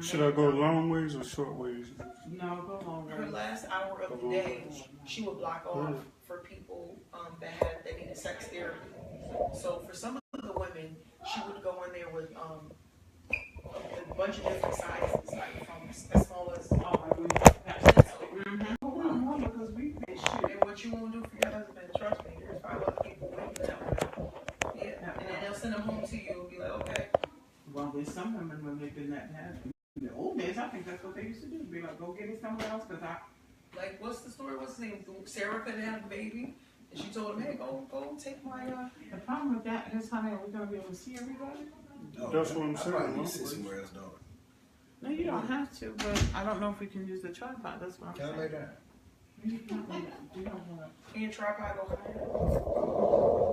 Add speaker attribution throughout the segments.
Speaker 1: Should I go long ways or short ways?
Speaker 2: No, go long ways.
Speaker 3: Her last hour of the day, she would block off for people that needed sex therapy. So for some of the women, she would go in there with a bunch of different sizes, like from as small as because we pay shit. And what you won't do for your husband, trust me, there's 5 other people waiting that way. Yeah, and then they'll send them home to you and be like, okay.
Speaker 2: Well, there's some women when they've been that bad. In the old days, I think that's what they used to do. Be like, go get me somewhere else, because
Speaker 3: Like, what's the story? What's his name? Sarah couldn't have a baby, and she told him, hey, go take my,
Speaker 2: The problem with that is, honey, are we going to be able to see everybody?
Speaker 1: No, that's what I'm saying.
Speaker 4: I probably need to sit somewhere else, don't
Speaker 2: No, you don't have to, but I don't know if we can use the tripod. That's what I'm saying.
Speaker 4: Can I lay down?
Speaker 2: You can't lay down. You don't want to.
Speaker 3: Can your tripod go higher?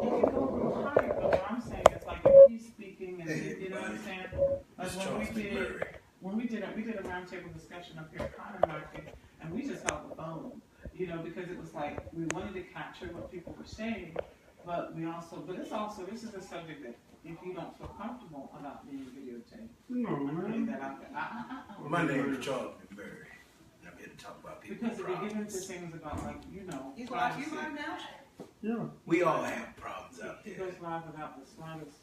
Speaker 2: You can go higher, but what I'm saying is, like, if he's speaking, and you know what I'm saying? Like, when we did a roundtable discussion up here at Cotton Market, and we just held the phone, you know, because it was like, we wanted to capture what people were saying, but this is a subject that if you don't feel comfortable about being videotaped, I'm putting that out there.
Speaker 4: My name is Charles McMurray. I'm here to talk about people.
Speaker 2: Because if you get into things about, like, you know,
Speaker 3: He's live now?
Speaker 1: Yeah.
Speaker 4: We all have problems out
Speaker 2: He
Speaker 4: there.
Speaker 2: goes live without the slightest.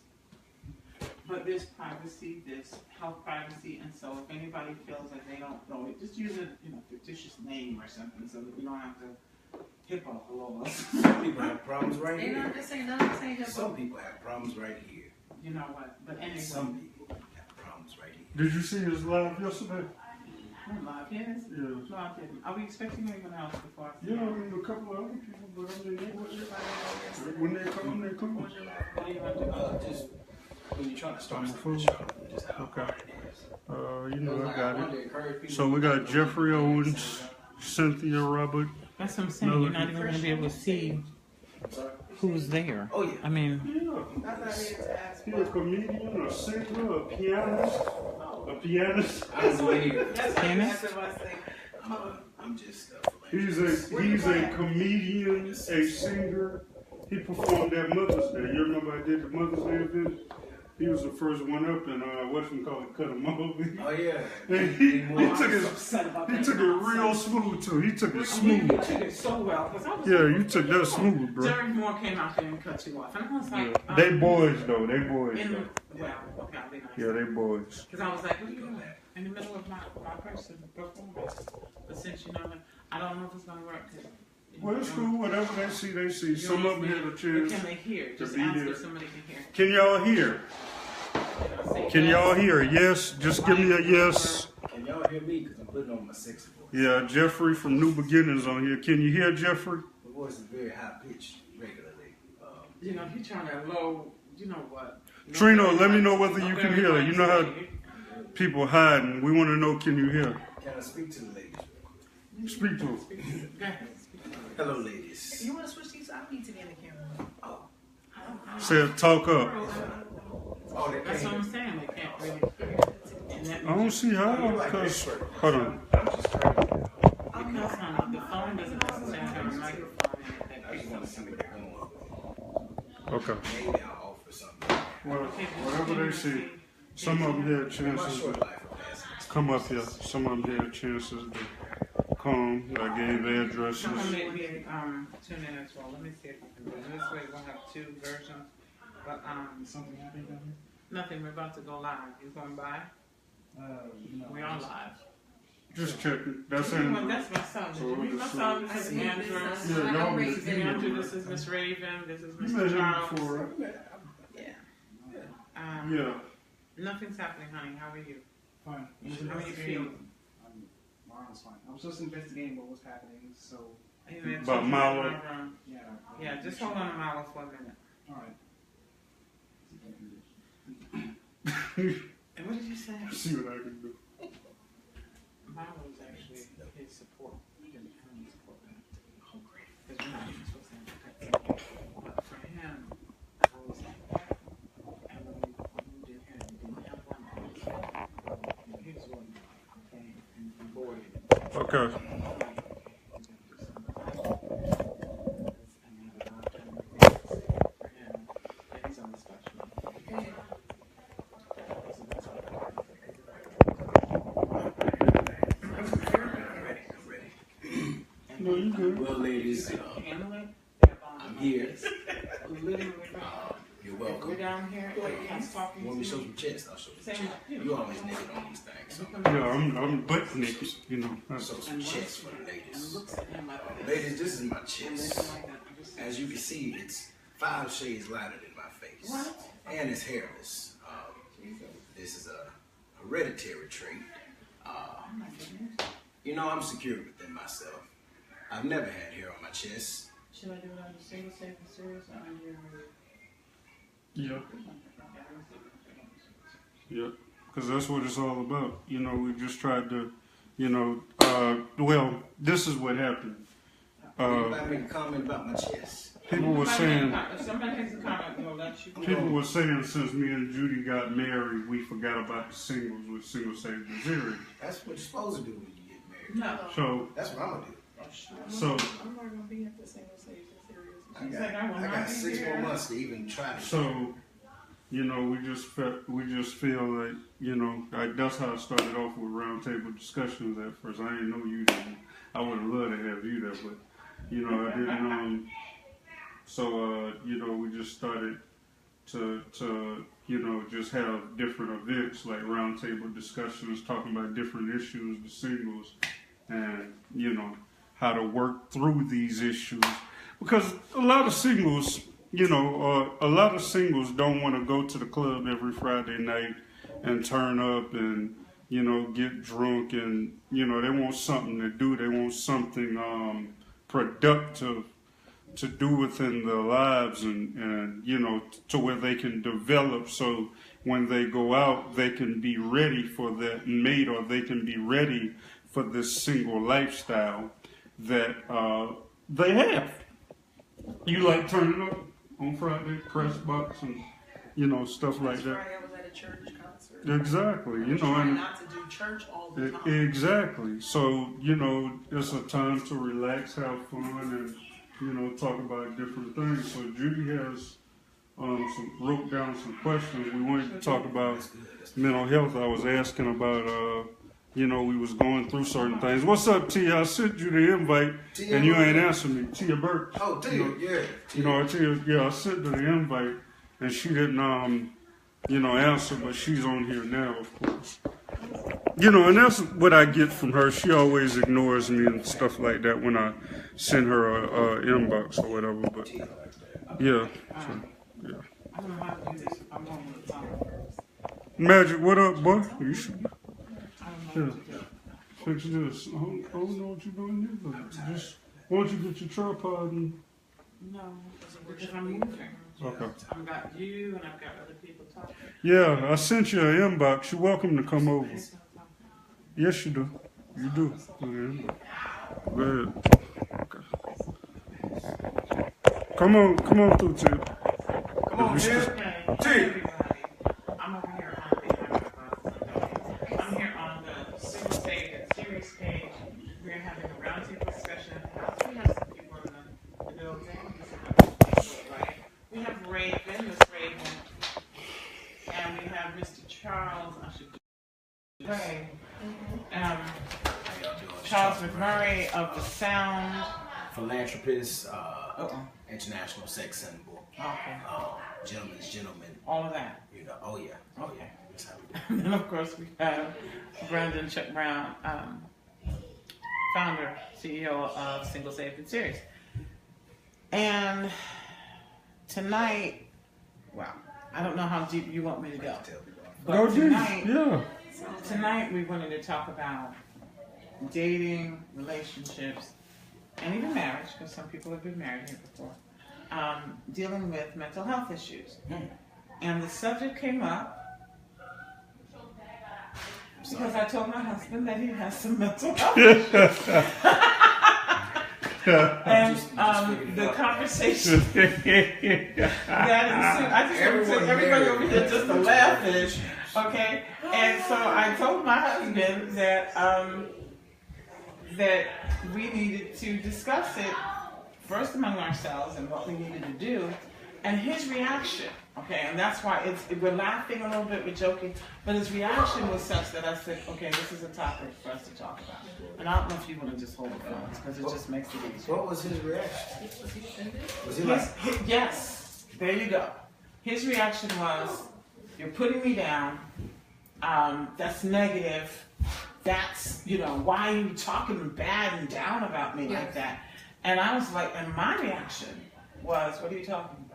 Speaker 2: But there's privacy, there's health privacy, and so if anybody feels like they don't know it, just use a fictitious name or something so that we don't have to HIPAA laws.
Speaker 4: Some people have problems right
Speaker 3: They're
Speaker 4: here.
Speaker 3: not just saying nothing, saying HIPAA.
Speaker 4: Some people have problems right here.
Speaker 2: You know what? But anyway.
Speaker 4: Some people have problems right here.
Speaker 1: Did you see his live yesterday?
Speaker 2: I'm live, yes?
Speaker 1: Yeah.
Speaker 2: No, I didn't. Are we expecting anyone else before I see
Speaker 1: Yeah, I mean, a couple of other people, but I mean, when they come, they come.
Speaker 2: What do you want to do?
Speaker 4: Just when you're trying to start
Speaker 1: I'm
Speaker 4: something,
Speaker 1: full.
Speaker 4: just how
Speaker 1: Okay.
Speaker 4: hard it is.
Speaker 1: You know, I got it. So we got Jeffrey Owens, Cynthia Robert.
Speaker 2: That's what I'm saying. You're not even going to be able to see who's there.
Speaker 4: Oh, yeah.
Speaker 2: I mean,
Speaker 1: Yeah. He's a comedian, a singer, a pianist. A pianist.
Speaker 4: I'm here.
Speaker 2: pianist?
Speaker 4: I'm just
Speaker 1: He's a comedian, a singer. He performed at Mother's Day. You remember I did the Mother's Day event? He was the first one up, and whatchamacallit cut him off.
Speaker 4: Oh, yeah.
Speaker 1: And he took it real smooth, too. He took it smooth.
Speaker 2: You took it so well.
Speaker 1: Yeah, you took that smooth, bro.
Speaker 2: Jerry Moore came out there and cut you off. And I was like,
Speaker 1: Yeah. They boys, though. They boys,
Speaker 2: in
Speaker 1: though.
Speaker 2: the, well, okay, I'll be nice.
Speaker 1: Yeah, they boys.
Speaker 2: Because I was like, what are you doing? In the middle of my person performance. But since you know that, I don't know if it's going to work.
Speaker 1: Well, it's cool. Whatever they see, they see. Some of them had a chance.
Speaker 2: Can they hear? Just
Speaker 1: be
Speaker 2: ask
Speaker 1: here.
Speaker 2: if somebody can hear.
Speaker 1: Can y'all hear? Can y'all hear? Yes? Just give me a yes.
Speaker 4: Can y'all hear me? Because I'm putting on my sexy voice.
Speaker 1: Yeah, Jeffrey from New Beginnings on here. Can you hear Jeffrey?
Speaker 4: My voice is very high pitched regularly.
Speaker 2: You know, he's trying to low, you know what?
Speaker 1: Trina, let me know whether you can hear. You know how people hiding. We want to know, can you hear?
Speaker 4: Can I speak to the ladies?
Speaker 1: Speak to her.
Speaker 4: Hello, ladies.
Speaker 3: You want to switch these? I don't need to be in the camera.
Speaker 4: Oh.
Speaker 1: Say, talk up.
Speaker 4: Oh, they
Speaker 2: That's what
Speaker 4: can't
Speaker 2: I'm saying. They can't really hear. And that
Speaker 1: I don't see how, because, hold on.
Speaker 2: because the phone doesn't necessarily have a microphone in it.
Speaker 4: I just want to see what they're going.
Speaker 1: Okay.
Speaker 4: Maybe I'll offer something.
Speaker 1: Well, whatever they see, some of them had
Speaker 4: My
Speaker 1: chances
Speaker 4: short
Speaker 1: to
Speaker 4: life of passing.
Speaker 1: come up here. Some of them had chances to come. I gave addresses.
Speaker 2: Someone may be tune in as well. Let me see if I can do it. This way we'll have 2 versions. But
Speaker 5: Something happened down here?
Speaker 2: nothing. We're about to go live. You going by?
Speaker 5: No.
Speaker 2: We are live.
Speaker 1: Just check it. That's
Speaker 2: Well,
Speaker 1: in.
Speaker 2: that's my son. Did
Speaker 1: So
Speaker 2: you meet my
Speaker 1: just-
Speaker 2: son? This is Andrew.
Speaker 1: Yeah, y'all
Speaker 2: This is
Speaker 1: been-
Speaker 2: Andrew. This is Miss Raven. This is
Speaker 1: You met
Speaker 2: Mr.
Speaker 1: him
Speaker 2: Charles.
Speaker 1: before.
Speaker 2: Yeah.
Speaker 1: Yeah.
Speaker 2: Nothing's happening, honey. How are you?
Speaker 5: Fine.
Speaker 2: How are you feeling?
Speaker 5: My arm's fine. I was just investigating what was happening, so
Speaker 1: About Milo.
Speaker 5: yeah.
Speaker 2: Yeah, just hold on to Milo for a minute.
Speaker 5: Alright.
Speaker 2: And what did you say?
Speaker 1: See what I can do.
Speaker 2: Milo is actually his support. His family support. Oh, great. Because we're not even supposed to have that. But for him, I was like, and when we did him, we didn't have one. And here's what okay, and boarded.
Speaker 1: Okay.
Speaker 2: He's on the spectrum.
Speaker 1: you good.
Speaker 4: Well, ladies,
Speaker 2: Handle it. They're gone.
Speaker 4: I'm here.
Speaker 2: Literally.
Speaker 4: You're
Speaker 2: We're
Speaker 4: welcome.
Speaker 2: down here. Everyone's talking
Speaker 4: Want me to
Speaker 2: to
Speaker 4: show
Speaker 2: me.
Speaker 4: some chest? I'll show some
Speaker 2: Same
Speaker 4: chest.
Speaker 2: with you.
Speaker 4: You always naked on these things. So
Speaker 1: Yeah, I'm butt naked, you know.
Speaker 4: show some chest for the
Speaker 2: And
Speaker 4: ladies.
Speaker 2: looks at him like
Speaker 4: Ladies, this is my
Speaker 2: and
Speaker 4: chest.
Speaker 2: listen like that. I'm just saying.
Speaker 4: As you can see, it's 5 shades lighter than my face.
Speaker 2: What?
Speaker 4: And it's hairless. This is a hereditary trait.
Speaker 2: Oh my goodness.
Speaker 4: You know, I'm secure within myself. I've never had hair on my chest.
Speaker 2: Should I do it on the single, safe, and serious, or on your...
Speaker 1: Yeah, yeah, because that's what it's all about. You know, we just tried to, you know, well, this is what happened.
Speaker 4: Anybody make a comment about my chest?
Speaker 1: People were saying,
Speaker 2: If somebody has a comment, we'll let you
Speaker 1: people
Speaker 2: know.
Speaker 1: were saying since me and Judy got married, we forgot about the singles with single, safe, and serious.
Speaker 4: That's what you're supposed to do when you get married.
Speaker 2: No.
Speaker 1: So,
Speaker 4: That's what I'm going to do.
Speaker 1: so,
Speaker 3: I'm not gonna be at the single stage and serious.
Speaker 4: I got 6 more months to even try to.
Speaker 1: so, you know, we just feel like, you know, that's how I started off with roundtable discussions at first. I didn't know you there. I would have loved to have you there, but, you know, I didn't, so, you know, we just started to, you know, just have different events like roundtable discussions, talking about different issues, the singles, and, you know, how to work through these issues. Because a lot of singles, you know, don't want to go to the club every Friday night and turn up and, you know, get drunk and, you know, they want something to do. They want something productive to do within their lives and, you know, to where they can develop so when they go out, they can be ready for that mate or they can be ready for this single lifestyle that they have. You like turning up on Friday, press box and, you know, stuff like that.
Speaker 3: Friday I was at a church concert.
Speaker 1: Exactly, you know.
Speaker 3: Trying
Speaker 1: And
Speaker 3: not to do church all the time.
Speaker 1: exactly. So, you know, it's a time to relax, have fun, and, you know, talk about different things. So Judy has wrote down some questions. We wanted to talk about mental health. I was asking about, you know, we was going through certain things. What's up, Tia? I sent you the invite,
Speaker 4: Tia,
Speaker 1: and you ain't answered me. Tia Burke.
Speaker 4: Oh, Tia,
Speaker 1: You know,
Speaker 4: yeah.
Speaker 1: you know, Tia, yeah, I sent her the invite, and she didn't, you know, answer, but she's on here now, of course. You know, and that's what I get from her. She always ignores me and stuff like that when I send her a inbox or whatever. But yeah, so, yeah.
Speaker 2: I don't know how to do this. I'm on the phone first.
Speaker 1: Magic, what up, boy? You should
Speaker 2: I don't know what to do.
Speaker 1: fix this. I don't know what you're doing either. Just why don't you get your tripod and
Speaker 2: No, because I'm moving.
Speaker 1: okay.
Speaker 2: I've got you and I've got other people talking.
Speaker 1: Yeah, I sent you an inbox. You're welcome to come over. Yes, you do. You do. Go ahead. Okay. Come on through, Tim.
Speaker 4: Come on, Jim.
Speaker 2: Okay, I'm over here on I'm here on the single stage and series page. We're having a roundtable discussion. We have some people in the building. Right? We have Raven, Miss Raven, and we have Mr. Charles. I should say, Charles McMurray of the Sound.
Speaker 4: Philanthropist, international sex symbol,
Speaker 2: Okay.
Speaker 4: gentleman,
Speaker 2: All of that.
Speaker 4: you know, oh yeah.
Speaker 2: Okay.
Speaker 4: That's how we do.
Speaker 2: And then, of course, we have Brandon Chuck Brown, founder, CEO of Single Safe and Serious. And tonight, well, I don't know how deep you want me to go. But
Speaker 1: Go deep.
Speaker 2: tonight,
Speaker 1: Yeah.
Speaker 2: tonight we wanted to talk about dating, relationships, and even marriage, because some people have been married here before, dealing with mental health issues. And the subject came up because I told my husband that he has some mental health issues. And the conversation that ensued, I just want to say everybody over here just a laugh. Okay? And so I told my husband that that we needed to discuss it first among ourselves and what we needed to do. And his reaction, Okay, and that's why we're laughing a little bit, we're joking, but his reaction was such that I said, okay, this is a topic for us to talk about. And I don't know if you want to just hold it on, because it just makes it easier.
Speaker 4: What was his reaction? Was he
Speaker 2: Yes, there you go. His reaction was, you're putting me down, that's negative, that's, why are you talking bad and down about me like that? And I was like, and my reaction was, what are you talking about?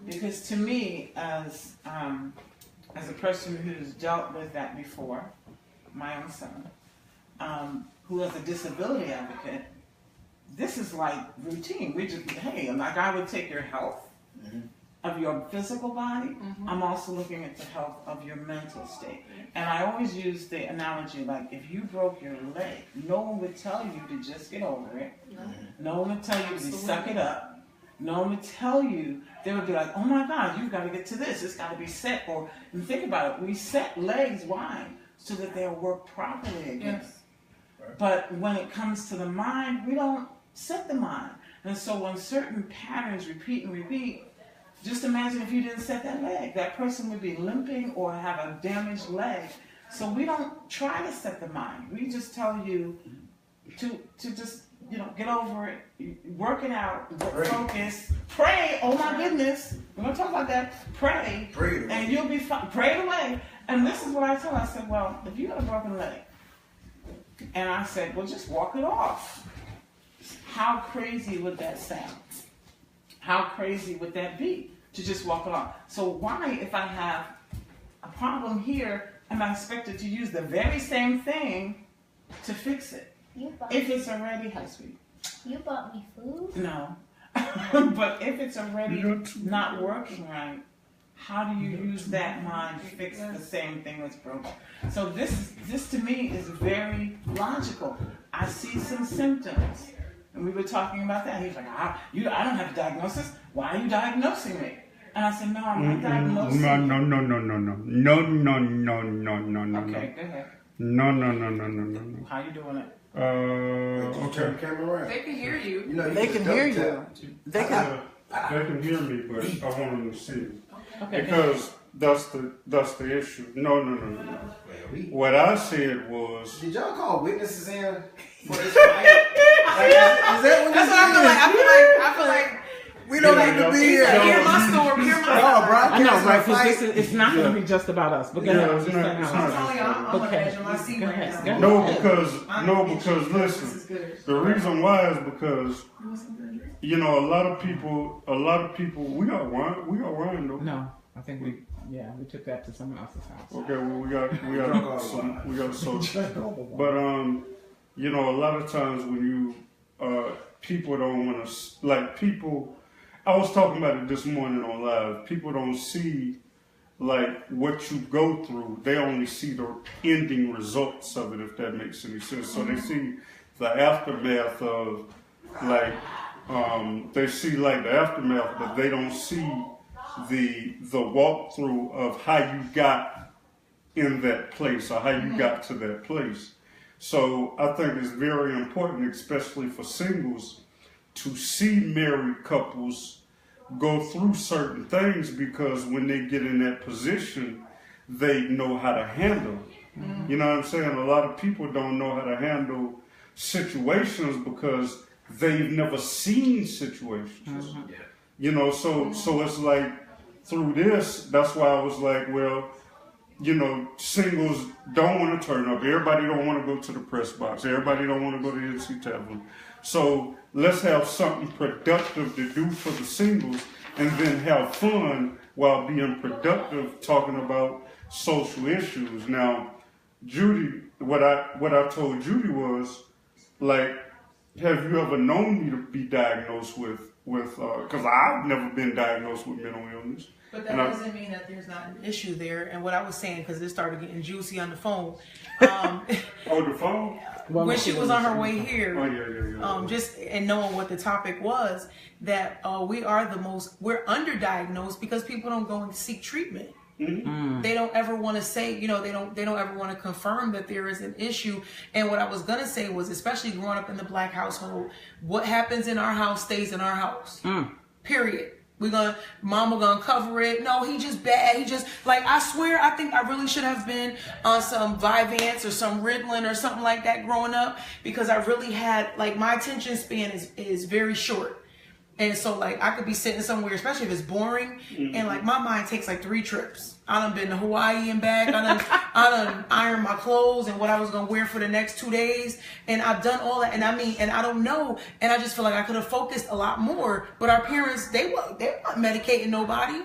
Speaker 2: Because to me, as a person who's dealt with that before, my own son, who is a disability advocate, this is like routine. We just, hey, like I would take your health of your physical body. I'm also looking at the health of your mental state. And I always use the analogy, like if you broke your leg, no one would tell you to just get over it. No one would tell you to suck it up. No one would tell you. They would be like, oh my God, you've got to get to this. It's got to be set. Or, and think about it, we set legs wide so that they'll work properly again. Yes. But when it comes to the mind, we don't set the mind. And so when certain patterns repeat and repeat, just imagine if you didn't set that leg. That person would be limping or have a damaged leg. So we don't try to set the mind. We just tell you to just, get over it, work it out, focus, pray. Oh my goodness, we're gonna talk about that. Pray, and you'll be fine. Pray it away. And this is what I tell. I said, well, if you got a broken leg, and I said, well, just walk it off. How crazy would that sound? How crazy would that be to just walk it off? So why, if I have a problem here, am I expected to use the very same thing to fix it? If it's already, hi sweet.
Speaker 6: You bought me food?
Speaker 2: No. But if it's already not working right, how do you use that mind to fix the same thing that's broken? So this to me is very logical. I see some symptoms. And we were talking about that. He was like, I don't have a diagnosis. Why are you diagnosing me? And I said, no, I'm not diagnosing you.
Speaker 1: No.
Speaker 2: Okay, go ahead.
Speaker 1: No.
Speaker 2: How you doing it?
Speaker 1: Okay.
Speaker 3: They can hear you.
Speaker 2: They can hear you. They
Speaker 1: can hear me, but I want them to see me.
Speaker 2: Okay,
Speaker 1: because that's the issue. No. What I said was.
Speaker 4: Did y'all call witnesses in for this fight? Is that what
Speaker 3: That's what I feel like. I feel like
Speaker 4: we don't need to be here.
Speaker 3: Hear my story.
Speaker 2: I know, right? Because it's not going to be just about us. But go ahead.
Speaker 3: I'm on the edge of my seat right now.
Speaker 1: No, because listen. The reason why is because a lot of people. We got wine though.
Speaker 2: No, I think we took that to someone else's house.
Speaker 1: Okay, well we got a soda. But a lot of times when you people don't want to I was talking about it this morning on live. People don't see what you go through. They only see the ending results of it, if that makes any sense. So they see the aftermath of they see the aftermath, but they don't see the walkthrough of how you got in that place or how you got to that place. So I think it's very important, especially for singles, to see married couples go through certain things, because when they get in that position, they know how to handle it. You know what I'm saying? A lot of people don't know how to handle situations because they've never seen situations. So it's like through this, that's why I was like, well, singles don't want to turn up. Everybody don't want to go to the press box. Everybody don't want to go to the NC Tavern. So let's have something productive to do for the singles, and then have fun while being productive, talking about social issues. Now, Judy, what I told Judy was, have you ever known me to be diagnosed with because I've never been diagnosed with mental illness.
Speaker 3: But that doesn't mean that there's not an issue there. And what I was saying, because it started getting juicy on the phone.
Speaker 1: The phone?
Speaker 3: When she was on her way here,
Speaker 1: yeah.
Speaker 3: Just and knowing what the topic was, that we're underdiagnosed because people don't go and seek treatment. Mm-hmm. They don't ever want to say, they don't ever want to confirm that there is an issue. And what I was gonna say was, especially growing up in the Black household, what happens in our house stays in our house. Period. Mama gonna cover it. No, he just bad. He just, like, I swear, I think I really should have been on some Vyvanse or some Ritalin or something like that growing up, because I really had, like, my attention span is very short. And so, like, I could be sitting somewhere, especially if it's boring, and, like, my mind takes, like, 3 trips. I done been to Hawaii and back. I done ironed my clothes and what I was going to wear for the next 2 days. And I've done all that. And I don't know. And I just feel like I could have focused a lot more. But our parents, they weren't medicating nobody.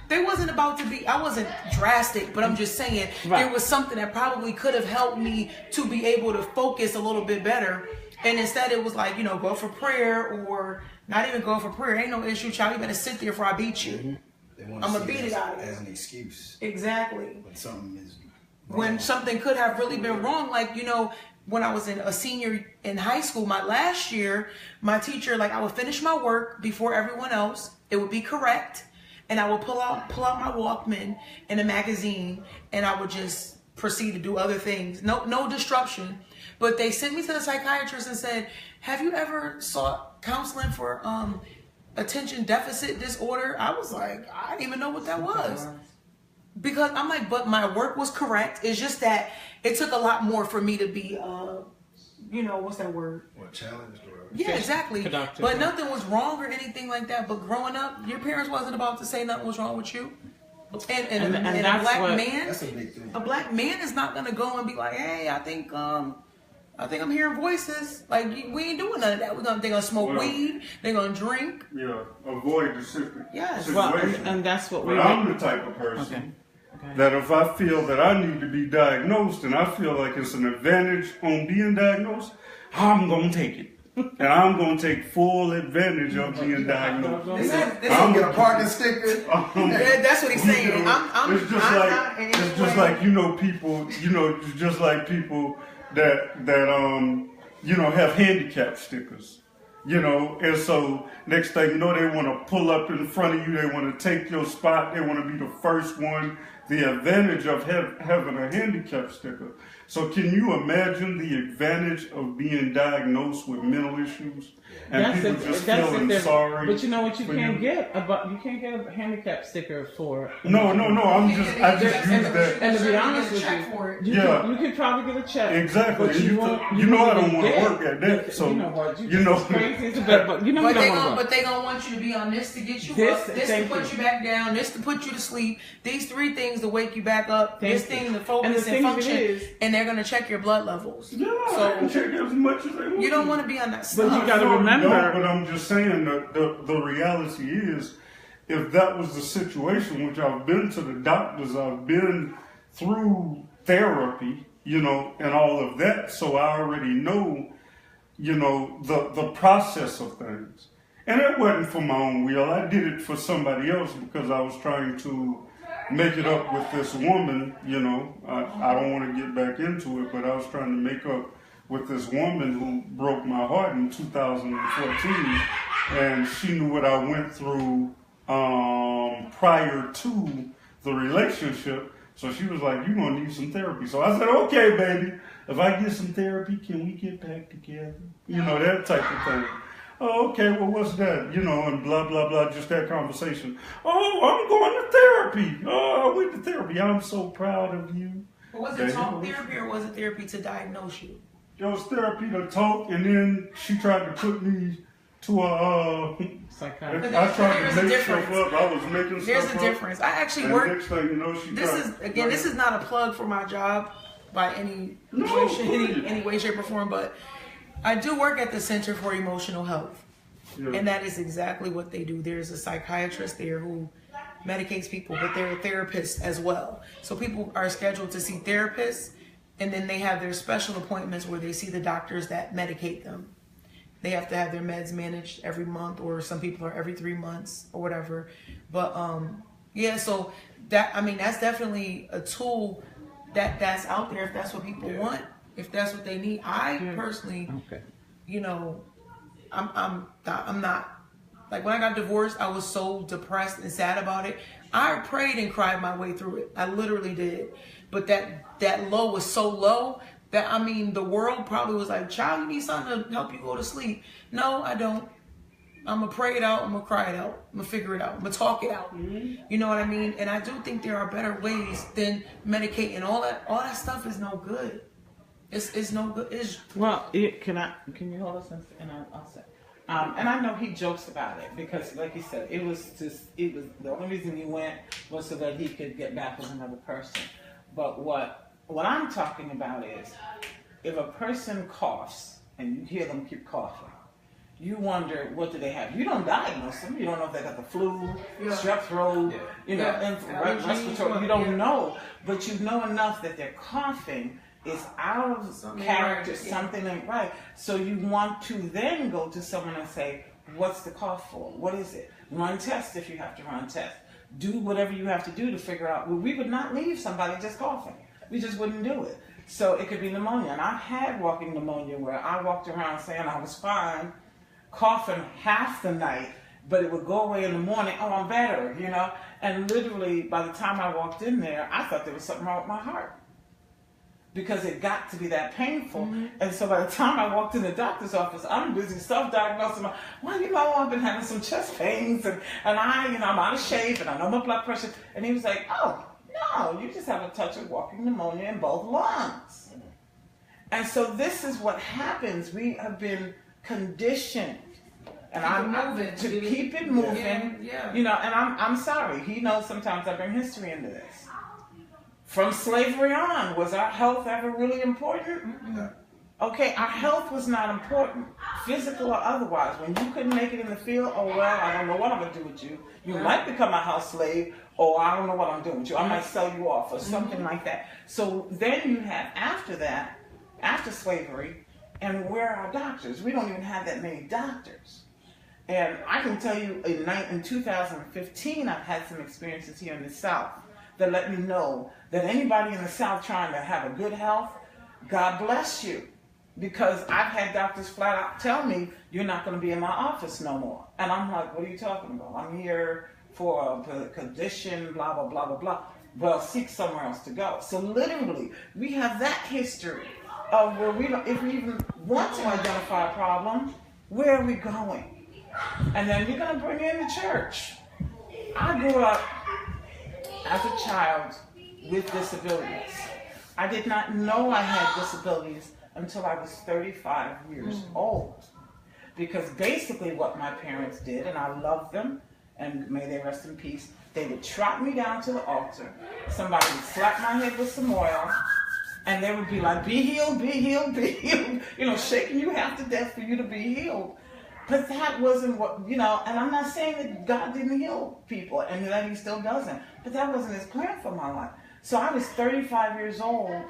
Speaker 3: They wasn't about to be, I wasn't drastic, but I'm just saying there was something that probably could have helped me to be able to focus a little bit better. And instead it was like, go for prayer, or not even go for prayer. Ain't no issue, child. You better sit there before I beat you. I'm going to beat it out of you.
Speaker 4: As an excuse.
Speaker 3: Exactly.
Speaker 4: When something is wrong.
Speaker 3: When something could have really been wrong. Like, when I was a senior in high school, my last year, my teacher, like, I would finish my work before everyone else. It would be correct. And I would pull out my Walkman and a magazine, and I would just proceed to do other things. No disruption. But they sent me to the psychiatrist and said, have you ever sought counseling for attention deficit disorder? I was like, I didn't even know what that was. Because I'm like, but my work was correct. It's just that it took a lot more for me to be, what's that word?
Speaker 4: What, challenged?
Speaker 3: Yeah, exactly.
Speaker 7: Productive.
Speaker 3: But nothing was wrong or anything like that. But growing up, your parents wasn't about to say nothing was wrong with you. And a black man,
Speaker 4: that's a big thing.
Speaker 3: A black man is not gonna go and be like, hey, I think I'm hearing voices. Like, we ain't doing none of that. They're gonna smoke weed. They're gonna drink.
Speaker 1: Yeah, avoid the situation.
Speaker 3: Yes.
Speaker 7: Well, and that's what
Speaker 1: but I'm the type of person
Speaker 7: Okay.
Speaker 1: that if I feel that I need to be diagnosed and I feel like it's an advantage on being diagnosed, I'm gonna take it. And I'm going to take full advantage of being diagnosed.
Speaker 4: I'm going to get a parking sticker.
Speaker 3: That's what he's saying.
Speaker 1: It's just like people, just like people that have handicap stickers. And so next thing you know, they want to pull up in front of you. They want to take your spot. They want to be the first one. The advantage of having a handicap sticker. So can you imagine the advantage of being diagnosed with mental issues and people just feeling sorry?
Speaker 7: But you know what? You can't get a handicap sticker for.
Speaker 1: No. I just use that.
Speaker 7: And to be honest with you, you can probably get a check.
Speaker 1: Exactly.
Speaker 7: But
Speaker 1: I don't want to work at that. So
Speaker 7: crazy. But
Speaker 3: they gonna want you to be on this to get you up, this to put you back down, this to put you to sleep. These 3 things to wake you back up. This thing to focus and function. And they're gonna check your blood levels.
Speaker 1: Yeah, so I can check as much as they want.
Speaker 3: You don't want to be on that stuff.
Speaker 7: But you got to remember.
Speaker 1: No, but I'm just saying that the reality is, if that was the situation, which I've been to the doctors, I've been through therapy, and all of that, so I already know, the process of things. And it wasn't for my own will. I did it for somebody else because I was trying to make it up with this woman, I don't want to get back into it, but I was trying to make up with this woman who broke my heart in 2014, and she knew what I went through prior to the relationship, so she was like, you're going to need some therapy. So I said, okay, baby, if I get some therapy, can we get back together? That type of thing. Oh, okay, well, what's that? And blah, blah, blah, just that conversation. Oh, I'm going to therapy. Oh, I went to therapy. I'm so proud of you.
Speaker 3: But was it talk therapy or was it therapy to diagnose you?
Speaker 1: It was therapy to talk, and then she tried to put me to a...
Speaker 7: psychiatrist.
Speaker 1: I tried to make stuff up. I was making stuff up.
Speaker 3: There's a difference. I actually work...
Speaker 1: Next thing you know,
Speaker 3: this is not a plug for my job by any way, shape, or form, but... I do work at the Center for Emotional Health, and that is exactly what they do. There's a psychiatrist there who medicates people, but they're a therapist as well. So people are scheduled to see therapists, and then they have their special appointments where they see the doctors that medicate them. They have to have their meds managed every month, or some people are every 3 months or whatever. But so that's definitely a tool that's out there if that's what people want. If that's what they need. I personally, I'm not, like, when I got divorced, I was so depressed and sad about it. I prayed and cried my way through it. I literally did. But that low was so low that, the world probably was like, child, you need something to help you go to sleep. No, I don't. I'm gonna pray it out. I'm gonna cry it out. I'm gonna figure it out. I'm gonna talk it out. You know what I mean? And I do think there are better ways than medicating. All that stuff is no good. It's no good.
Speaker 7: Well, can you hold us and I'll say. And I know he jokes about it because, like he said, it was the only reason he went was so that he could get back with another person. But what I'm talking about is, if a person coughs and you hear them keep coughing, you wonder, what do they have? You don't diagnose them. You don't know if they got the flu, strep throat, respiratory. You don't know, but you know enough that they're coughing is out of character, something ain't right. So you want to then go to someone and say, what's the cough for? What is it? Run tests if you have to run tests. Do whatever you have to do to figure out. Well, we would not leave somebody just coughing. We just wouldn't do it. So it could be pneumonia. And I had walking pneumonia where I walked around saying I was fine, coughing half the night, but it would go away in the morning. Oh, I'm better, And literally, by the time I walked in there, I thought there was something wrong with my heart, because it got to be that painful. And so by the time I walked in the doctor's office, I'm busy self-diagnosing. Well, I've been having some chest pains, and I'm out of shape, and I know my blood pressure. And he was like, oh, no, you just have a touch of walking pneumonia in both lungs. And so this is what happens. We have been conditioned, and I'm moving to keep it moving. And I'm sorry. He knows sometimes I bring history into this. From slavery on, was our health ever really important? Okay, our health was not important, physical or otherwise. When you couldn't make it in the field, oh well, I don't know what I'm gonna do with you. You might become a house slave, or I don't know what I'm doing with you. I might sell you off, or something like that. So then you have after slavery, and where are our doctors? We don't even have that many doctors. And I can tell you, in 2015, I've had some experiences here in the South that let me know that anybody in the South trying to have a good health, God bless you. Because I've had doctors flat out tell me, you're not going to be in my office no more. And I'm like, what are you talking about? I'm here for a condition, blah, blah, blah, blah, blah. Well, seek somewhere else to go. So literally, we have that history of where if we even want to identify a problem, where are we going? And then you're going to bring in the church. I grew up as a child with disabilities. I did not know I had disabilities until I was 35 years old. Because basically what my parents did, and I love them, and may they rest in peace, they would trot me down to the altar, somebody would slap my head with some oil, and they would be like, be healed, be healed, be healed, shaking you half to death for you to be healed. But that wasn't what, and I'm not saying that God didn't heal people and that he still doesn't, but that wasn't his plan for my life. So I was 35 years old,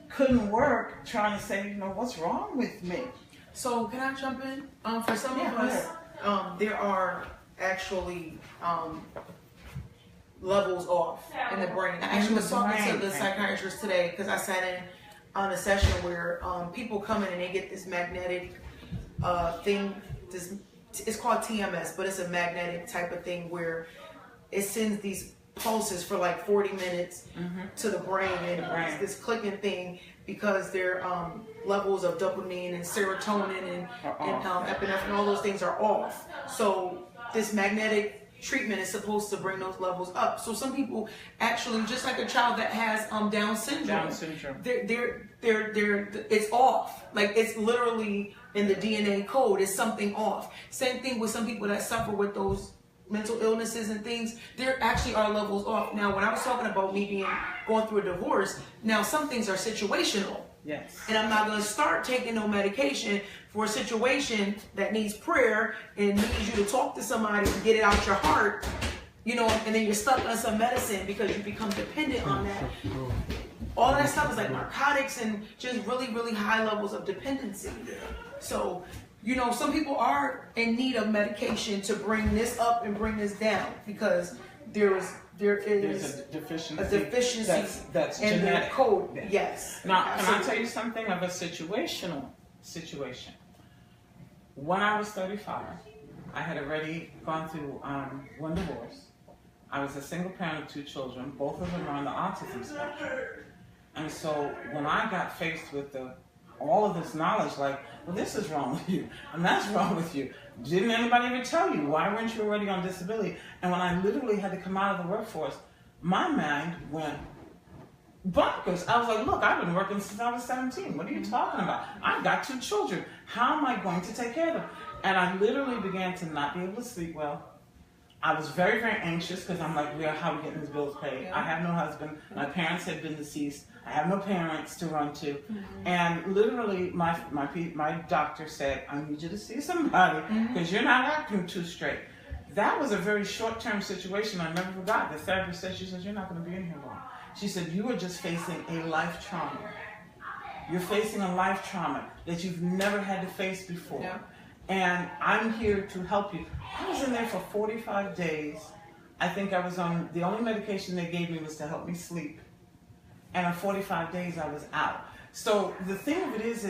Speaker 7: couldn't work, trying to say, what's wrong with me?
Speaker 3: So can I jump in? For some of us, there are actually levels off in the brain. I actually was talking to the psychiatrist today because I sat in on a session where people come in and they get this magnetic thing. It's called TMS, but it's a magnetic type of thing where it sends these pulses for like 40 minutes to the brain, and it's this clicking thing because their levels of dopamine and serotonin and epinephrine, all those things are off. So this magnetic treatment is supposed to bring those levels up. So some people actually, just like a child that has Down syndrome, it's off. Like it's literally in the DNA code, is something off. Same thing with some people that suffer with those mental illnesses and things, there actually are levels off. Now, when I was talking about me going through a divorce, now some things are situational.
Speaker 7: Yes.
Speaker 3: And I'm not going to start taking no medication for a situation that needs prayer and needs you to talk to somebody and get it out your heart, and then you're stuck on some medicine because you become dependent on that. All that stuff is like narcotics and just really, really high levels of dependency. So, some people are in need of medication to bring this up and bring this down because there is
Speaker 7: a deficiency that's
Speaker 3: in
Speaker 7: genetic.
Speaker 3: The code. Yes.
Speaker 7: Now, can I tell you something of a situational situation? When I was 35, I had already gone through one divorce. I was a single parent of 2 children. Both of them are on the autism spectrum. And so when I got faced with the all of this knowledge, like, well, this is wrong with you, and that's wrong with you. Didn't anybody ever tell you? Why weren't you already on disability? And when I literally had to come out of the workforce, my mind went bonkers. I was like, look, I've been working since I was 17. What are you talking about? I've got 2 children. How am I going to take care of them? And I literally began to not be able to sleep well. I was very, very anxious because I'm like, how are we getting these bills paid?
Speaker 3: Yeah.
Speaker 7: I have no husband. My parents had been deceased. I have no parents to run to. And literally, my doctor said, I need you to see somebody because you're not acting too straight. That was a very short-term situation. I never forgot. The therapist said, she said, you're not going to be in here long. She said, you are just facing a life trauma. You're facing a life trauma that you've never had to face before.
Speaker 3: Yeah.
Speaker 7: And I'm here to help you. I was in there for 45 days. I think I was on, the only medication they gave me was to help me sleep. And in 45 days, I was out. So the thing of it is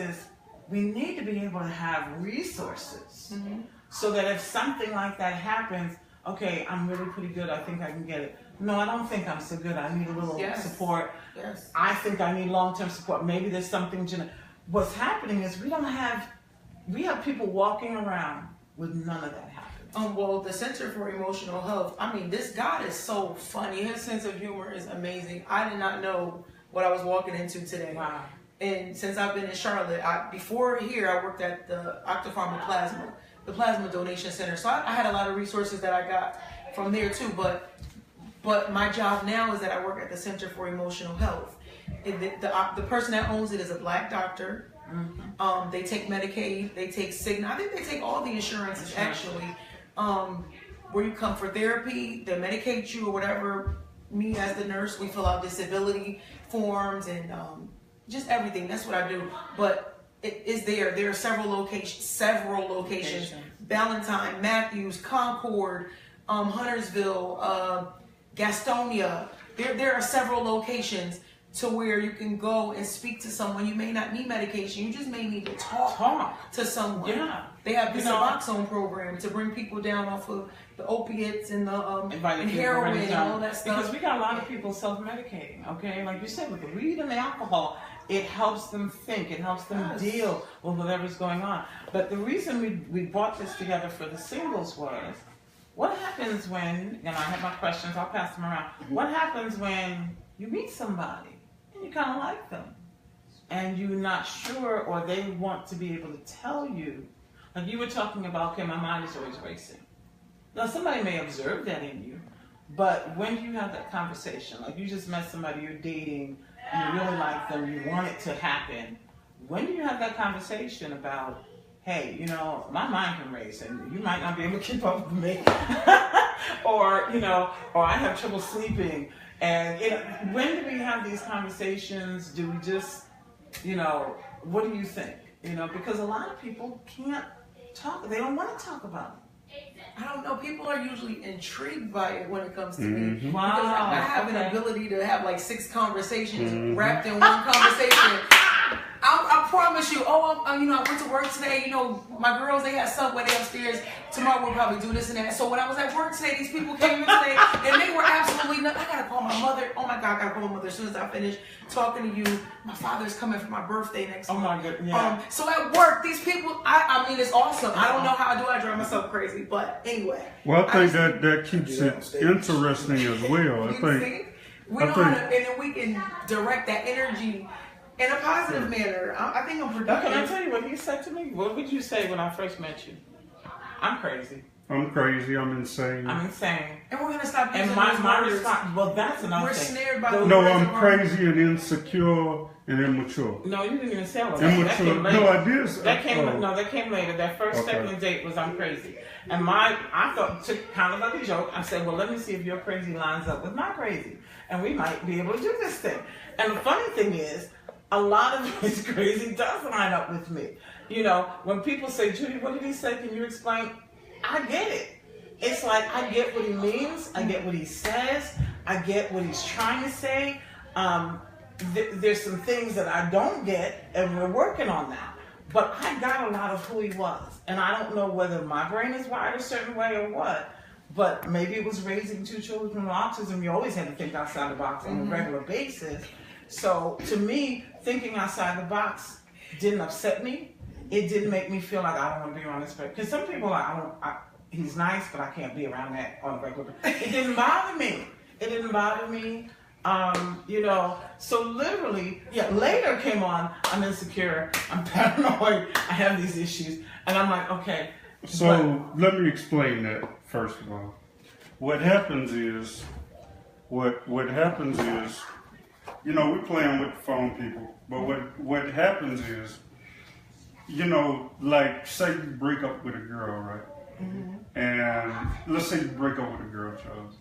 Speaker 7: we need to be able to have resources so that if something like that happens, okay, I'm really pretty good. I think I can get it. No, I don't think I'm so good. I need a little support.
Speaker 3: Yes.
Speaker 7: I think I need long-term support. Maybe there's something what's happening is we have people walking around with none of that happening.
Speaker 3: Well, the Center for Emotional Health, I mean, this guy is so funny. His sense of humor is amazing. I did not know what I was walking into today.
Speaker 7: Wow.
Speaker 3: And since I've been in Charlotte, before here, I worked at the Octapharma Plasma, the Plasma Donation Center. So I had a lot of resources that I got from there too. But my job now is that I work at the Center for Emotional Health. The person that owns it is a Black doctor. They take Medicaid, they take Cigna. I think they take all the insurances actually. Where you come for therapy, they medicate you or whatever. Me as the nurse, we fill out disability forms and just everything. That's what I do. But it is there. There are several locations. Ballantyne, Matthews, Concord, Huntersville, Gastonia. There are several locations to where you can go and speak to someone. You may not need medication. You just may need to talk to someone.
Speaker 7: Yeah.
Speaker 3: They have this Suboxone program to bring people down off of the opiates and the and heroin and all that stuff.
Speaker 7: Because we got a lot of people self-medicating, okay? Like you said, with the weed and the alcohol, it helps them think. It helps them deal with whatever's going on. But the reason we brought this together for the singles was, what happens when, and I have my questions, I'll pass them around. What happens when you meet somebody and you kind of like them and you're not sure, or they want to be able to tell you, like you were talking about, okay, my mind is always racing. Now somebody may observe that in you, but when do you have that conversation? Like you just met somebody you're dating and you really like them, you want it to happen. When do you have that conversation about, hey, you know, my mind can race and you might not be able to keep up with me. or, you know, or I have trouble sleeping. And you know, when do we have these conversations? Do we just, you know, what do you think? You know, because a lot of people can't talk. They don't want to talk about it.
Speaker 3: I don't know. People are usually intrigued by it when it comes to me.
Speaker 7: Wow.
Speaker 3: Because I have an ability to have like 6 conversations wrapped in one conversation. I promise you. You know, I went to work today. You know, my girls, they had Subway upstairs. Tomorrow we'll probably do this and that. So when I was at work today, these people came in today and they were absolutely nuts. I gotta call my mother. Oh my God, I gotta call my mother as soon as I finish talking to you. My father's coming for my birthday next month.
Speaker 7: Oh my God, yeah.
Speaker 3: So at work, these people, I mean, it's awesome. I don't know how I drive myself crazy, but anyway.
Speaker 1: Well, I think that keeps it interesting as well. I think.
Speaker 3: We know how to, and then we can direct that energy in a positive manner. I think I'm productive.
Speaker 7: Can I tell you what he said to me? What would you say when I first met you? I'm crazy.
Speaker 1: I'm crazy. I'm insane.
Speaker 7: I'm insane.
Speaker 3: And we're gonna stop using
Speaker 7: And my response. Well, that's another
Speaker 3: We're
Speaker 7: thing.
Speaker 3: snared by the
Speaker 1: No,
Speaker 3: words
Speaker 1: I'm
Speaker 3: of our-
Speaker 1: crazy and insecure and immature.
Speaker 7: No, you didn't even say all of that. That
Speaker 1: Immature.
Speaker 7: came later.
Speaker 1: No, I did.
Speaker 7: That came. No, that came later. That first
Speaker 1: Okay.
Speaker 7: second date was I'm crazy, and I thought took kind of like a joke. I said, well, let me see if your crazy lines up with my crazy, and we might be able to do this thing. And the funny thing is, a lot of his crazy does line up with me. You know, when people say, Judy, what did he say? Can you explain? I get it. It's like I get what he means. I get what he says. I get what he's trying to say. There's some things that I don't get, and we're working on that. But I got a lot of who he was. And I don't know whether my brain is wired a certain way or what, but maybe it was raising 2 children with autism. You always had to think outside the box on a regular basis. So to me, thinking outside the box didn't upset me. It didn't make me feel like I don't want to be around this person. Because some people are like, he's nice, but I can't be around that on a regular basis. It didn't bother me. It didn't bother me. You know, so literally, later came on, I'm insecure, I'm paranoid, I have these issues, and I'm like, okay.
Speaker 1: So let me explain that first of all. What happens is, you know, we're playing with the phone, people, but what happens is, you know, like, say you break up with a girl, right? Mm-hmm. And let's say you break up with a girl, Charles.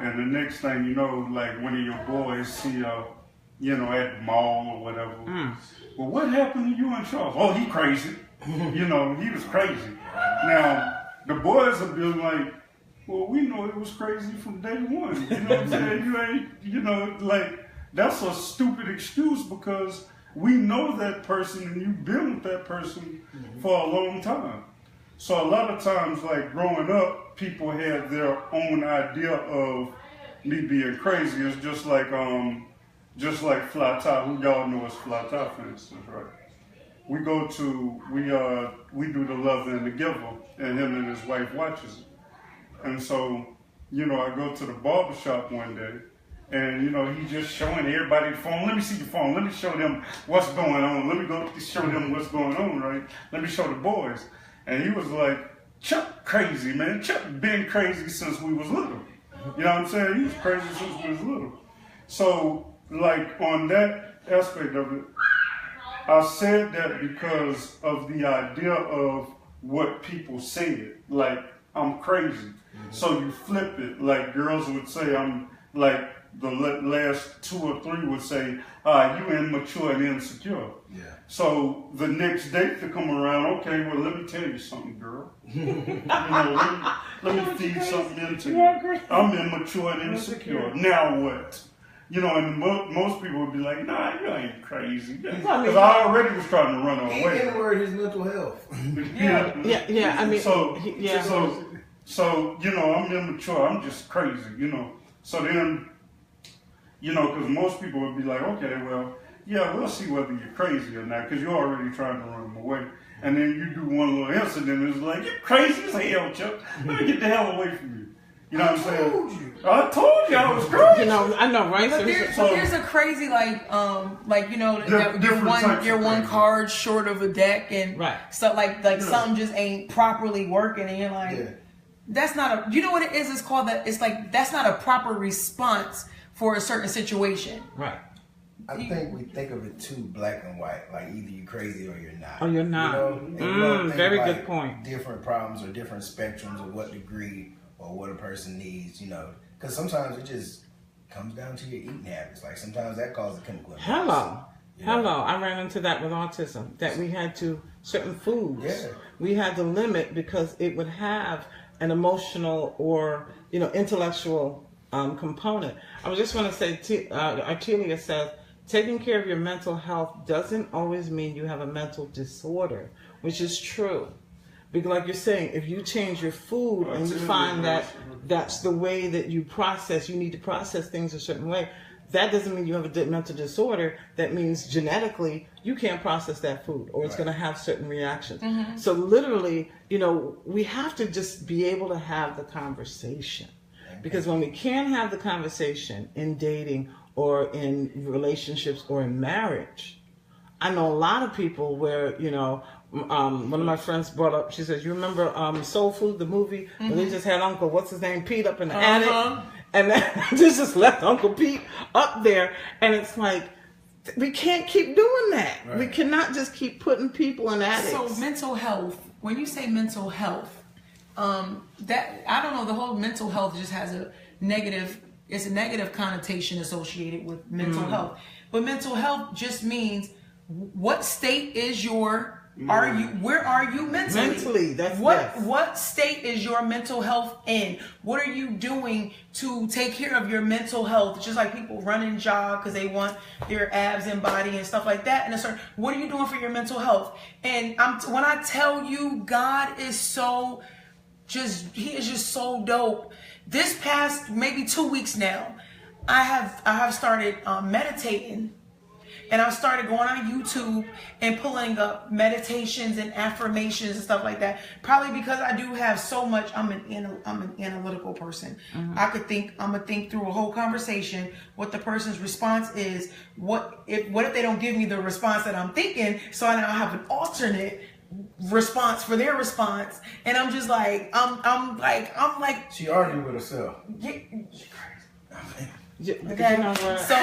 Speaker 1: And the next thing you know, like one of your boys see you, you know, at the mall or whatever. Well, what happened to you and Charles? Oh, he crazy. You know, he was crazy. Now, the boys have been like, well, we know it was crazy from day one. You know what I'm saying? You ain't, you know, like, that's a stupid excuse because we know that person and you've been with that person for a long time. So a lot of times, like growing up, people had their own idea of me being crazy. It's just like Fly Tie, who y'all know as Fly Tie, for instance, right? We do the Love and the Giver, and him and his wife watches it. And so, you know, I go to the barbershop one day, and, you know, he's just showing everybody the phone. Let me see your phone. Let me show them what's going on. Let me go show them what's going on, right? Let me show the boys. And he was like, Chuck crazy, man. Chuck been crazy since we was little. You know what I'm saying? He was crazy since we was little. So, like, on that aspect of it, I said that because of the idea of what people said. Like, I'm crazy. So you flip it. Like, girls would say, I'm like, the last 2 or 3 would say, you immature and insecure. Yeah. So the next date to come around, okay, well, let me tell you something, girl. You know, let me feed something into you. I'm immature and insecure. Now what? You know, and most people would be like, nah, you ain't crazy. Because I already was trying to run away.
Speaker 4: He word his mental health.
Speaker 7: Yeah. I mean,
Speaker 1: so, you know, I'm immature. I'm just crazy, you know. So then, you know, because most people would be like, okay, well, yeah, we'll see whether you're crazy or not, because you're already trying to run them away. And then you do one little incident, and it's like, you're crazy as hell, Chuck. Let me get the hell away from you. You know what I'm saying? I told you I was crazy.
Speaker 7: You know, I know, right?
Speaker 3: But there's a crazy, like you know, you're one card short of a deck, and so like something just ain't properly working, and you're like, that's not a. You know what it is? It's called that. It's like that's not a proper response for a certain situation.
Speaker 7: Right.
Speaker 4: I think we think of it too black and white, like either you're crazy or you're not.
Speaker 7: Oh, you're not.
Speaker 4: You know?
Speaker 7: Very good point.
Speaker 4: Different problems or different spectrums of what degree or what a person needs, you know. Because sometimes it just comes down to your eating habits. Like sometimes that causes a chemical imbalance.
Speaker 7: Hello. I ran into that with autism, that we had to, certain foods, we had to limit because it would have an emotional or, you know, intellectual component. I was just going to say, Artelia says, taking care of your mental health doesn't always mean you have a mental disorder, which is true. Because like you're saying, if you change your food and you find that that's the way that you process, you need to process things a certain way, that doesn't mean you have a mental disorder. That means genetically you can't process that food or it's going to have certain reactions. Mm-hmm. So literally, you know, we have to just be able to have the conversation. Because when we can't have the conversation in dating or in relationships or in marriage, I know a lot of people where, you know, one of my friends brought up, she says, you remember Soul Food, the movie? Mm-hmm. Where they just had Uncle, what's his name, Pete up in the attic? And then they just left Uncle Pete up there. And it's like, we can't keep doing that. Right. We cannot just keep putting people in attics.
Speaker 3: So mental health, when you say mental health, that, I don't know, the whole mental health just has a negative connotation associated with mental health. But mental health just means what state is your, where are you mentally?
Speaker 7: Mentally, that's
Speaker 3: what state is your mental health in? What are you doing to take care of your mental health? Just like people run and jog because they want their abs and body and stuff like that. And what are you doing for your mental health? And when I tell you, God is so he is just so dope. This past maybe 2 weeks now, I have started meditating. and I started going on YouTube and pulling up meditations and affirmations and stuff like that. Probably because I do have so much. I'm an analytical person. I'm gonna think through a whole conversation, what the person's response is, what if they don't give me the response that I'm thinking, so I now have an alternate response for their response, and I'm just like, I'm like.
Speaker 4: She argued with herself.
Speaker 3: Okay. So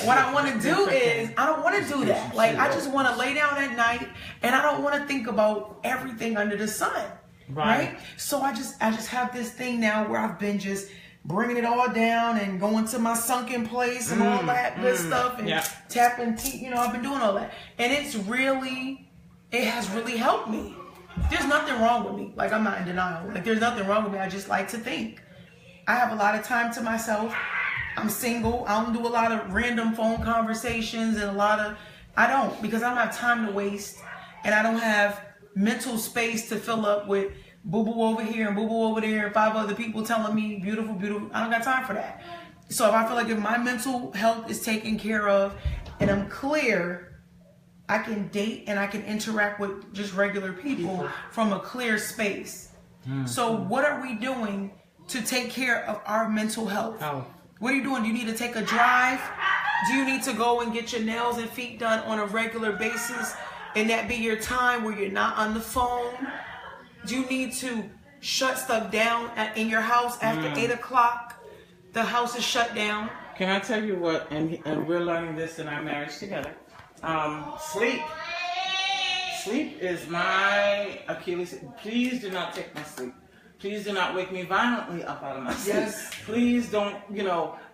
Speaker 3: what I want to do is, I don't want to do that. Like, I just want to lay down at night, and I don't want to think about everything under the sun. Right? So I just have this thing now where I've been just bringing it all down and going to my sunken place and all that good stuff and tapping teeth. I've been doing all that, and it has really helped me. There's nothing wrong with me. Like, I'm not in denial. Like, there's nothing wrong with me. I just like to think. I have a lot of time to myself. I'm single. I don't do a lot of random phone conversations and I don't, because I don't have time to waste, and I don't have mental space to fill up with boo-boo over here and boo-boo over there and 5 other people telling me beautiful, beautiful. I don't got time for that. So if I feel like if my mental health is taken care of and I'm clear, I can date and I can interact with just regular people from a clear space. So what are we doing to take care of our mental health? What are you doing? Do you need to take a drive? Do you need to go and get your nails and feet done on a regular basis and that be your time where you're not on the phone? Do you need to shut stuff down in your house after 8 o'clock? The house is shut down.
Speaker 7: Can I tell you what, and we're learning this in our marriage together. Sleep. Sleep is my Achilles. Please do not take my sleep. Please do not wake me violently up out of my sleep.
Speaker 3: Yes.
Speaker 7: Please don't,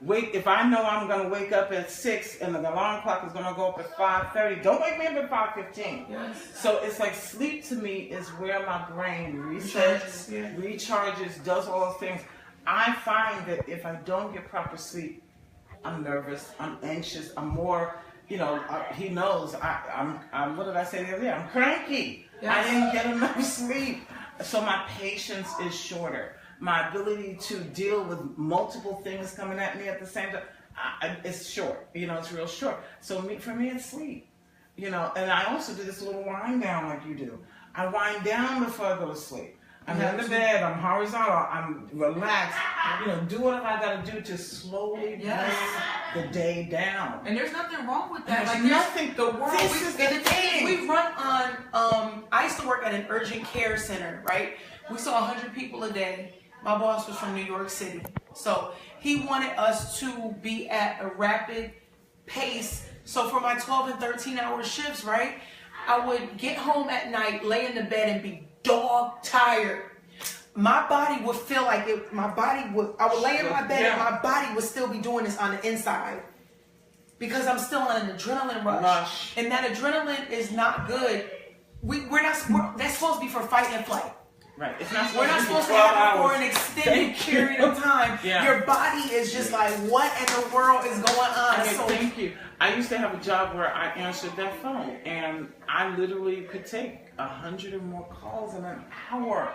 Speaker 7: wake. If I know I'm going to wake up at 6 and the alarm clock is going to go up at 5:30, don't wake me up at 5:15.
Speaker 3: Yes.
Speaker 7: So it's like sleep to me is where my brain resets, recharges, does all those things. I find that if I don't get proper sleep, I'm nervous, I'm anxious, I'm more, he knows, I'm what did I say the other day? I'm cranky. Yes. I didn't get enough sleep. So my patience is shorter. My ability to deal with multiple things coming at me at the same time, it's short. It's real short. So for me, it's sleep. And I also do this little wind down like you do. I wind down before I go to sleep. I'm in the bed, I'm horizontal, I'm relaxed. Do whatever I gotta do to slowly bring the day down.
Speaker 3: And there's nothing wrong with that.
Speaker 7: There's nothing.
Speaker 3: The world.
Speaker 7: This is the thing.
Speaker 3: We run on. I used to work at an urgent care center, right? We saw 100 people a day. My boss was from New York City, so he wanted us to be at a rapid pace. So for my 12 and 13-hour shifts, right, I would get home at night, lay in the bed, and be dog tired. My body would feel like I would lay in my bed and my body would still be doing this on the inside because I'm still on an adrenaline rush. And that adrenaline is not good. That's supposed to be for fight and flight.
Speaker 7: Right.
Speaker 3: We're not supposed to have it for an extended period of time. Your body is just like, what in the world is going on?
Speaker 7: Okay, thank you. I used to have a job where I answered that phone, and I literally could take 100 or more calls in an hour.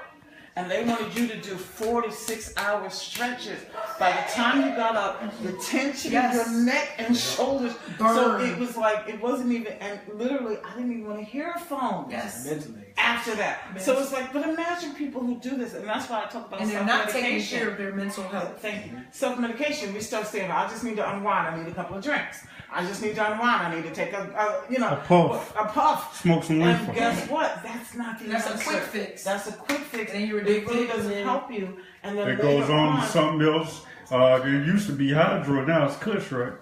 Speaker 7: And they wanted you to do 4 to 6 hour stretches. By the time you got up, the tension in your neck and shoulders. So it was like, it wasn't even, and literally, I didn't even want to hear a phone.
Speaker 3: Mentally.
Speaker 7: After that. So it's like, but imagine people who do this, and that's why I talk about
Speaker 3: and they're not taking care of their mental health.
Speaker 7: Thank you. Self-medication, we start saying, I just need to unwind, I need a couple of drinks. I just need to unwind. I need to take a puff.
Speaker 1: Smoke some weed.
Speaker 7: And guess what? That's not the
Speaker 3: answer.
Speaker 7: That's a quick fix. That's a quick fix.
Speaker 3: And you're
Speaker 7: it really doesn't help you. And then
Speaker 1: it goes on to something else. There used to be hydro, now it's Kush, right?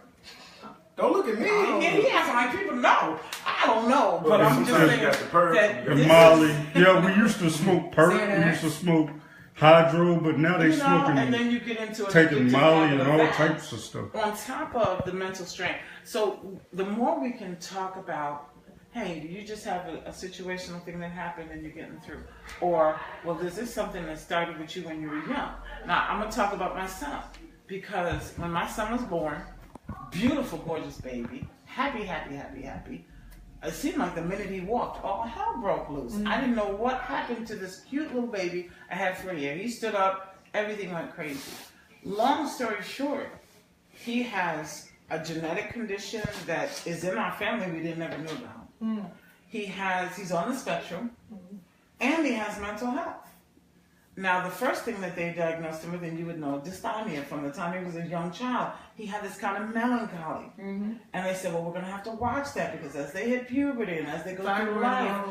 Speaker 7: Don't look at me. He acting like people know. I don't know, but I'm just saying that
Speaker 1: Molly. Yeah, we used to smoke perk. We used to smoke hydro, but now they smoking
Speaker 7: and then you get into
Speaker 1: taking Molly and all types of stuff.
Speaker 7: On top of the mental strain. So the more we can talk about, hey, do you just have a situational thing that happened and you're getting through? Or, well, is this something that started with you when you were young? Now, I'm going to talk about my son. Because when my son was born, beautiful, gorgeous baby, happy. It seemed like the minute he walked, all hell broke loose. I didn't know what happened to this cute little baby I had for a year. He stood up, everything went crazy. Long story short, he has a genetic condition that is in our family we never knew about. He's on the spectrum, and he has mental health. Now, the first thing that they diagnosed him with, and you would know, dysthymia. From the time he was a young child, he had this kind of melancholy. And they said, well, we're going to have to watch that, because as they hit puberty and as they go through life,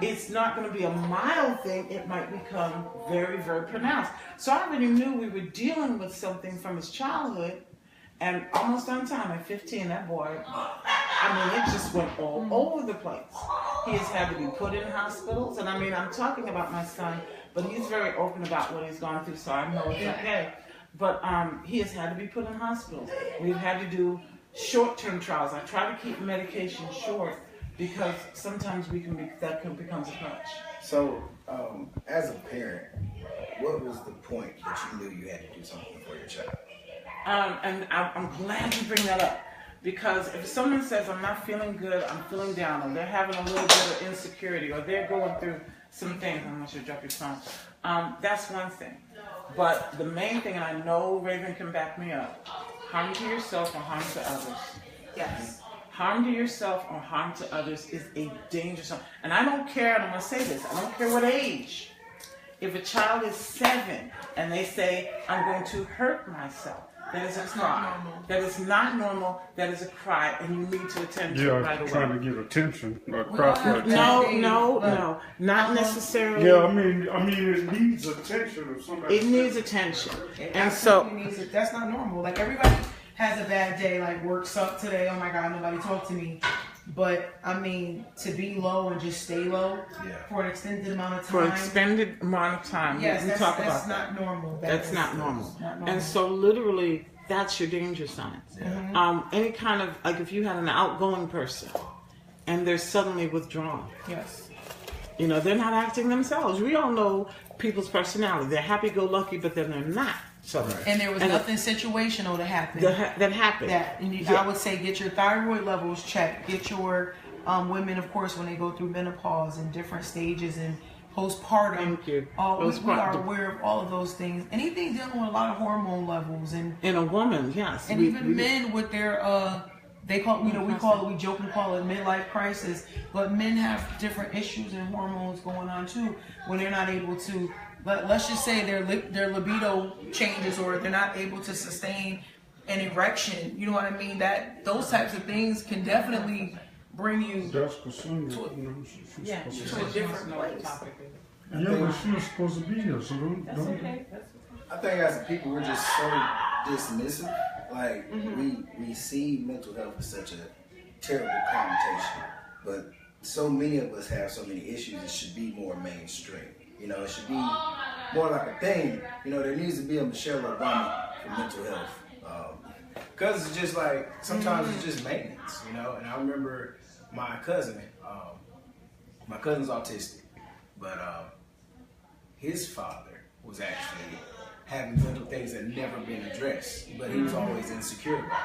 Speaker 7: it's not going to be a mild thing. It might become very, very pronounced. So I already knew we were dealing with something from his childhood, and almost on time, at 15, that boy, it just went all over the place. He has had to be put in hospitals, and I'm talking about my son, but he's very open about what he's gone through, so I know it's okay. But he has had to be put in hospitals. We've had to do short-term trials. I try to keep medication short, because sometimes that becomes a crutch.
Speaker 4: So, as a parent, what was the point that you knew you had to do something for your child?
Speaker 7: And I'm glad you bring that up, because if someone says, I'm not feeling good, I'm feeling down, or they're having a little bit of insecurity, or they're going through some things, I'm going to drop your phone, that's one thing. But the main thing, and I know Raven can back me up, harm to yourself or harm to others.
Speaker 3: Yes.
Speaker 7: Harm to yourself or harm to others is a dangerous one. And I don't care, and I'm going to say this, I don't care what age. If a child is 7 and they say, I'm going to hurt myself, that is a cry. That is not normal. That is a cry, and you need to attend to it right away.
Speaker 1: Trying to get attention. Or cry for attention.
Speaker 7: No, not necessarily.
Speaker 1: Yeah, I mean, it needs attention of somebody.
Speaker 7: It needs attention, and
Speaker 3: that's not normal. Like, everybody has a bad day. Like, work sucked today. Oh my God, nobody talked to me. But to be low and just stay low for an extended amount of time.
Speaker 7: For an extended amount of time.
Speaker 3: Yes,
Speaker 7: that's
Speaker 3: not normal.
Speaker 7: That's not normal. And so literally, that's your danger sign. Any kind of, like if you had an outgoing person and they're suddenly withdrawn.
Speaker 3: Yes.
Speaker 7: They're not acting themselves. We all know people's personality. They're happy-go-lucky, but then they're not. So,
Speaker 3: and there was nothing situational that happened.
Speaker 7: That happened.
Speaker 3: I would say get your thyroid levels checked. Get your women, of course, when they go through menopause and different stages and postpartum.
Speaker 7: Thank you.
Speaker 3: We are aware of all of those things. Anything dealing with a lot of hormone levels and
Speaker 7: in a woman, yes.
Speaker 3: And even men with their we jokingly call it midlife crisis, but men have different issues and hormones going on too when they're not able to. Let's just say their libido changes, or they're not able to sustain an erection. You know what I mean? That those types of things can definitely bring you to a different place.
Speaker 1: Yeah, but she was supposed to be here, so don't.
Speaker 7: Okay.
Speaker 4: I think as people, we're just so dismissive. Like, we see mental health as such a terrible connotation, but so many of us have so many issues. It should be more mainstream. It should be more like a thing. There needs to be a Michelle Obama for mental health. Because it's just like, sometimes it's just maintenance, And I remember my cousin, my cousin's autistic, but his father was actually having mental things that never been addressed, but he was always insecure about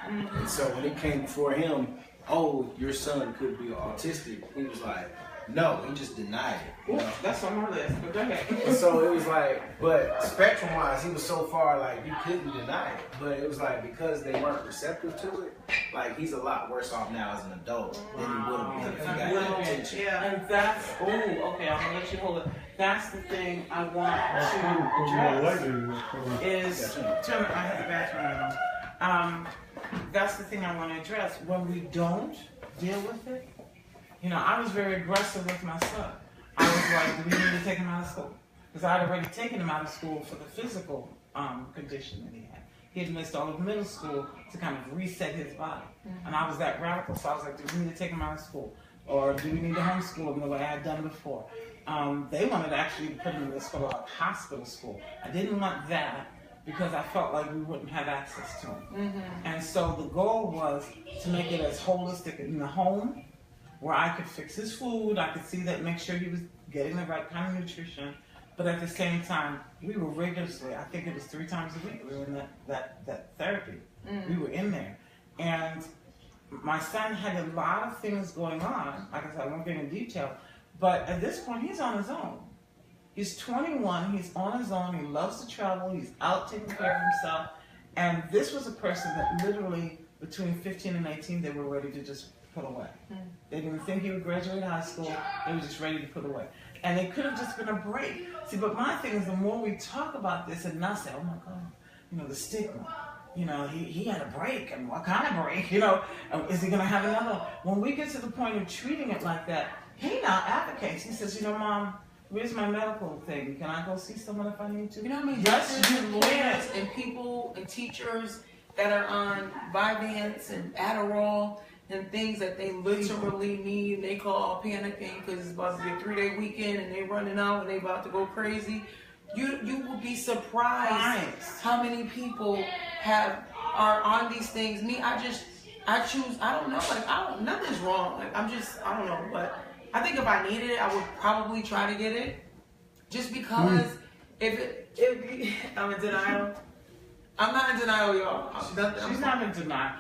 Speaker 4: it. And so when it came before him, oh, your son could be autistic, he was like, no, he just denied it.
Speaker 7: That's on my list, but go ahead.
Speaker 4: And so it was like, but spectrum-wise, he was so far, like, you couldn't deny it. But it was like, because they weren't receptive to it, like, he's a lot worse off now as an adult than he would have been if he got that attention.
Speaker 7: Yeah, and that's, okay, I'm going to let you hold it. That's the thing I want to address, is, turn, I have the bathroom on. That's the thing I want to address. When we don't deal with it, I was very aggressive with my son. I was like, we need to take him out of school. Because I had already taken him out of school for the physical condition that he had. He had missed all of middle school to kind of reset his body. And I was that radical, so I was like, do we need to take him out of school? Or do we need to homeschool him the way I had done before? They wanted actually to put him in this school, like hospital school. I didn't want that because I felt like we wouldn't have access to him. And so the goal was to make it as holistic in the home, where I could fix his food, I could see that, make sure he was getting the right kind of nutrition, but at the same time, we were rigorously, I think it was 3 times a week, we were in that therapy. We were in there. And my son had a lot of things going on. Like I said, I won't get into detail, but at this point, he's on his own. He's 21, he's on his own, he loves to travel, he's out taking care of himself. And this was a person that literally, between 15 and 18, they were ready to just put away. They didn't think he would graduate high school. They were just ready to put away. And it could have just been a break. See, but my thing is, the more we talk about this and not say, oh my God, you know, the stigma. You know, he had a break, and what kind of break? You know, is he going to have another? When we get to the point of treating it like that, he now advocates. He says, you know, Mom, where's my medical thing? Can I go see someone if I need to?
Speaker 3: You know what I mean?
Speaker 7: Yes,
Speaker 3: Doctors
Speaker 7: you
Speaker 3: and lawyers and people and teachers that are on Vyvanse and Adderall and things that they literally need. They call panicking because it's about to be a 3-day weekend and they running out and they about to go crazy. You will be surprised how many people are on these things. Me, I choose. I don't know. Like nothing's wrong. Like I don't know. But I think if I needed it, I would probably try to get it, just because I'm in denial. I'm not in denial, y'all.
Speaker 7: She's not in denial.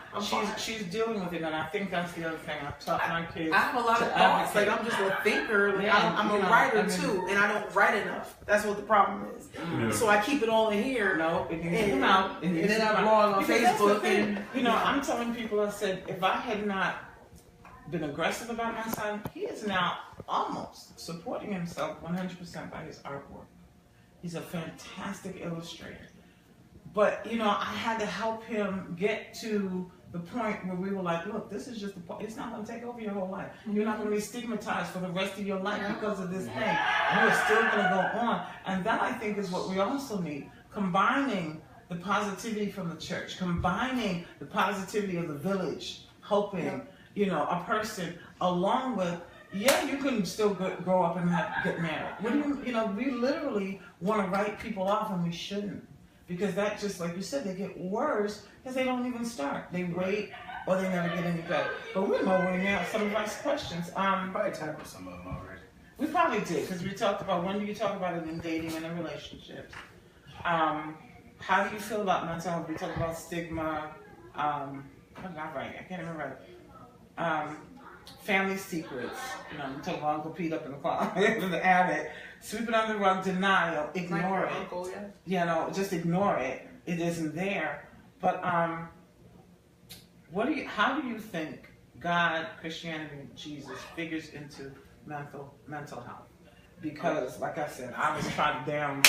Speaker 7: She's dealing with it, and I think that's the other thing. I've taught my kids.
Speaker 3: I have a lot of thoughts. Like I'm just a thinker. Like I'm a writer too, and I don't write enough. That's what the problem is.
Speaker 1: Yeah.
Speaker 3: So I keep it all in here.
Speaker 7: No, it needs to come out.
Speaker 3: And then I blog on Facebook. And
Speaker 7: you know, I'm telling people. I said, if I had not been aggressive about my son, he is now almost supporting himself 100% by his artwork. He's a fantastic illustrator. But, you know, I had to help him get to the point where we were like, look, this is just it's not going to take over your whole life. You're not going to be stigmatized for the rest of your life because of this thing. You're still going to go on. And that, I think, is what we also need. Combining the positivity from the church, combining the positivity of the village, helping, you know, a person, along with, you can still grow up and get married. You know, we literally want to write people off, and we shouldn't. Because that, just like you said, they get worse because they don't even start. They wait or they never get any better. But we're nowhere near some of our questions.
Speaker 4: Probably tackled some of them already.
Speaker 7: We probably did, because we talked about, when do you talk about it in dating and in relationships? How do you feel about mental health? We talked about stigma. What did I write? I can't even write. Family secrets. You know, we talk about Uncle Pete up in the closet, in the attic. Sweep it under the rug, denial, ignore it.
Speaker 3: Uncle,
Speaker 7: You know, just ignore it. It isn't there. But how do you think God, Christianity, Jesus figures into mental health? Because, like I said, I was trodden down,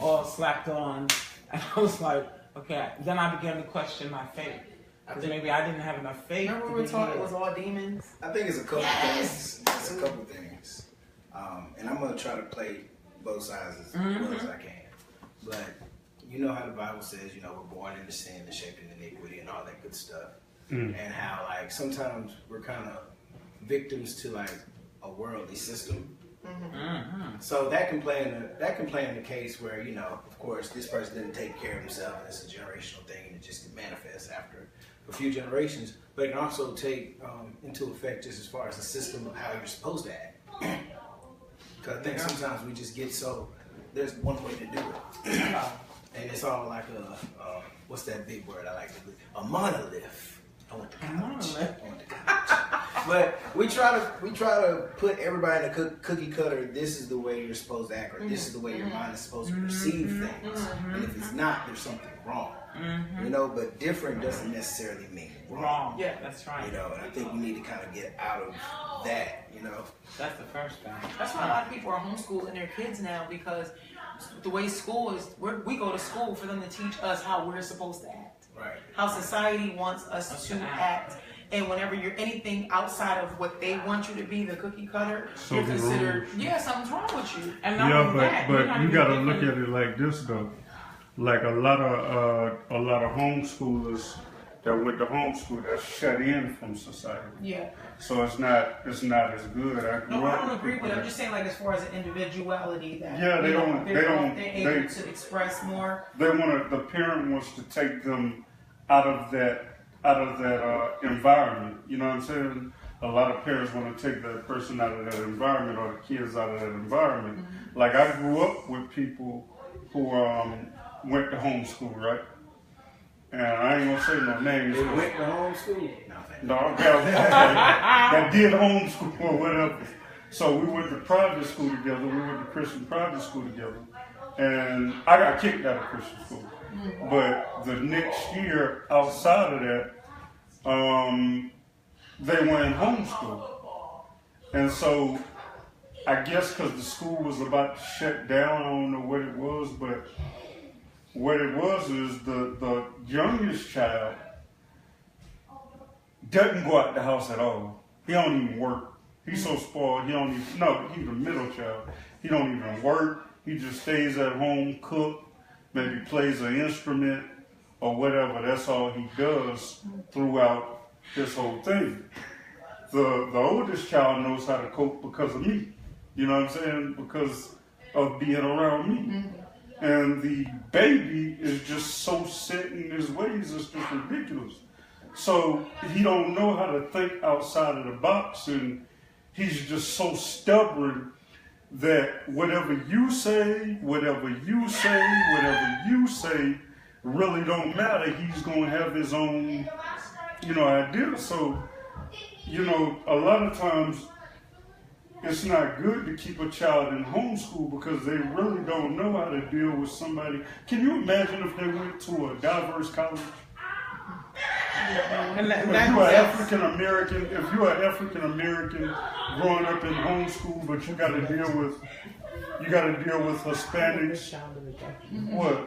Speaker 7: all slacked on, and I was like, okay. Then I began to question my faith. Because maybe I didn't have enough faith.
Speaker 3: Remember we were taught it was all demons?
Speaker 4: I think it's a couple things. It's a couple things. And I'm going to try to play both sides as well as I can. But you know how the Bible says, you know, we're born into sin and shaped in iniquity and all that good stuff. And how, like, sometimes we're kind of victims to, like, a worldly system. So that can play in the case where, you know, of course, this person didn't take care of himself, and it's a generational thing, and it just manifests after a few generations. But it can also take into effect just as far as the system of how you're supposed to act. Because I think sometimes we just get there's one way to do it. And it's all like what's that big word I like to do? A monolith. I want the couch. But we try to put everybody in a cookie cutter. This is the way you're supposed to act, or this is the way your mind is supposed to perceive things. And if it's not, there's something wrong. You know, but different doesn't necessarily mean wrong.
Speaker 7: Yeah, that's right.
Speaker 4: You know, and I think we need to kind of get out of that, you know.
Speaker 7: That's the first thing.
Speaker 3: That's why a lot of people are homeschooling their kids now, because the way school is, we go to school for them to teach us how we're supposed to act.
Speaker 4: Right.
Speaker 3: How society wants us to act. And whenever you're anything outside of what they want you to be, the cookie cutter, you're considered, something's wrong with you.
Speaker 7: And
Speaker 1: but you got to look at it like this though. Like a lot of homeschoolers that went to homeschool, that's shut in from society.
Speaker 3: Yeah.
Speaker 1: So it's not as good.
Speaker 3: I don't agree with it. I'm just saying, like, as far as an individuality, that
Speaker 1: they're
Speaker 3: able to express more.
Speaker 1: The parent wants to take them out of that environment. You know what I'm saying? A lot of parents want to take that person out of that environment, or the kids out of that environment. Like, I grew up with people who went to homeschool, right? And I ain't gonna say no names.
Speaker 4: They went to homeschool?
Speaker 1: No, that did homeschool or whatever. So we went to private school together. We went to Christian private school together. And I got kicked out of Christian school. But the next year, outside of that, they were in homeschool. And so I guess because the school was about to shut down, I don't know what it was, but what it was is the youngest child doesn't go out the house at all. He don't even work. He's so spoiled, he's the middle child. He don't even work. He just stays at home, cook, maybe plays an instrument or whatever. That's all he does throughout this whole thing. The oldest child knows how to cope because of me. You know what I'm saying? Because of being around me. And the baby is just so set in his ways, it's just ridiculous. So he don't know how to think outside of the box, and he's just so stubborn that whatever you say really don't matter. He's going to have his own, idea. So, a lot of times it's not good to keep a child in homeschool because they really don't know how to deal with somebody. Can you imagine if they went to a diverse college? If you're African American growing up in homeschool, but you got to deal with Hispanics. What?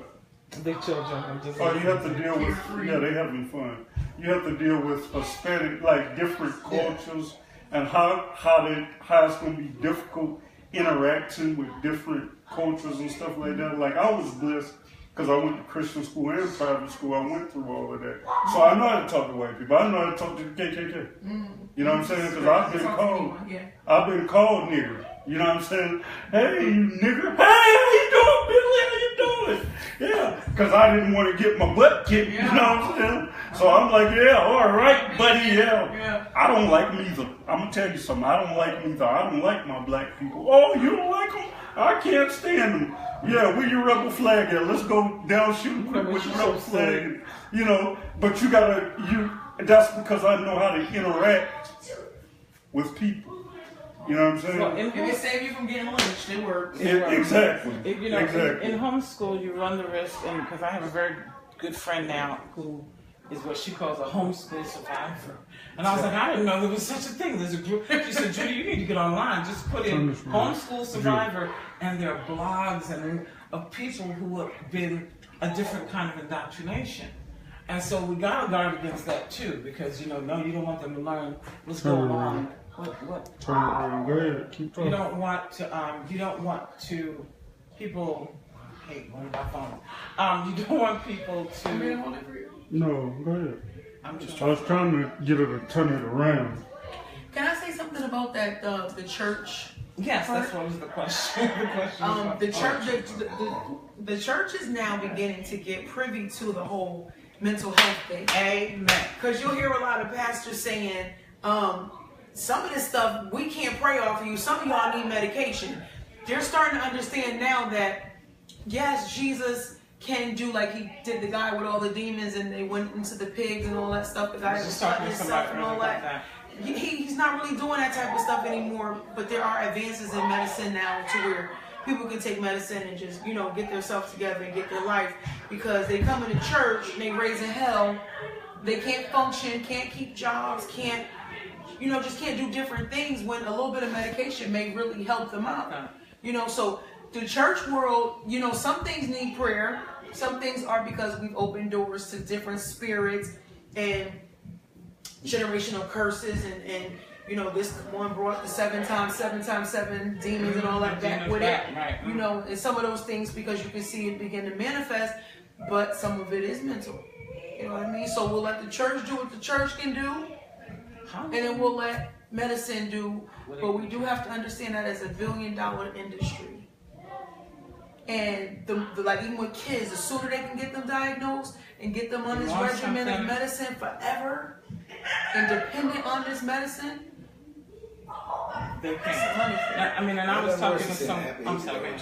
Speaker 7: The children.
Speaker 1: You have to deal with. Yeah, they having fun. You have to deal with Hispanic, like different cultures, and how it's going to be difficult interacting with different cultures and stuff like that. Like I was blessed. Because I went to Christian school and private school, I went through all of that. So I know how to talk to white people. I know how to talk to the KKK. You know what I'm saying? Because I've been called nigger. You know what I'm saying? Hey, you nigger. Hey, how you doing, Billy? How you doing? Yeah, because I didn't want to get my butt kicked. You know what I'm saying? So I'm like, yeah, all right, buddy, yeah. I don't like them either. I'm going to tell you something. I don't like them either. I don't like my black people. Oh, you don't like them? I can't stand them. Yeah, where your rebel flag at? Let's go down shooting quick with your rebel flag. But that's because I know how to interact with people. You know what I'm saying?
Speaker 3: Well, if it save you from getting lynched, it works.
Speaker 1: Exactly.
Speaker 7: Exactly. In homeschool, you run the risk, and because I have a very good friend now who is what she calls a homeschool survivor. And I was like, I didn't know there was such a thing. There's a group. She said, Judy, you need to get online. Just put in homeschool survivor, and there are blogs and of people who have been a different kind of indoctrination. And so we got to guard against that too, because you don't want them to learn what's going on. What?
Speaker 1: Turn it around. Go ahead. Keep talking.
Speaker 7: You don't want to. People hate one of my phones. You don't want people to.
Speaker 1: No, go ahead. I was trying to get her to turn it around.
Speaker 3: Can I say something about that? The church.
Speaker 7: Yes,
Speaker 3: part?
Speaker 7: that's what was the question.
Speaker 3: The church is now beginning to get privy to the whole mental health thing.
Speaker 7: Amen.
Speaker 3: Because you'll hear a lot of pastors saying, some of this stuff we can't pray off of you. Some of y'all need medication. They're starting to understand now that yes, Jesus can do like he did the guy with all the demons and they went into the pigs and all that stuff. The guy that was cutting himself and all that. He's not really doing that type of stuff anymore. But there are advances in medicine now to where people can take medicine and just, get themselves together and get their life. Because they come into church and they raising hell. They can't function, can't keep jobs, just can't do different things when a little bit of medication may really help them out. So the church world, some things need prayer. Some things are because we've opened doors to different spirits and generational curses and this one brought the 7 times 7 demons and all that back with it.
Speaker 7: Right.
Speaker 3: And some of those things because you can see it begin to manifest, but some of it is mental. You know what I mean? So we'll let the church do what the church can do, and then we'll let medicine do. But we do have to understand that it's a $1 billion industry. And like even with kids, the sooner they can get them diagnosed and get them on this regimen of medicine forever and dependent on this medicine,
Speaker 7: they can't. And I was talking to some. I'm sorry.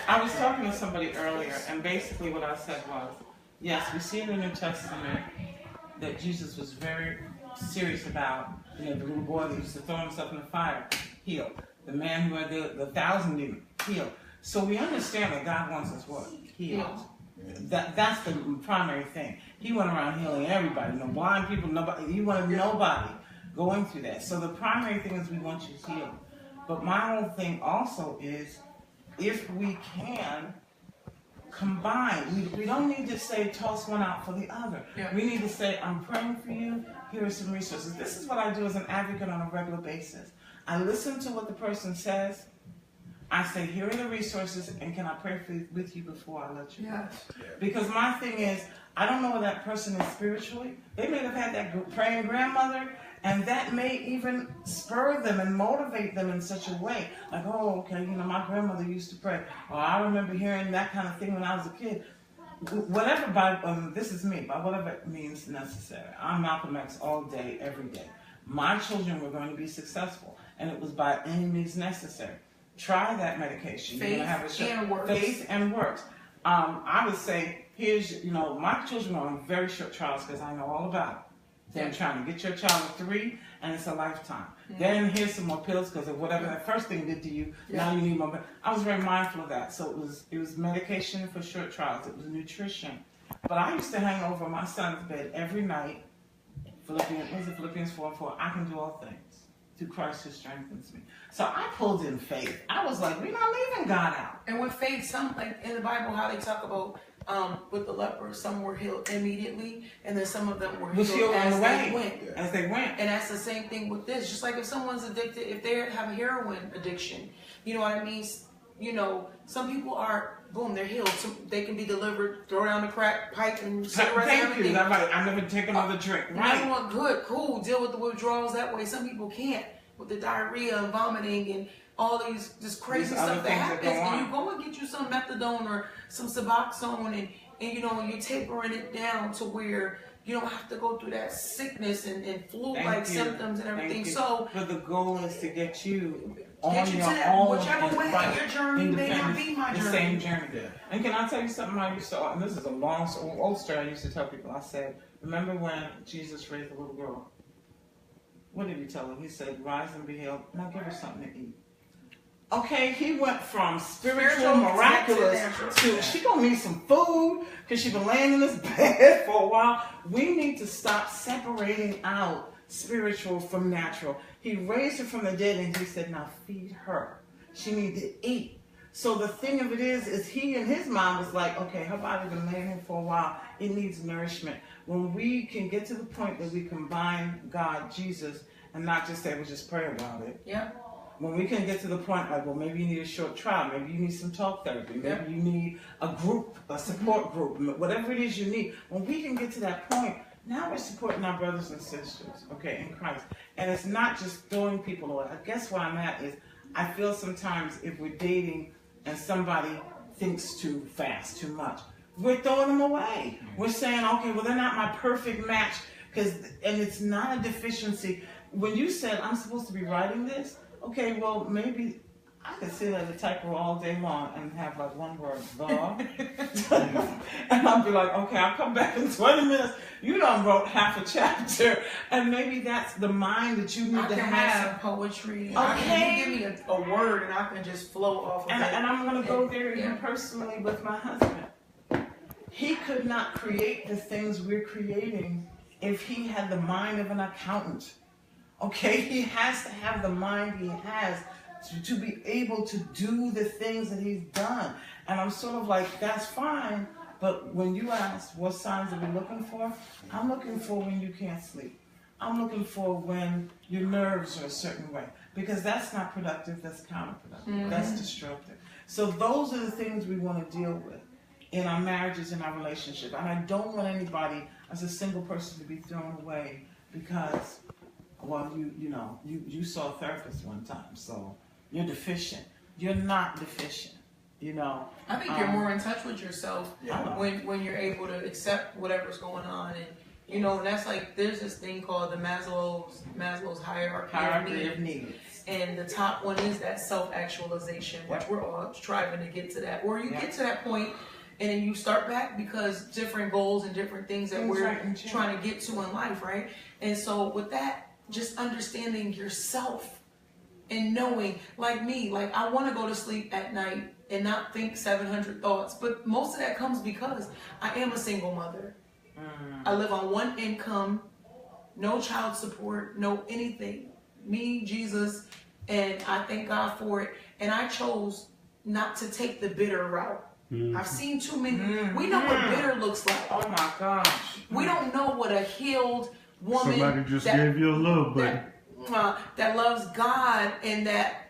Speaker 7: I was talking to somebody earlier, and basically what I said was, yes, we see in the New Testament that Jesus was very serious about, the little boy that used to throw himself in the fire, healed. The man who had the 1,000 demons, healed. So we understand that God wants us what? Healed. That's the primary thing. He went around healing everybody. No blind people, nobody. He wanted nobody going through that. So the primary thing is we want you healed. But my whole thing also is, if we can combine, we don't need to say toss one out for the other. Yeah. We need to say, I'm praying for you. Here are some resources. This is what I do as an advocate on a regular basis. I listen to what the person says. I say, here are the resources, and can I pray with you before I let you go? Yes. Because my thing is, I don't know where that person is spiritually. They may have had that praying grandmother, and that may even spur them and motivate them in such a way. Like, oh, okay, my grandmother used to pray. Or I remember hearing that kind of thing when I was a kid. Whatever, this is me, by whatever means necessary. I'm Malcolm X all day, every day. My children were going to be successful, and it was by any means necessary. Try that medication.
Speaker 3: Faith and works.
Speaker 7: Faith and works. I would say, here's, my children are on very short trials because I know all about it. They're trying to get your child to 3, and it's a lifetime. Mm-hmm. Then here's some more pills because of whatever that first thing did to you. Yeah. Now you need more. I was very mindful of that. So it was medication for short trials. It was nutrition. But I used to hang over my son's bed every night. Philippians 4:4. I can do all things through Christ who strengthens me. So I pulled in faith. I was like, we're not leaving God out.
Speaker 3: And with faith, some like in the Bible, how they talk about with the lepers, some were healed immediately, and then some of them were healed as they went.
Speaker 7: As they went.
Speaker 3: And that's the same thing with this. Just like if someone's addicted, if they have a heroin addiction, you know what I mean? Some people are, boom, they're healed. They can be delivered, throw down the crack pipe and cigarettes and everything.
Speaker 7: I never take another drink. Right.
Speaker 3: You want good, cool, deal with the withdrawals that way. Some people can't, with the diarrhea and vomiting and all these crazy stuff that happens. And you go and get you some methadone or some Suboxone and you're tapering it down to where you don't have to go through that sickness and flu-like symptoms and everything. So,
Speaker 7: but the goal is to get you on your
Speaker 3: that,
Speaker 7: own.
Speaker 3: Whichever way, your journey may not be my journey.
Speaker 7: The same journey. Yeah. And can I tell you something I used to, and this is a long, old story I used to tell people. I said, remember when Jesus raised the little girl? What did he tell her? He said, rise and be healed. Now give her something to eat. Okay, he went from spiritual miraculous to she gonna need some food because she been laying in this bed for a while. We need to stop separating out spiritual from natural. He raised her from the dead and he said, now feed her. She needs to eat. So the thing of it is he in his mind was like, okay, her body's been laying here for a while. It needs nourishment. When we can get to the point that we combine God, Jesus, and not just say, well, just pray about it.
Speaker 3: Yeah.
Speaker 7: When we can get to the point like, well, maybe you need a short trial, maybe you need some talk therapy, maybe you need a group, a support group, whatever it is you need. When we can get to that point, now we're supporting our brothers and sisters, okay, in Christ. And it's not just throwing people away. I guess where I'm at is I feel sometimes if we're dating and somebody thinks too fast, too much, we're throwing them away. We're saying, okay, well, they're not my perfect match, and it's not a deficiency. When you said, I'm supposed to be writing this, okay, well, maybe I could sit at a typer all day long and have like one word, and I'll be like, okay, I'll come back in 20 minutes. You done wrote half a chapter, and maybe that's the mind that you need to have. I can have
Speaker 3: poetry.
Speaker 7: Okay.
Speaker 3: You give me a word, and I can just flow off of it.
Speaker 7: And I'm going to go there even personally with my husband. He could not create the things we're creating if he had the mind of an accountant. Okay, he has to have the mind he has to be able to do the things that he's done. And I'm sort of like, that's fine, but when you ask what signs are we looking for, I'm looking for when you can't sleep. I'm looking for when your nerves are a certain way. Because that's not productive, that's counterproductive, that's destructive. So those are the things we want to deal with in our marriages, in our relationship. And I don't want anybody as a single person to be thrown away because, well, you saw a therapist one time, so you're deficient. You're not deficient,
Speaker 3: I think you're more in touch with yourself when you're able to accept whatever's going on. And, that's like, there's this thing called the Maslow's hierarchy of needs. And the top one is that self-actualization, which we're all striving to get to that. Or you get to that point and then you start back because different goals and different things that we're trying to get to in life, right? And so with that, just understanding yourself and knowing, like me, like I want to go to sleep at night and not think 700 thoughts. But most of that comes because I am a single mother. I live on one income, no child support, no anything. Me, Jesus, and I thank God for it. And I chose not to take the bitter route. I've seen too many. We know what bitter looks like.
Speaker 7: Oh my gosh.
Speaker 3: We don't know what a healed woman
Speaker 1: Somebody just gave you a love button.
Speaker 3: That loves God and that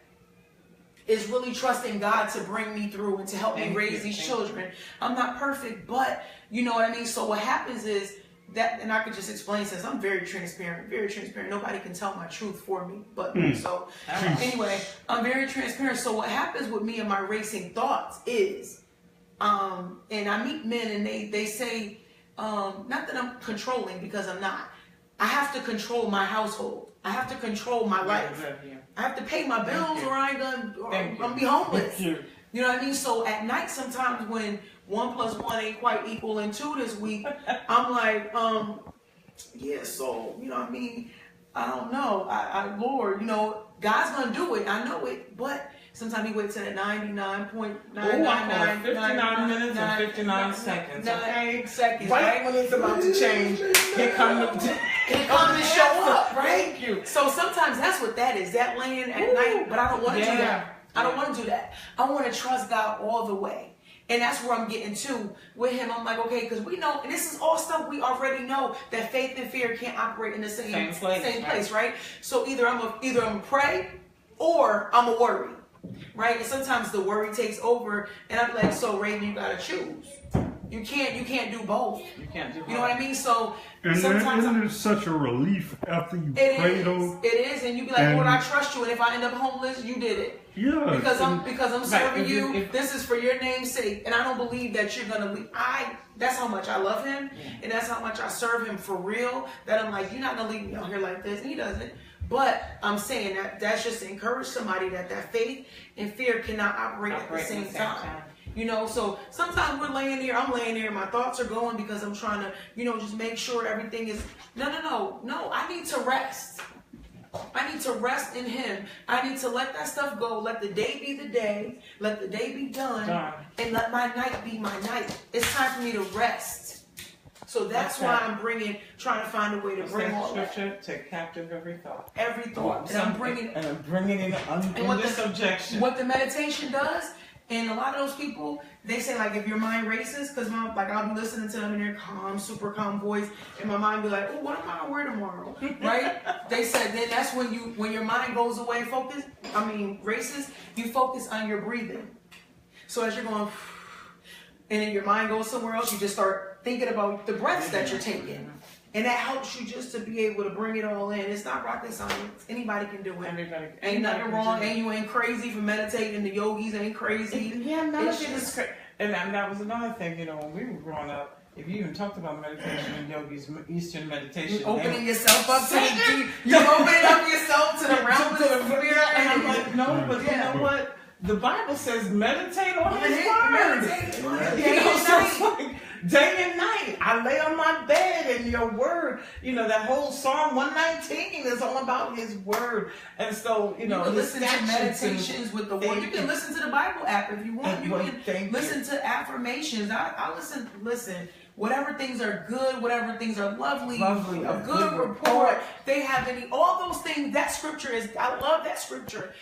Speaker 3: is really trusting God to bring me through and to help me raise these children. I'm not perfect, but you know what I mean? So what happens is that, and I could just explain since I'm very transparent. Nobody can tell my truth for me, but so anyway, I'm very transparent. So what happens with me and my racing thoughts is, and I meet men and they say, not that I'm controlling because I'm not. I have to control my household. I have to control my life. I have to pay my bills or I ain't gonna be homeless. You know what I mean? So at night sometimes when 1 + 1 ain't quite equaling 2 this week, I'm like, yeah, so, you know what I mean? I don't know. Lord, you know, God's gonna do it. I know it, but sometimes he waits at 99.999.
Speaker 7: 59 minutes and 59 seconds. Okay?
Speaker 3: Seconds,
Speaker 7: right when it's about to change, here comes the
Speaker 3: show up, right?
Speaker 7: Thank you.
Speaker 3: So sometimes that's what that is. That laying at night, but I don't want to do that. I don't want to do that. I want to trust God all the way. And that's where I'm getting to with him. I'm like, okay, because we know, and this is all stuff we already know, that faith and fear can't operate in the same place, right? So either I'm gonna pray or I'm gonna worry, right? And sometimes the worry takes over, and I'm like, so Raven, you gotta choose. You can't do both.
Speaker 7: You can't do both.
Speaker 3: You know what I mean? So
Speaker 1: and
Speaker 3: sometimes
Speaker 1: isn't it such a relief after you pray though?
Speaker 3: It is, and you be like, Lord, I trust you, and if I end up homeless, you did it.
Speaker 1: Yeah.
Speaker 3: Because I'm serving you. This is for your name's sake, and I don't believe that you're gonna leave. That's how much I love him, and that's how much I serve him for real. That I'm like, you're not gonna leave me out here like this, and he doesn't. But I'm saying that's just to encourage somebody that faith and fear cannot operate at the same time. You know, so sometimes I'm laying there, and my thoughts are going because I'm trying to, you know, just make sure everything is, no, I need to rest. I need to rest in him. I need to let that stuff go. Let the day be the day. Let the day be done. And let my night be my night. It's time for me to rest. So that's why I'm trying to find a way to bring all that.
Speaker 7: Scripture, take captive every thought.
Speaker 3: Every thought. And I'm bringing
Speaker 7: it under subjection.
Speaker 3: What the meditation does, and a lot of those people, they say, like, if your mind races, because I'll be listening to them in their calm, super calm voice, and my mind be like, oh, what am I gonna wear tomorrow? Right? They said then that's when your mind goes away, races, you focus on your breathing. So as you're going, and then your mind goes somewhere else, you just start thinking about the breaths that you're taking. And that helps you just to be able to bring it all in. It's not rocket science. Anybody can do it. Ain't nothing wrong. And you ain't crazy for meditating. The yogis ain't crazy.
Speaker 7: None of it is crazy. And that was another thing, you know, when we were growing up, if you even talked about meditation and yogis, Eastern meditation.
Speaker 3: Opening yourself up to you're opening up yourself to the realm of the spirit.
Speaker 7: And I'm like, no, but you know what? The Bible says meditate on his word.
Speaker 3: Meditate.
Speaker 7: You know, so it's like, day and night, I lay on my bed and your word, you know, that whole Psalm 119 is all about his word. And so, you know,
Speaker 3: you can listen to meditations with the word. You can listen to the Bible app if you want. You can listen to affirmations. I listen. Whatever things are good, whatever things are lovely, a good report, they have all those things. That scripture I love that scripture.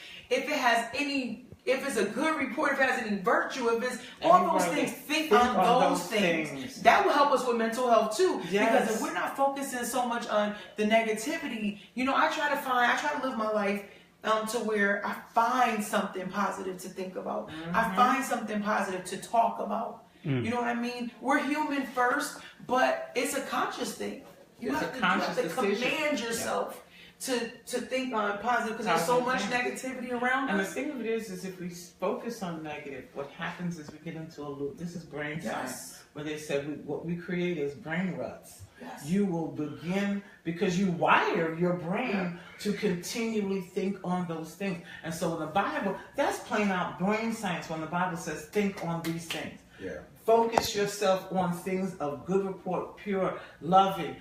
Speaker 3: If it's a good report, if it has any virtue, if it's all those things, think on those things. That will help us with mental health too. Yes. Because if we're not focusing so much on the negativity, you know, I try to live my life to where I find something positive to think about. I find something positive to talk about. You know what I mean? We're human first, but it's a conscious thing. You have to command yourself. To think on positive, because there's so much negativity around us.
Speaker 7: And the thing of it is if we focus on negative, what happens is we get into a loop. This is brain science, where they said what we create is brain ruts. Yes. You will begin, because you wire your brain to continually think on those things. And so in the Bible, that's plain out brain science when the Bible says think on these things. Yeah. Focus yourself on things of good report, pure, loving.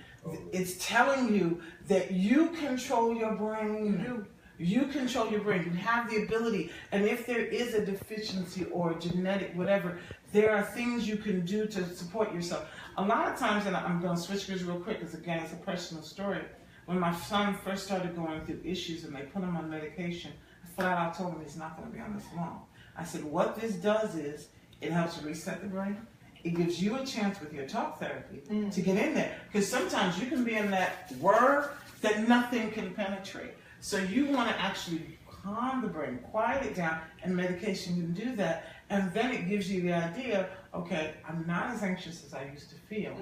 Speaker 7: It's telling you that you control your brain. You control your brain. You have the ability. And if there is a deficiency or genetic whatever, there are things you can do to support yourself. A lot of times, and I'm going to switch gears real quick because, again, it's a personal story. When my son first started going through issues and they put him on medication, I flat out told him he's not going to be on this long. I said, what this does is it helps reset the brain. It gives you a chance with your talk therapy to get in there. Because sometimes you can be in that word that nothing can penetrate. So you want to actually calm the brain, quiet it down, and medication can do that. And then it gives you the idea, okay, I'm not as anxious as I used to feel.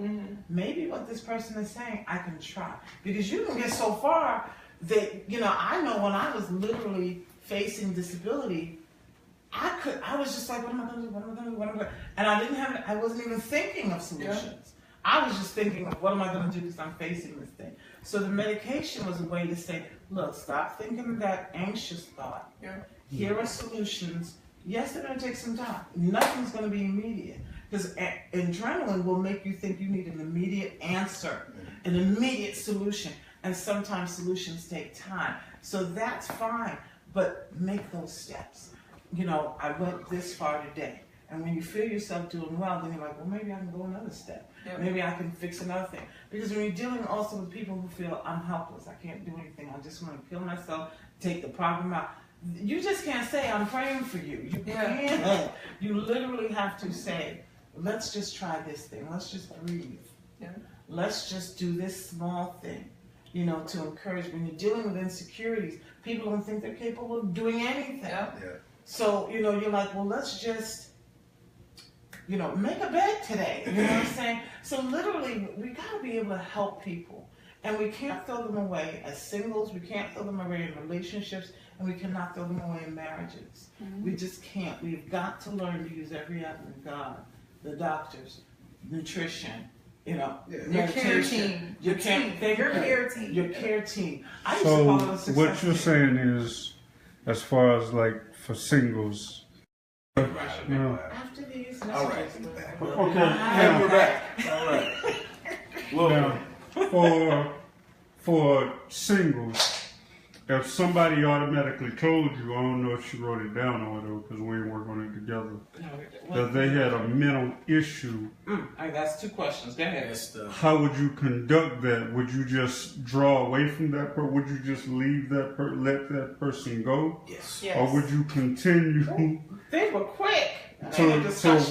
Speaker 7: Maybe what this person is saying, I can try. Because you can get so far that, you know, I know when I was literally facing disability, I was just like, what am I going to do? What am I going to do? What am I going to do? And I wasn't even thinking of solutions. Yeah. I was just thinking of what am I going to do because I'm facing this thing. So the medication was a way to say, look, stop thinking that anxious thought. Yeah. Here are solutions. Yes, they're going to take some time. Nothing's going to be immediate. Because adrenaline will make you think you need an immediate answer, an immediate solution. And sometimes solutions take time. So that's fine, but make those steps. You know, I went this far today. And when you feel yourself doing well, then you're like, well, maybe I can go another step. Yep. Maybe I can fix another thing. Because when you're dealing also with people who feel, I'm helpless, I can't do anything, I just want to kill myself, take the problem out. You just can't say, I'm praying for you. You can't. You literally have to say, let's just try this thing. Let's just breathe. Yeah. Let's just do this small thing, you know, to encourage. When you're dealing with insecurities, people don't think they're capable of doing anything. Yeah. So, you know, you're like, well, let's just, you know, make a bed today. You know what I'm saying? So literally, we got to be able to help people. And we can't throw them away as singles. We can't throw them away in relationships. And we cannot throw them away in marriages. We just can't. We've got to learn to use every avenue. God, the doctors, nutrition, you know,
Speaker 3: your care team.
Speaker 7: Your care team. Your care team. I used to call it a success
Speaker 1: what you're saying is, as far as like for singles,
Speaker 7: after these,
Speaker 4: all right.
Speaker 1: Okay, now,
Speaker 4: we're back. All right.
Speaker 1: Now, for singles, if somebody automatically told you, I don't know if she wrote it down or whatever, because we ain't working on it together, that they had a mental issue.
Speaker 7: That's two questions. Go ahead.
Speaker 1: How would you conduct that? Would you just draw away from that person? Would you just leave that let that person go?
Speaker 4: Yes.
Speaker 1: Or would you continue?
Speaker 7: They were quick.
Speaker 1: So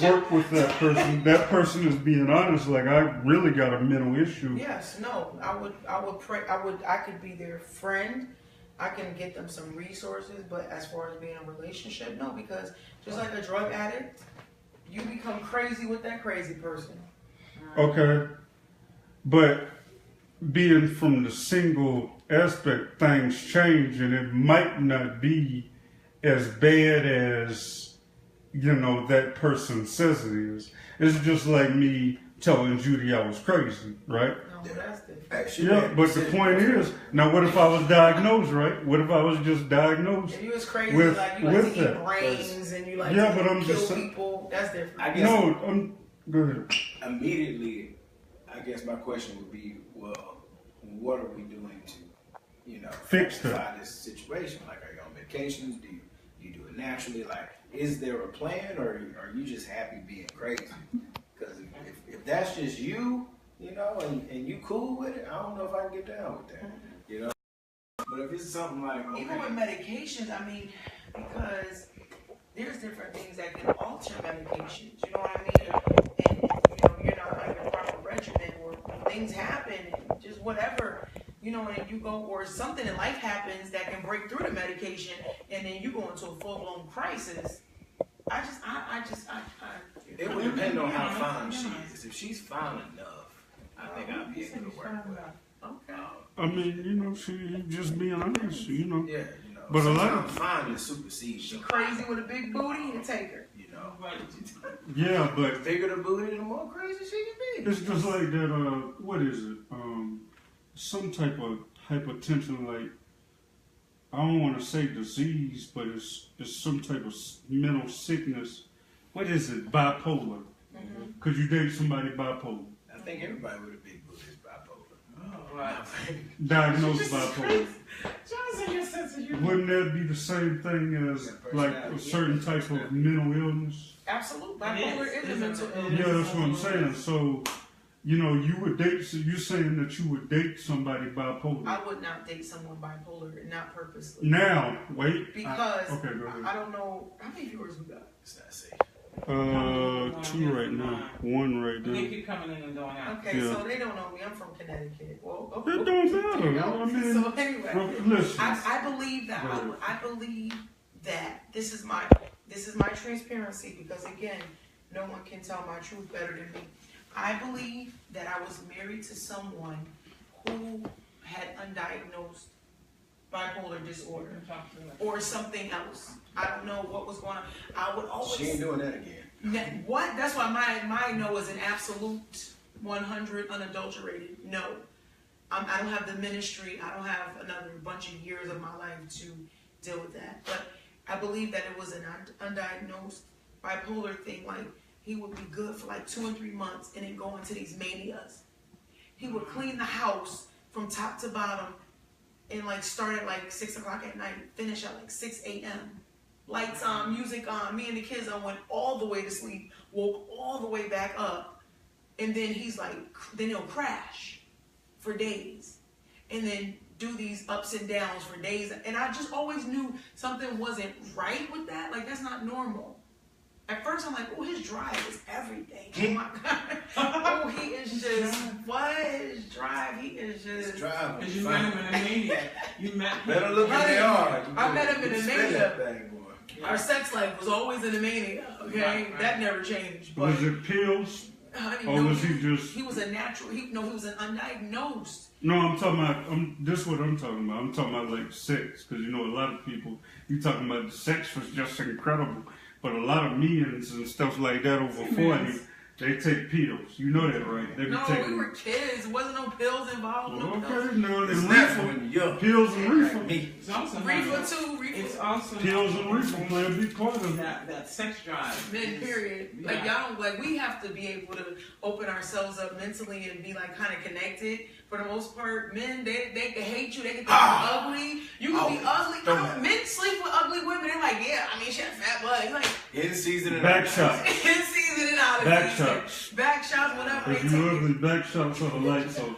Speaker 1: work with that person. That person is being honest. Like, I really got a mental issue.
Speaker 3: Yes. No. I would pray. I could be their friend. I can get them some resources, but as far as being in a relationship, no, because just like a drug addict, you become crazy with that crazy person.
Speaker 1: Okay. But being from the single aspect, things change, and it might not be as bad as, you know, that person says it is. It's just like me telling Judy I was crazy, right?
Speaker 3: No, that's different.
Speaker 1: Yeah, but the point is, now what if I was diagnosed, right? What if I was just diagnosed?
Speaker 3: If you was crazy,
Speaker 1: with,
Speaker 3: like you like to eat brains and you like to kill people, that's different.
Speaker 4: I guess
Speaker 1: no, go ahead.
Speaker 4: Immediately, I guess my question would be, well, what are we doing to, you know,
Speaker 1: fix
Speaker 4: this situation? Like, are you on medications? Do you do it naturally? Like, is there a plan, or are you just happy being crazy? Because if that's just you, you know, and you cool with it, I don't know if I can get down with that, you know. But if it's something like, okay.
Speaker 3: Even with medications, I mean, because there's different things that can alter medications, you know what I mean? And you know, you're not on a proper regimen, or things happen, and just whatever, you know, and you go, or something in life happens that can break through the medication, and then you go into a full-blown crisis.
Speaker 4: It would depend on how fine she is. If she's fine enough, I think I'll be able to work with her.
Speaker 3: Okay.
Speaker 1: I mean, you know, she just being honest, you know.
Speaker 4: Yeah, you know.
Speaker 1: But a lot of
Speaker 4: fine to supersede.
Speaker 3: She crazy with a big booty, you take her.
Speaker 4: You know.
Speaker 1: yeah, but
Speaker 4: the bigger the booty, the more crazy she can be.
Speaker 1: It's just like that. What is it? Some type of hypertension, like, I don't want to say disease, but it's some type of mental sickness. What is it? Bipolar. Could you date somebody bipolar?
Speaker 4: I think everybody with a big booty is bipolar.
Speaker 7: Right.
Speaker 1: Diagnosed bipolar.
Speaker 7: Johnson, in your sense of humor.
Speaker 1: Wouldn't that be the same thing as like a certain type of mental illness?
Speaker 3: Absolutely. Bipolar is a mental
Speaker 1: Yeah,
Speaker 3: illness.
Speaker 1: that's what I'm saying. So, you know, you would date. So you're saying that you would date somebody bipolar?
Speaker 3: I would not date someone bipolar, not purposely.
Speaker 1: Now, wait.
Speaker 3: Because
Speaker 1: Okay, go ahead.
Speaker 3: I don't know how many viewers we got.
Speaker 4: It's not safe.
Speaker 1: 2 right now. 1 right
Speaker 7: They
Speaker 1: now.
Speaker 7: keep coming in and going out.
Speaker 3: Okay,
Speaker 1: Yeah.
Speaker 3: so they don't know me. I'm from Connecticut. Well, okay.
Speaker 1: It don't matter. I mean,
Speaker 3: So anyway,
Speaker 1: listen.
Speaker 3: I believe that
Speaker 1: Right.
Speaker 3: I believe that this is my transparency, because again, no one can tell my truth better than me. I believe that I was married to someone who had undiagnosed bipolar disorder or something else. I don't know what was going on. I would always.
Speaker 4: She ain't doing that again.
Speaker 3: What? That's why my no is an absolute 100 unadulterated no. I don't have the ministry. I don't have another bunch of years of my life to deal with that. But I believe that it was an undiagnosed bipolar thing. Like, he would be good for like 2 or 3 months and then go into these manias. He would clean the house from top to bottom and like start at like 6 o'clock at night, finish at like 6 a.m. Lights on, music on. Me and the kids, I went all the way to sleep, woke all the way back up, and then he's like, then he'll crash for days, and then do these ups and downs for days. And I just always knew something wasn't right with that. Like, that's not normal. At first, I'm like, oh, his drive is everything. Oh my God. Oh, he is just, what? His drive, he is just.
Speaker 4: Drive.
Speaker 7: Because you met him in a mania. You met him.
Speaker 4: Better look at they are.
Speaker 3: I met him in a mania.
Speaker 7: Yeah.
Speaker 3: Our sex life was always in a mania, okay?
Speaker 7: Right.
Speaker 3: That never changed. But,
Speaker 1: Was it pills?
Speaker 3: honey,
Speaker 1: Or
Speaker 3: no,
Speaker 1: was he just?
Speaker 3: he was a natural, he was an undiagnosed.
Speaker 1: No, I'm talking about. This is what I'm talking about. I'm talking about like sex, because you know a lot of people. You talking about the sex was just incredible, but a lot of men's and stuff like that over 40, they take pills. You know that, right? They be
Speaker 3: No,
Speaker 1: taking.
Speaker 3: we were kids. There wasn't no pills involved. No pills.
Speaker 1: Okay, no,
Speaker 4: It's
Speaker 1: and
Speaker 4: not
Speaker 1: reefer,
Speaker 4: when you're young.
Speaker 1: pills and reefer,
Speaker 4: Me.
Speaker 7: It's also
Speaker 3: Reefer too, reefer.
Speaker 7: It's also
Speaker 1: pills and reefer play a big part of it.
Speaker 7: that sex drive.
Speaker 3: Men, period. Like, y'all don't, like, we have to be able to open ourselves up mentally and be like kind of connected. For the most part, men, they can hate you, they can think you're ugly. You can be ugly. Men sleep with ugly women. They're like, yeah, I mean, she had a fat butt. It's like,
Speaker 4: In season and
Speaker 1: Back
Speaker 4: out.
Speaker 1: shots.
Speaker 3: in season and out of
Speaker 1: Back
Speaker 3: season.
Speaker 1: shots.
Speaker 3: Back shots, whatever
Speaker 1: If
Speaker 3: they
Speaker 1: you
Speaker 3: take.
Speaker 1: ugly, back shots on the lights off.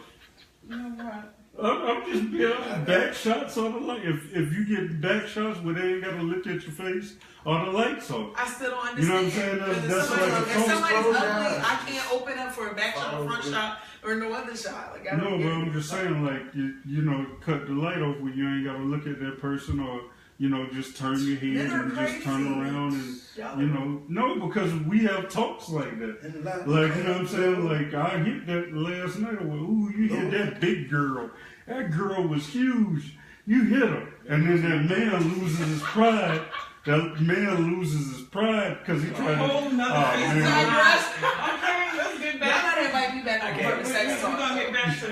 Speaker 7: You know what?
Speaker 1: I'm just being back shots on the light. If you get back shots where they ain't gotta look at your face or the lights off.
Speaker 3: I still don't understand.
Speaker 1: You know what I'm saying? That's
Speaker 3: If
Speaker 1: like a
Speaker 3: somebody's
Speaker 1: toast.
Speaker 3: ugly, I can't open up for a back shot, a front shot, or no other shot. Like, I
Speaker 1: No,
Speaker 3: don't
Speaker 1: but
Speaker 3: get
Speaker 1: I'm
Speaker 3: it.
Speaker 1: just saying, like, you know, cut the light off when you ain't gotta look at that person, or, you know, just turn your head
Speaker 3: Men are
Speaker 1: and just turn
Speaker 3: crazy.
Speaker 1: around and,
Speaker 3: Y'all-
Speaker 1: you know, no, because we have talks like that.
Speaker 4: And a lot-
Speaker 1: Like, you know what I'm saying? Like, I hit that last night. Well, ooh, you hit that big girl. That girl was huge. You hit her. And then that man loses his pride. That man loses his pride because he tried to.
Speaker 7: Whole nother
Speaker 1: man.
Speaker 3: Digress.
Speaker 7: Okay, let's get
Speaker 3: Y'all
Speaker 7: back.
Speaker 3: gotta invite me back on
Speaker 7: We're
Speaker 3: for sex
Speaker 7: gonna
Speaker 3: talk.
Speaker 7: get back to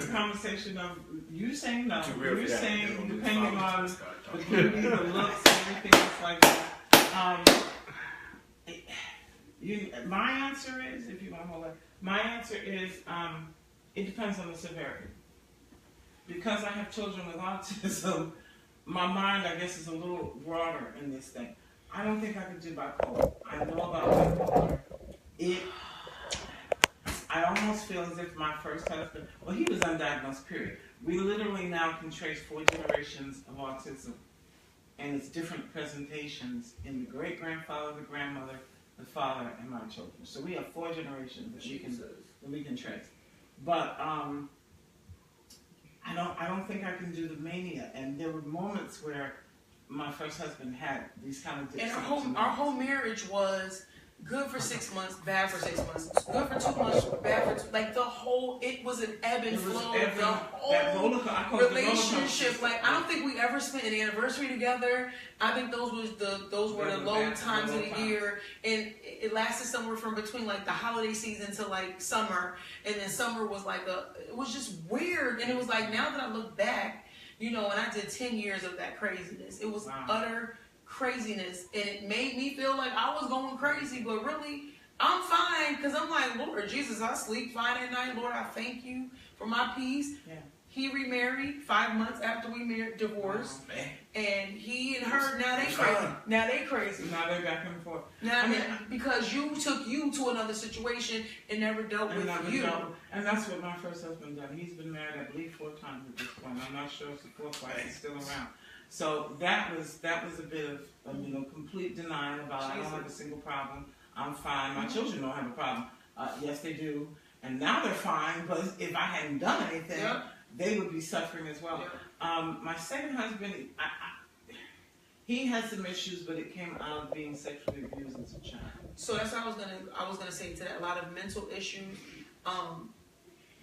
Speaker 7: the conversation of you saying no, you're saying depending on the beauty, the looks, and everything else like that. My answer is, if you want to hold it, my answer is it depends on the severity. Because I have children with autism, my mind, I guess, is a little broader in this thing. I don't think I could do bipolar. I know about bipolar. I almost feel as if my first husband, well, he was undiagnosed, period. We literally now can trace 4 generations of autism, and it's different presentations in the great-grandfather, the grandmother, the father, and my children. So we have 4 generations that we can trace. But I don't think I can do the mania. And there were moments where my first husband had these kind of
Speaker 3: And our whole marriage was good for 6 months, bad for 6 months, good for 2 months, bad for 2. Like, the whole, it was an ebb and flow. The whole relationship. Like, I don't think we ever spent an anniversary together. I think those were the low times of the year, and it lasted somewhere from between like the holiday season to like summer, and then summer was like it was just weird, and it was like, now that I look back, you know, and I did 10 years of that craziness. It was utter craziness, and it made me feel like I was going crazy, but really I'm fine, because I'm like, Lord Jesus, I sleep fine at night. Lord, I thank you for my peace.
Speaker 7: Yeah.
Speaker 3: He remarried 5 months after we divorced,
Speaker 4: Man.
Speaker 3: and he and her now they crazy. Now they crazy.
Speaker 7: Now they're back and forth.
Speaker 3: Now, because you took you to another situation and never dealt with you.
Speaker 7: And that's what my first husband done. He's been married, I believe, 4 times at this point. I'm not sure if the 4th wife is still around. So that was a bit of complete denial about I don't have a single problem. I'm fine. My children don't have a problem. Yes, they do. And now they're fine, but if I hadn't done anything, they would be suffering as well. My second husband, he had some issues, but it came out of being sexually abused as a child.
Speaker 3: So that's what I was gonna say to that. A lot of mental issues,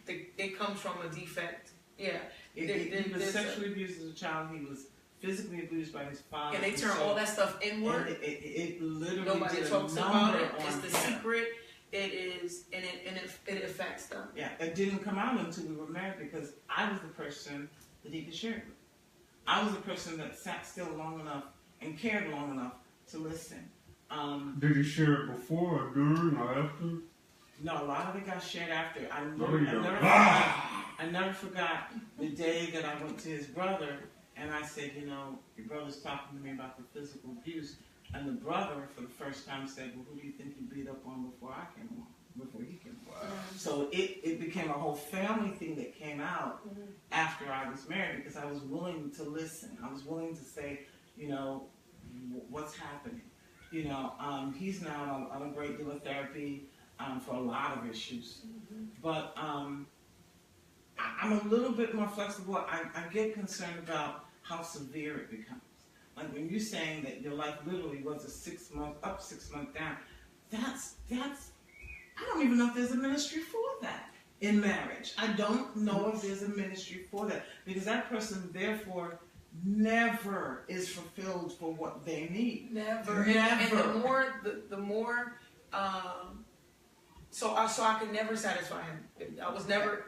Speaker 3: they come from a defect. Yeah.
Speaker 7: He was sexually abused as a child. He was physically abused by his father.
Speaker 3: And they turn all that stuff inward.
Speaker 7: It literally
Speaker 3: nobody
Speaker 7: did
Speaker 3: talks
Speaker 7: a
Speaker 3: about it.
Speaker 7: number
Speaker 3: It's
Speaker 7: on
Speaker 3: the
Speaker 7: him.
Speaker 3: secret. It is, and it affects them.
Speaker 7: Yeah, it didn't come out until we were married because I was the person that he could share it with. I was the person that sat still long enough and cared long enough to listen.
Speaker 1: Did he share it before or during or after?
Speaker 7: No, a lot of it got shared after. I never forgot the day that I went to his brother and I said, your brother's talking to me about the physical abuse. And the brother, for the first time, said, well, who do you think you beat up on before he came along? So it became a whole family thing that came out after I was married because I was willing to listen. I was willing to say, what's happening? He's now on a great deal of therapy for a lot of issues. But I'm a little bit more flexible. I get concerned about how severe it becomes. Like when you're saying that your life literally was a 6 month up, 6 month down, that's I don't even know if there's a ministry for that in marriage. I don't know if there's a ministry for that because that person therefore never is fulfilled for what they need.
Speaker 3: Never. And the more so I could never satisfy him.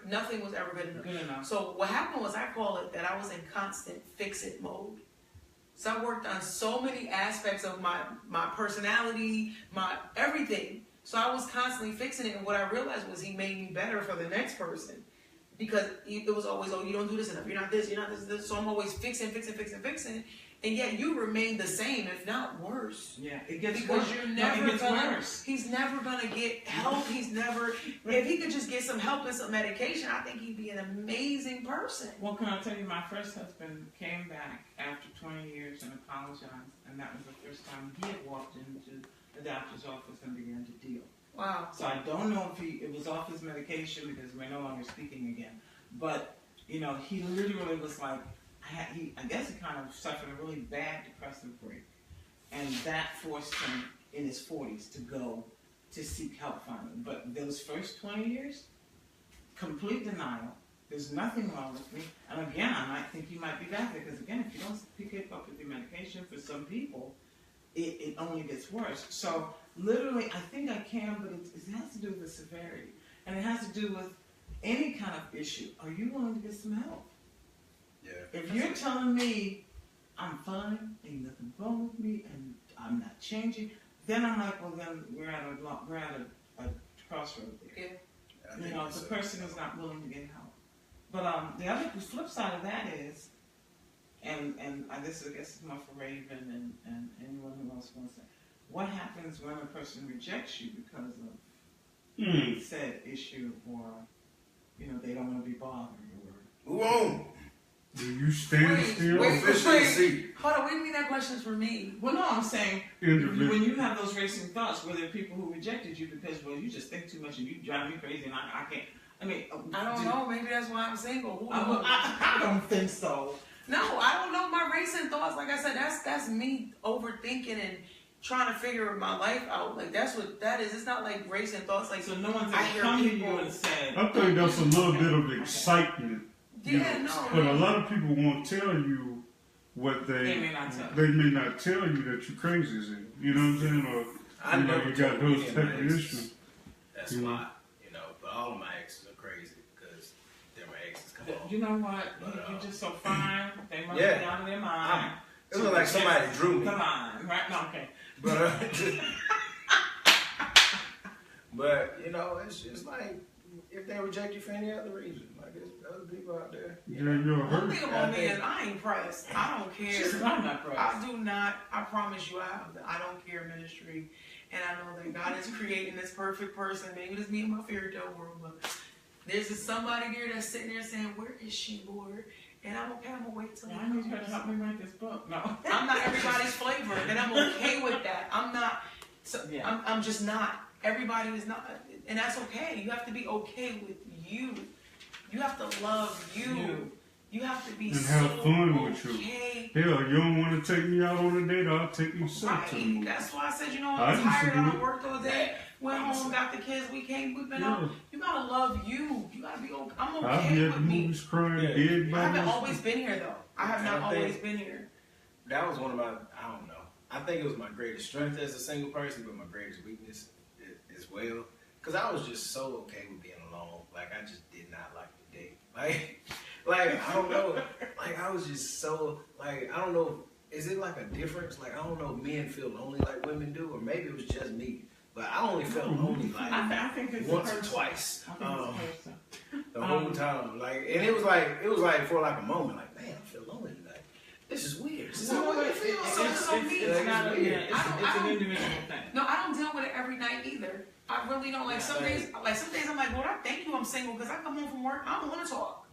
Speaker 3: Nothing was ever good enough. So what happened was I call it that I was in constant fix-it mode. So I worked on so many aspects of my personality, my everything. So I was constantly fixing it, and what I realized was he made me better for the next person. Because it was always, you don't do this enough, you're not this, this. So I'm always fixing. And yet you remain the same, if not worse.
Speaker 7: Yeah, it gets
Speaker 3: because
Speaker 7: worse.
Speaker 3: You're never
Speaker 7: worse.
Speaker 3: He's never gonna get help. If he could just get some help and some medication, I think he'd be an amazing person.
Speaker 7: Well, can I tell you, my first husband came back after 20 years and apologized, and that was the first time he had walked into the doctor's office and began to deal.
Speaker 3: Wow.
Speaker 7: So I don't know if it was off his medication because we're no longer speaking again, but he literally was like. I guess he kind of suffered a really bad depressive break. And that forced him in his 40s to go to seek help finally. But those first 20 years, complete denial. There's nothing wrong with me. And again, I might think you might be back there. Because again, if you don't pick up with your medication, for some people, it only gets worse. So literally, I think I can, but it has to do with the severity. And it has to do with any kind of issue. Are you willing to get some help? Yeah. If you're telling me I'm fine, ain't nothing wrong with me, and I'm not changing, then I'm like, well, then we're at a crossroad there. Yeah. If the person is not willing to get help. But the flip side of that is, and this I guess is more for Raven and anyone who else wants to. What happens when a person rejects you because of said issue, or they don't want to be bothered, or
Speaker 4: move on?
Speaker 1: Do you stand still?
Speaker 3: Wait. Hold on, what do you mean that question's for me?
Speaker 7: Well, no, I'm saying when you have those racing thoughts, were there people who rejected you because, well, you just think too much and you drive me crazy and I can't. I mean,
Speaker 3: I don't know. Maybe that's why I'm single.
Speaker 7: I don't think so.
Speaker 3: No, I don't know. My racing thoughts, like I said, that's me overthinking and trying to figure my life out. Like that's what that is. It's not like racing thoughts. Like
Speaker 7: so, no one's ever come to you and said.
Speaker 1: I think that's a little bit of excitement.
Speaker 3: Yeah, no.
Speaker 1: But a lot of people won't tell you what they may not tell you that you're crazy. You know what I'm saying? Or you got those type of issues.
Speaker 8: That's why, but all of my exes are crazy because they're my exes. Come on.
Speaker 7: You know what? You're just so fine. They must be out of their mind.
Speaker 4: It looked like somebody drew me.
Speaker 7: Come on, right? No, okay.
Speaker 4: But it's just like if they reject you for any other reason, like there's other people out there.
Speaker 1: You're
Speaker 3: One
Speaker 1: hurt.
Speaker 3: thing about me is I ain't pressed. I don't care.
Speaker 7: I'm not pressed.
Speaker 3: I do not. I promise you, I have the I don't care ministry, and I know that God is creating this perfect person. Maybe it's me in my fairy tale world, but there's just somebody there that's sitting there saying, "Where is she, Lord?" And I'm okay. I'm gonna wait till.
Speaker 7: I need her to help me write this book. No,
Speaker 3: I'm not everybody's flavor, and I'm okay with that. I'm not. So
Speaker 7: Yeah.
Speaker 3: I'm just not. Everybody is not, and that's okay. You have to be okay with you. You have to love you. You have to be
Speaker 1: And
Speaker 3: so
Speaker 1: have fun with you.
Speaker 3: okay.
Speaker 1: Hell, you don't want to take me out on a date, I'll take you straight to the
Speaker 3: Right.
Speaker 1: movie.
Speaker 3: That's why I said, you know,
Speaker 1: I
Speaker 3: I'm
Speaker 1: used to
Speaker 3: tired.
Speaker 1: do
Speaker 3: I
Speaker 1: it.
Speaker 3: don't worked all day. Went home, got the kids. We've been out. You gotta love you. You gotta be okay. I'm
Speaker 1: I'll
Speaker 3: okay
Speaker 1: be at the
Speaker 3: with me.
Speaker 1: movies crying,
Speaker 8: Yeah.
Speaker 1: dead
Speaker 3: I
Speaker 1: by
Speaker 3: haven't
Speaker 1: myself.
Speaker 3: always been here though. I have not
Speaker 8: I think-
Speaker 3: always been here.
Speaker 8: That was one of my, I don't know. I think it was my greatest strength as a single person, but my greatest weakness as well. Because I was just so okay with being alone. Like, I just did not like to date. Like I don't know. Like, I was just so, like, I don't know. Is it like a difference? Like, I don't know if men feel lonely like women do, or maybe it was just me. But I only felt lonely like
Speaker 7: I think it's
Speaker 8: once
Speaker 7: a
Speaker 8: or
Speaker 7: person.
Speaker 8: twice.
Speaker 7: I think it's a person.
Speaker 8: The whole time, like, and it was like for like a moment, like, man, I feel lonely tonight. This is weird. This is
Speaker 3: No,
Speaker 8: weird.
Speaker 3: it feels so
Speaker 7: It's not a,
Speaker 8: weird.
Speaker 7: it's an individual thing.
Speaker 3: No, I don't deal with it every night either. I really don't. Like some days, I'm like, Lord, I thank you I'm single because I come home from work, I don't want to talk.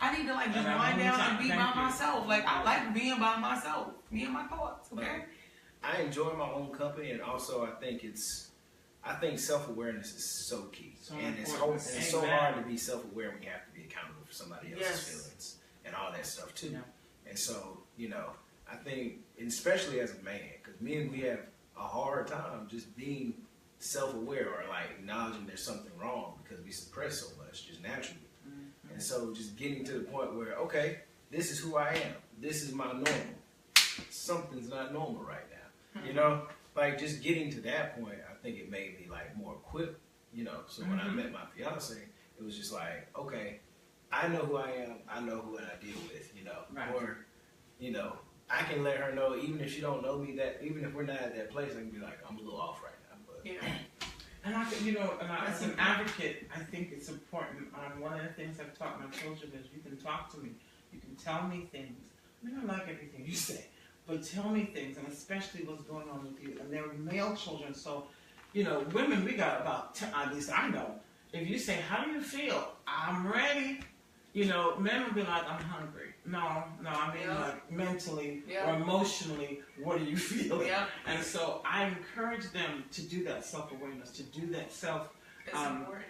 Speaker 3: I need to like just
Speaker 7: And I
Speaker 3: wind
Speaker 7: want
Speaker 3: down
Speaker 7: to
Speaker 3: and be
Speaker 7: thank
Speaker 3: by
Speaker 7: you.
Speaker 3: myself. Like I like being by myself, me and my thoughts. Okay.
Speaker 8: I enjoy my own company, and also I think self-awareness is so key,
Speaker 7: So
Speaker 8: and it's
Speaker 7: important.
Speaker 8: so
Speaker 7: Amen.
Speaker 8: hard to be self-aware when you have to be accountable for somebody else's
Speaker 3: Yes.
Speaker 8: feelings and all that stuff too.
Speaker 7: Yeah.
Speaker 8: And so, I think, and especially as a man, because men, we have a hard time just being self-aware or like acknowledging there's something wrong because we suppress so much just naturally.
Speaker 7: Mm-hmm.
Speaker 8: And so just getting to the point where, okay, this is who I am. This is my normal. Something's not normal right now. Like just getting to that point, I think it made me like more equipped, So when I met my fiance, it was just like, okay, I know who I am. I know who I deal with,
Speaker 7: Right.
Speaker 8: Or, I can let her know, even if she don't know me, that even if we're not at that place, I can be like, I'm a little off right now. But
Speaker 3: Yeah.
Speaker 7: And as an advocate, I think it's important. One of the things I've taught my children is you can talk to me, you can tell me things. I mean, I like everything you say, but tell me things, and especially what's going on with you. And they're male children, so women, we got about 10, at least I know. If you say, "How do you feel?" I'm ready. Men will be like, "I'm hungry." No, I mean like mentally or emotionally, what are you feeling?
Speaker 3: Yeah.
Speaker 7: And so I encourage them to do that self-awareness, to do that self.
Speaker 3: It's important.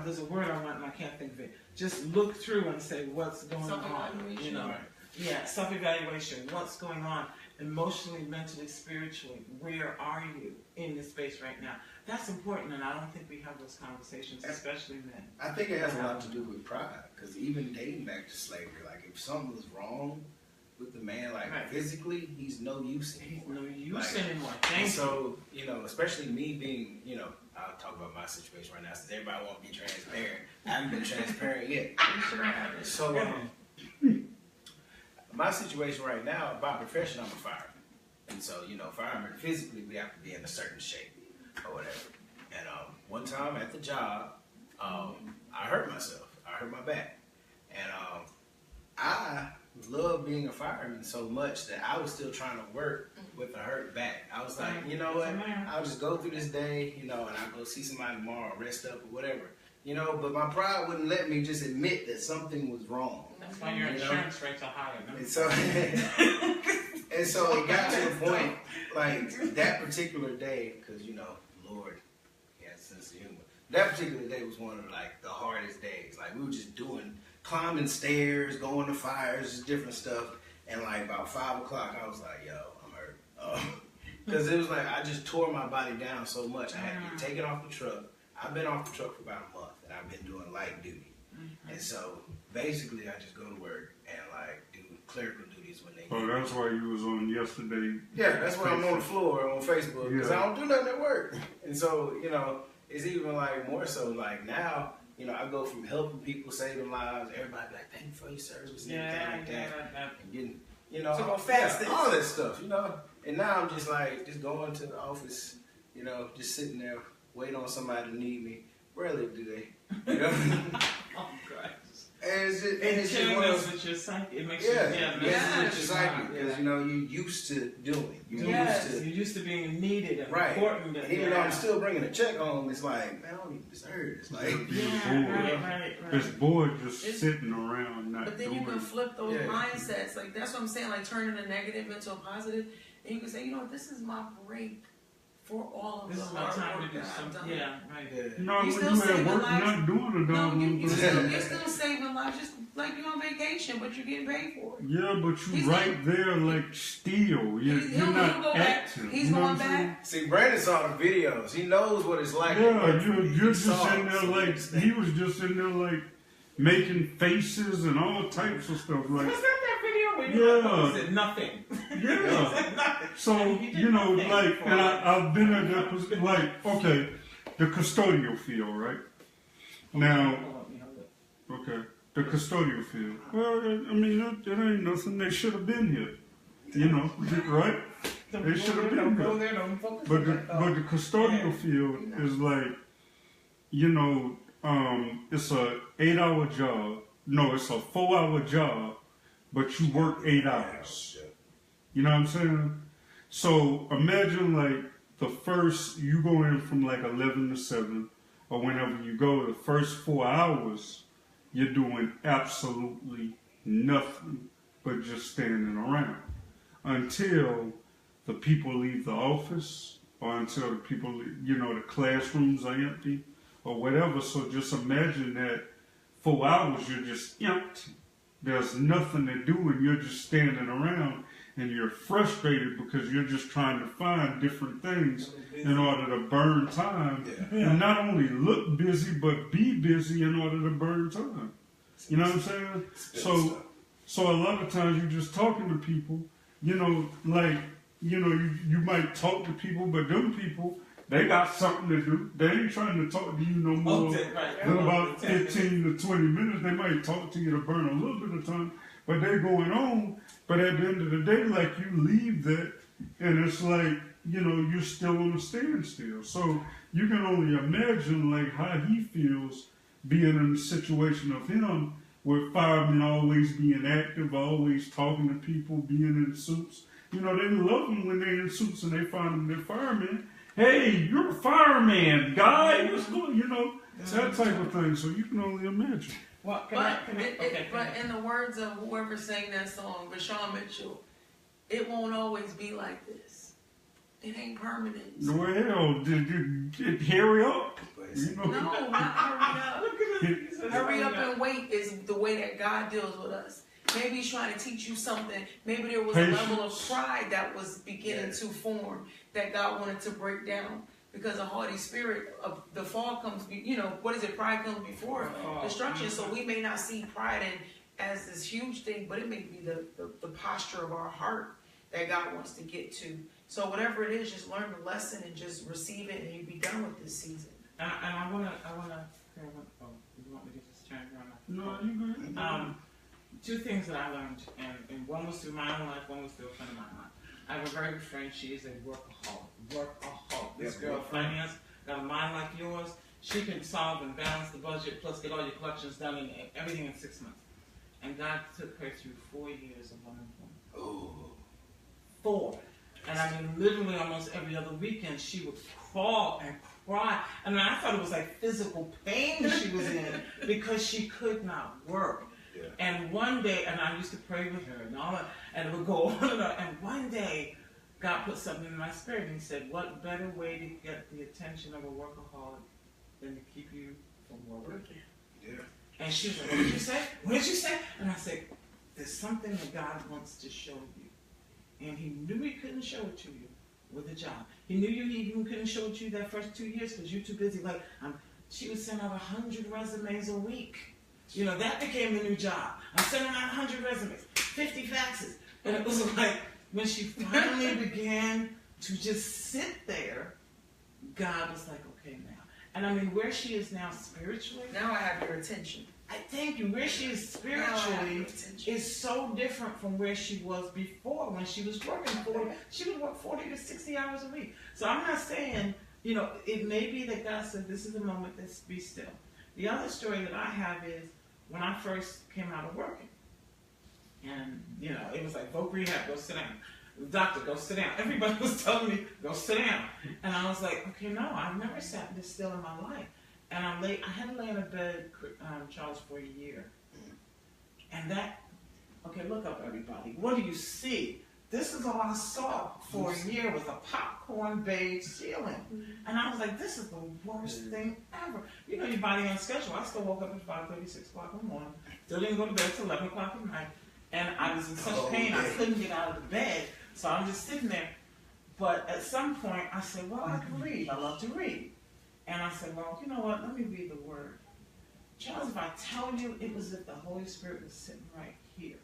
Speaker 7: There's a word I want and I can't think of it. Just look through and say what's going on.
Speaker 3: Self-evaluation.
Speaker 7: Yeah, self-evaluation. What's going on emotionally, mentally, spiritually? Where are you in this space right now? That's important, and I don't think we have those conversations, especially men.
Speaker 8: I think it has a lot to do with pride, because even dating back to slavery, like if something was wrong with the man, like
Speaker 7: Right.
Speaker 8: physically, he's no use anymore.
Speaker 7: He's no use
Speaker 8: Like,
Speaker 7: anymore.
Speaker 8: And
Speaker 7: Thank you.
Speaker 8: so, especially me being, I'll talk about my situation right now since everybody wants to be transparent. I haven't been transparent yet.
Speaker 3: You sure have it.
Speaker 8: So, my situation right now, by profession, I'm a fireman. And so, firemen, physically, we have to be in a certain shape or whatever. And one time at the job, I hurt myself. I hurt my back. And I love being a fireman so much that I was still trying to work with a hurt back. I was like, you know what? I'll just go through this day, and I'll go see somebody tomorrow, rest up or whatever. But my pride wouldn't let me just admit that something was wrong.
Speaker 7: That's why your insurance rates are higher. No?
Speaker 8: And so, and so it got to the point, like that particular day, because Lord, he has a sense of humor. That particular day was one of like the hardest days. Like we were just climbing stairs, going to fires, just different stuff. And like about 5 o'clock, I was like, yo, I'm hurt. Because it was like I just tore my body down so much. I had to get taken off the truck. I've been off the truck for about a month, and I've been doing light duty. And so basically, I just go to work and like do clerical duties when they.
Speaker 1: Oh, that's why you was on yesterday.
Speaker 8: Yeah, that's why I'm on the floor on Facebook because I don't do nothing at work. And so it's even like more so like now. I go from helping people, saving lives. Everybody be like, "Thank you for your service," and everything like that, and getting all that stuff. And now I'm just like just going to the office. Just sitting there waiting on somebody to need me. Rarely do they. You know?
Speaker 7: Oh God.
Speaker 8: And it's just,
Speaker 7: with your psyche. It makes
Speaker 8: yeah,
Speaker 7: it
Speaker 8: yeah,
Speaker 7: messes with your
Speaker 8: psyche, because
Speaker 7: mind.
Speaker 8: you know you're used to doing. You're
Speaker 7: You're used to being needed and
Speaker 8: right.
Speaker 7: important.
Speaker 8: And even though I'm still bringing a check home, it's like, man, I don't even deserve. It's like,
Speaker 7: right.
Speaker 1: It's bored just sitting around, not
Speaker 3: But then
Speaker 1: doing
Speaker 3: you can flip those
Speaker 8: Yeah.
Speaker 3: mindsets. Like that's what I'm saying. Like turning a negative into a positive, and you can say, you know, this is my break for all of
Speaker 7: This
Speaker 3: the
Speaker 7: is my
Speaker 3: hard
Speaker 7: time
Speaker 3: work
Speaker 7: to do
Speaker 3: that I've
Speaker 7: something.
Speaker 3: done.
Speaker 7: Yeah, right.
Speaker 8: yeah.
Speaker 1: No,
Speaker 3: You
Speaker 1: when
Speaker 3: still
Speaker 1: you at
Speaker 3: saving
Speaker 1: work,
Speaker 3: lives.
Speaker 1: not doing a
Speaker 3: No,
Speaker 1: dog.
Speaker 3: you're still saving lives, just like you're on vacation, but you're getting paid for it.
Speaker 1: Yeah, but you
Speaker 3: He's
Speaker 1: right there, like still. You're
Speaker 3: He'll
Speaker 1: not
Speaker 3: go back.
Speaker 1: active.
Speaker 3: He's
Speaker 1: you know
Speaker 3: going
Speaker 1: what I'm saying?
Speaker 3: back.
Speaker 8: See, Brandon saw the videos. He knows what it's like.
Speaker 1: Yeah,
Speaker 8: He
Speaker 1: you're just
Speaker 8: saw
Speaker 1: in
Speaker 8: it,
Speaker 1: there
Speaker 8: so
Speaker 1: like he was just in there like making faces and all types of stuff. Like,
Speaker 7: Was that video where you
Speaker 1: Yeah.
Speaker 7: said nothing?
Speaker 1: yeah.
Speaker 7: Said nothing.
Speaker 1: So
Speaker 7: He did
Speaker 1: you know,
Speaker 7: nothing
Speaker 1: like,
Speaker 7: for
Speaker 1: and
Speaker 7: us.
Speaker 1: I've been at that position. Like, okay, the custodial field, right? Now, okay, the custodial field. Well, I mean, it ain't nothing. They should have been here. You know, right? They should have been here. But the custodial field is like, you know, it's a 8-hour job. No, it's a 4-hour job, but you work 8 hours. You know what I'm saying? So imagine like the first, you go in from like 11 to 7, or whenever you go, the first 4 hours, you're doing absolutely nothing but just standing around until the people leave the office, or until the people, you know, the classrooms are empty or whatever. So just imagine that 4 hours you're just empty. There's nothing to do and you're just standing around and you're frustrated because you're just trying to find different things in order to burn time. And not only look busy, but be busy in order to burn time. You know what I'm saying? So a lot of times you're just talking to people, you know, like, you know, you might talk to people, but them people, they got something to do. They ain't trying to talk to you no more than about 15 to 20 minutes. They might talk to you to burn a little bit of time, but they're going on. But at the end of the day, like, you leave that, and it's like, you know, you're still on a standstill. So you can only imagine, like, how he feels being in the situation of him, with firemen always being active, always talking to people, being in suits. You know, they love them when they're in suits and they find them, they're firemen. Hey, you're a fireman, guy. What's going, you know, that type of thing. So you can only imagine.
Speaker 7: Well,
Speaker 3: But in the words of whoever sang that song, Rashawn Mitchell, it won't always be like this. It ain't permanent.
Speaker 1: Well, hurry up. You know?
Speaker 3: No, not hurry up. Hurry up and wait is the way that God deals with us. Maybe he's trying to teach you something. Maybe there was a level of pride that was beginning to form that God wanted to break down. Because a haughty spirit, of the fall comes, you know, what is it? Pride comes before destruction. So we may not see pride as this huge thing, but it may be the posture of our heart that God wants to get to. So whatever it is, just learn the lesson and just receive it, and you'll be done with this season.
Speaker 7: And I wanna. Oh, you want me to just turn it around?
Speaker 1: No, you good.
Speaker 7: Two things that I learned, and one was through my own life, one was through a friend of mine. I have a very good friend. She is a workaholic. This girl, finance, got a mind like yours. She can solve and balance the budget, plus get all your collections done and everything in 6 months. And God took her through 4 years of unemployment.
Speaker 8: Oh.
Speaker 7: 4. And I mean, literally almost every other weekend, she would crawl and cry. I mean, I thought it was like physical pain she was in because she could not work. Yeah. And one day, and I used to pray with her and all that, and it would go on and on. And one day, God put something in my spirit, and he said, what better way to get the attention of a workaholic than to keep you from working? Yeah. And she was like, what did you say? What did you say? And I said, there's something that God wants to show you. And he knew he couldn't show it to you with a job. He knew he even couldn't show it to you that first 2 years because you're too busy. Like, she would send out 100 resumes a week. You know, that became the new job. I'm sending out 100 resumes, 50 faxes. And it was like, when she finally began to just sit there, God was like, okay, now. And I mean, where she is now spiritually.
Speaker 3: Now I have your attention.
Speaker 7: I thank you. Where she is spiritually is so different from where she was before when she was working 40. She would work 40 to 60 hours a week. So I'm not saying you know, it may be that God said, this is a moment, let's be still. The other story that I have is when I first came out of working. And, you know, it was like, voc rehab, go sit down. The doctor, go sit down. Everybody was telling me, go sit down. And I was like, okay, no, I've never sat this still in my life. And I had to lay in a bed, Charles, for a year. And that, okay, look up, everybody. What do you see? This is all I saw for a year was a popcorn beige ceiling. And I was like, this is the worst thing ever. You know, your body on schedule. I still woke up at 5:30, 6 o'clock in the morning. Still didn't go to bed till 11 o'clock at night. And I was in such pain, I couldn't get out of the bed. So I'm just sitting there. But at some point, I said, well, I can read. I love to read. And I said, well, you know what? Let me read the Word. Charles, if I tell you, it was as if the Holy Spirit was sitting right here.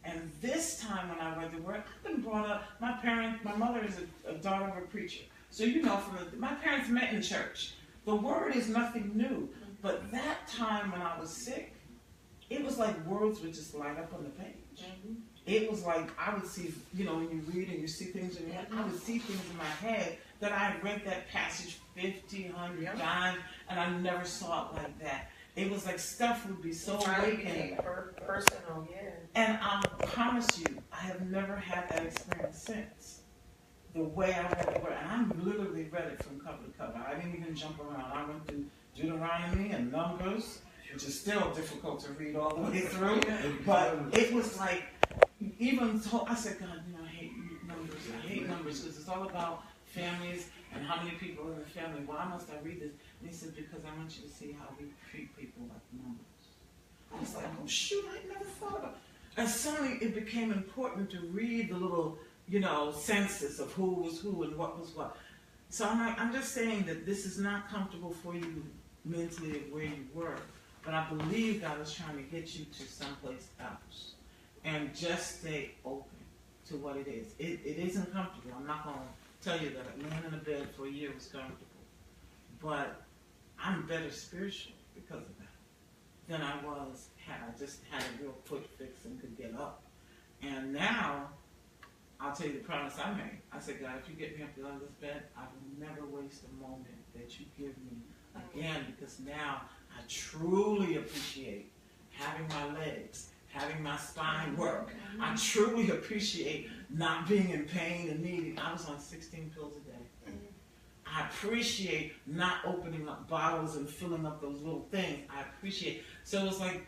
Speaker 7: And this time when I read the Word, I've been brought up, my mother is a daughter of a preacher. So you know, my parents met in church. The Word is nothing new. But that time when I was sick, it was like words would just light up on the page. It was like I would see, you know, when you read and you see things in your head, I would see things in my head that I had read that passage 50, 100 times, and I never saw it like that. It was like stuff would be so awakening.
Speaker 3: Personal, yeah.
Speaker 7: And I promise you, I have never had that experience since. The way I read the Word, and I literally read it from cover to cover. I didn't even jump around. I went through Deuteronomy and Numbers, which is still difficult to read all the way through. But it was like, I said, God, you know, I hate numbers. I hate numbers because it's all about families and how many people are in the family. Why must I read this? And he said, because I want you to see how we treat people like numbers. I was like, oh shoot, I never thought about it. And suddenly it became important to read the little, you know, census of who was who and what was what. So I'm just saying that this is not comfortable for you mentally of where you were. But I believe God is trying to get you to someplace else. And just stay open to what it is. It isn't comfortable. I'm not going to tell you that laying in a bed for a year was comfortable. But I'm better spiritually because of that than I was had I just had a real quick fix and could get up. And now, I'll tell you the promise I made. I said, God, if you get me up out of this bed, I will never waste a moment that you give me again, because now I truly appreciate having my legs, having my spine work. I truly appreciate not being in pain and needing. I was on 16 pills a day. I appreciate not opening up bottles and filling up those little things. I appreciate. So it's like,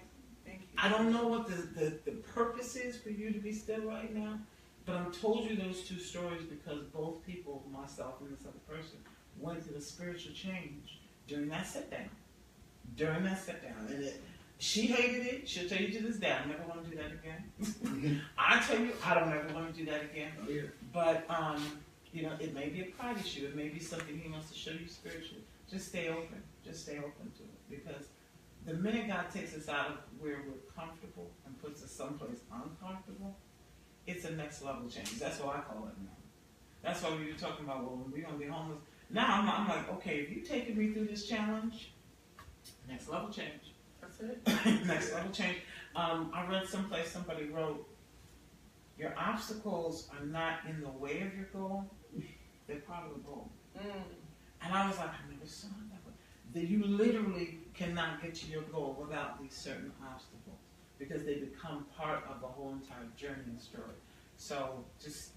Speaker 7: I don't know what the purpose is for you to be still right now, but I told you those two stories because both people, myself and this other person, went through a spiritual change during that sit down. And she hated it. She'll tell you to this day, I never want to do that again. I tell you, I don't ever want to do that again. But, you know, it may be a pride issue. It may be something he wants to show you spiritually. Just stay open. Just stay open to it. Because the minute God takes us out of where we're comfortable and puts us someplace uncomfortable, it's a next level change. That's what I call it now. That's why we were talking about, well, when we're going to be homeless. Now I'm like, okay, if you're taking me through this challenge, next level change.
Speaker 3: That's it.
Speaker 7: Next level change. I read someplace somebody wrote, your obstacles are not in the way of your goal, they're part of the goal. And I was like, I never saw it that way. That you literally cannot get to your goal without these certain obstacles because they become part of the whole entire journey and story. So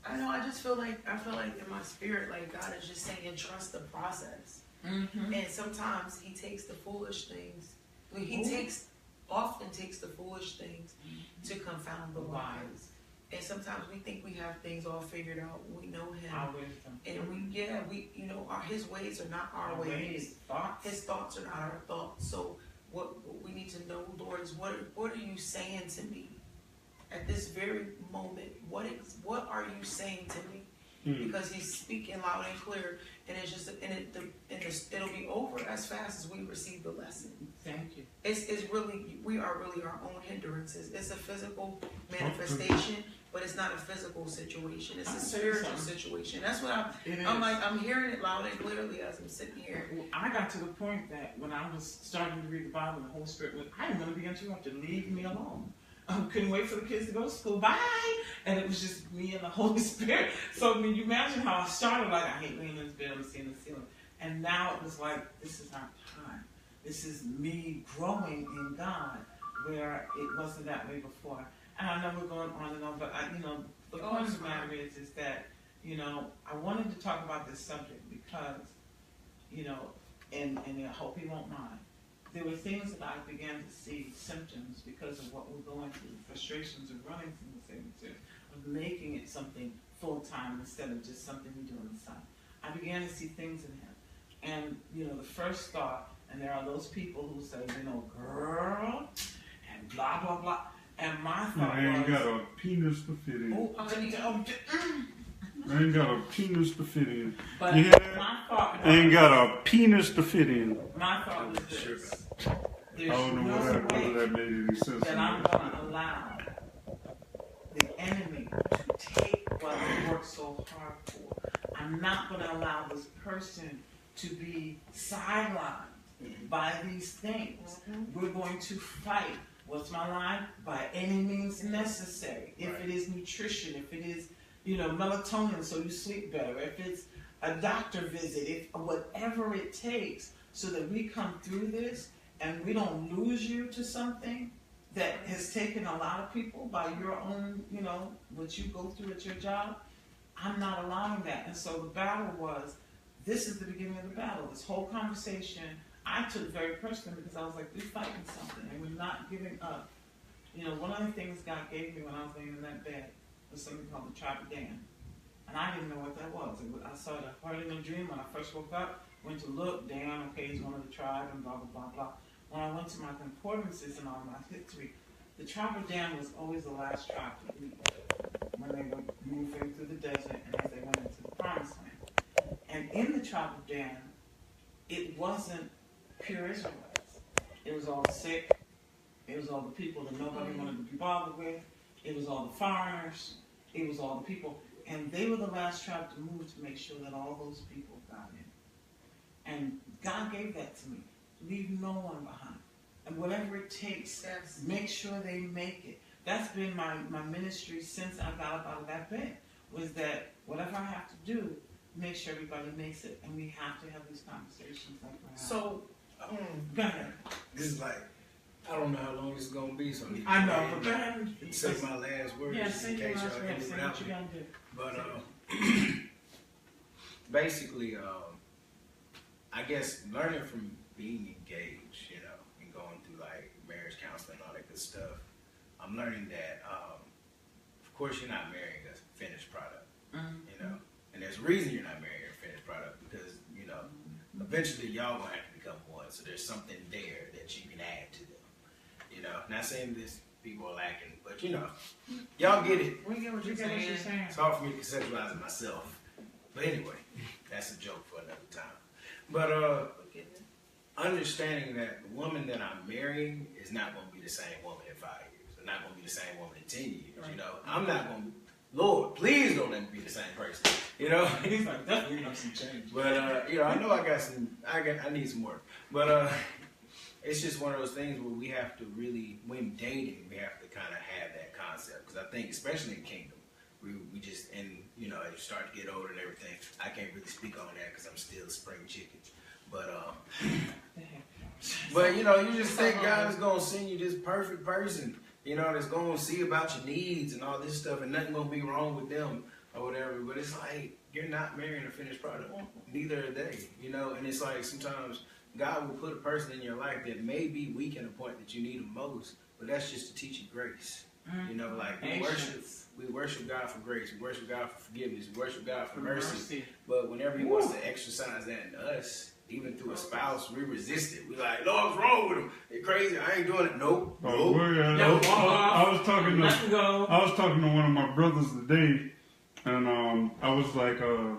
Speaker 3: I know, I feel like in my spirit, like God is just saying, trust the process. And sometimes he takes the foolish things. He often takes the foolish things to confound the wise. And sometimes we think we have things all figured out. We know him.
Speaker 7: Our wisdom.
Speaker 3: And we you know, his ways are not our ways. His thoughts are not our thoughts. So what we need to know, Lord, is what are you saying to me at this very moment? What are you saying to me? Because he's speaking loud and clear, and it's just it'll be over as fast as we receive the lesson.
Speaker 7: Thank you.
Speaker 3: It's really, we are really our own hindrances. It's a physical manifestation, but it's not a physical situation. It's a spiritual situation. That's what I'm hearing it loud and clearly as I'm sitting here.
Speaker 7: I got to the point that when I was starting to read the Bible and the Holy Spirit was, I didn't want to be interrupted. Leave me alone. I couldn't wait for the kids to go to school. Bye! And it was just me and the Holy Spirit. So, I mean, you imagine how I started, like, I hate laying in this bed, I'm seeing the ceiling. And now it was like, this is our time. This is me growing in God, where it wasn't that way before. And I know we're going on and on, but the point of the matter is that, I wanted to talk about this subject because, and I hope he won't mind. There were things that I began to see symptoms because of what we're going through, frustrations of running from the same material, of making it something full-time instead of just something we do on the side. I began to see things in him. And, the first thought, and there are those people who say, girl, and blah, blah, blah. And my thought
Speaker 1: I ain't got a penis to fit in. I ain't got a penis to fit in.
Speaker 7: But
Speaker 1: you hear that?
Speaker 7: my thought was,
Speaker 1: I ain't got a penis to fit in.
Speaker 7: My thought was this. There's
Speaker 1: I don't know
Speaker 7: no
Speaker 1: whether that made any sense.
Speaker 7: that I'm going to allow the enemy to take what I worked so hard for. I'm not going to allow this person to be sidelined by these things. We're going to fight. What's my line? By any means necessary. If it is nutrition, if it is, melatonin so you sleep better, if it's a doctor visit, if whatever it takes, so that we come through this and we don't lose you to something that has taken a lot of people by your own, what you go through at your job. I'm not allowing that. And so the battle was, this is the beginning of the battle. This whole conversation, I took very personally because I was like, we're fighting something and we're not giving up. One of the things God gave me when I was laying in that bed was something called the tribe of Dan. And I didn't know what that was. I saw it, I heard it in a dream when I first woke up, went to look, Dan, okay, he's one of the tribe and blah, blah, blah, blah. When I went to my concordances and all my history, the tribe of Dan was always the last tribe to leave when they were moving through the desert and as they went into the promised land. And in the tribe of Dan, it wasn't pure Israelites. It was all the sick. It was all the people that nobody wanted to be bothered with. It was all the foreigners. It was all the people. And they were the last tribe to move to make sure that all those people got in. And God gave that to me. Leave no one behind. And whatever it takes, make sure they make it. That's been my ministry since I got up out of that bed, was that whatever I have to do, make sure everybody makes it. And we have to have these conversations like we're having.
Speaker 3: So,
Speaker 7: go ahead.
Speaker 8: This is like, I don't know how long this is going to be, so
Speaker 7: I know, but go ahead.
Speaker 8: Say my last words
Speaker 7: Yeah,
Speaker 8: in
Speaker 7: say your
Speaker 8: case
Speaker 7: last
Speaker 8: y'all
Speaker 7: words. Say
Speaker 8: get
Speaker 7: what you gonna do.
Speaker 8: But basically, I guess learning from being engaged, and going through like marriage counseling and all that good stuff, I'm learning that, of course, you're not marrying a finished product, and there's a reason you're not marrying a finished product because, eventually y'all gonna have to become one. So there's something there that you can add to them. Not saying this people are lacking, but y'all get it.
Speaker 2: We get what you're saying.
Speaker 8: It's hard for me to conceptualize it myself. But anyway, that's a joke for another time. But understanding that the woman that I'm marrying is not going to be the same woman in 5 years. Or not going to be the same woman in 10 years.
Speaker 2: Right.
Speaker 8: I'm not going to. Lord, please don't let me be the same person.
Speaker 7: He's like, definitely have some change.
Speaker 8: But I know I need some work. But it's just one of those things where we have to really, when dating, we have to kind of have that concept. Because I think, especially in Kingdom, we just, and as you start to get older and everything, I can't really speak on that because I'm still spring chicken. But you just think God is gonna send you this perfect person, that's gonna see about your needs and all this stuff, and nothing gonna be wrong with them or whatever. But it's like you're not marrying a finished product. Neither are they, And it's like sometimes God will put a person in your life that may be weak in a point that you need them most, but that's just to teach you grace. Like we worship God for grace, we worship God for forgiveness, we worship God for mercy. But whenever He wants to exercise that in us, even through a spouse, we resist it. We like, no, what's wrong with them? They're crazy. I ain't doing it. Nope.
Speaker 1: I was talking to one of my brothers today, and I was like, I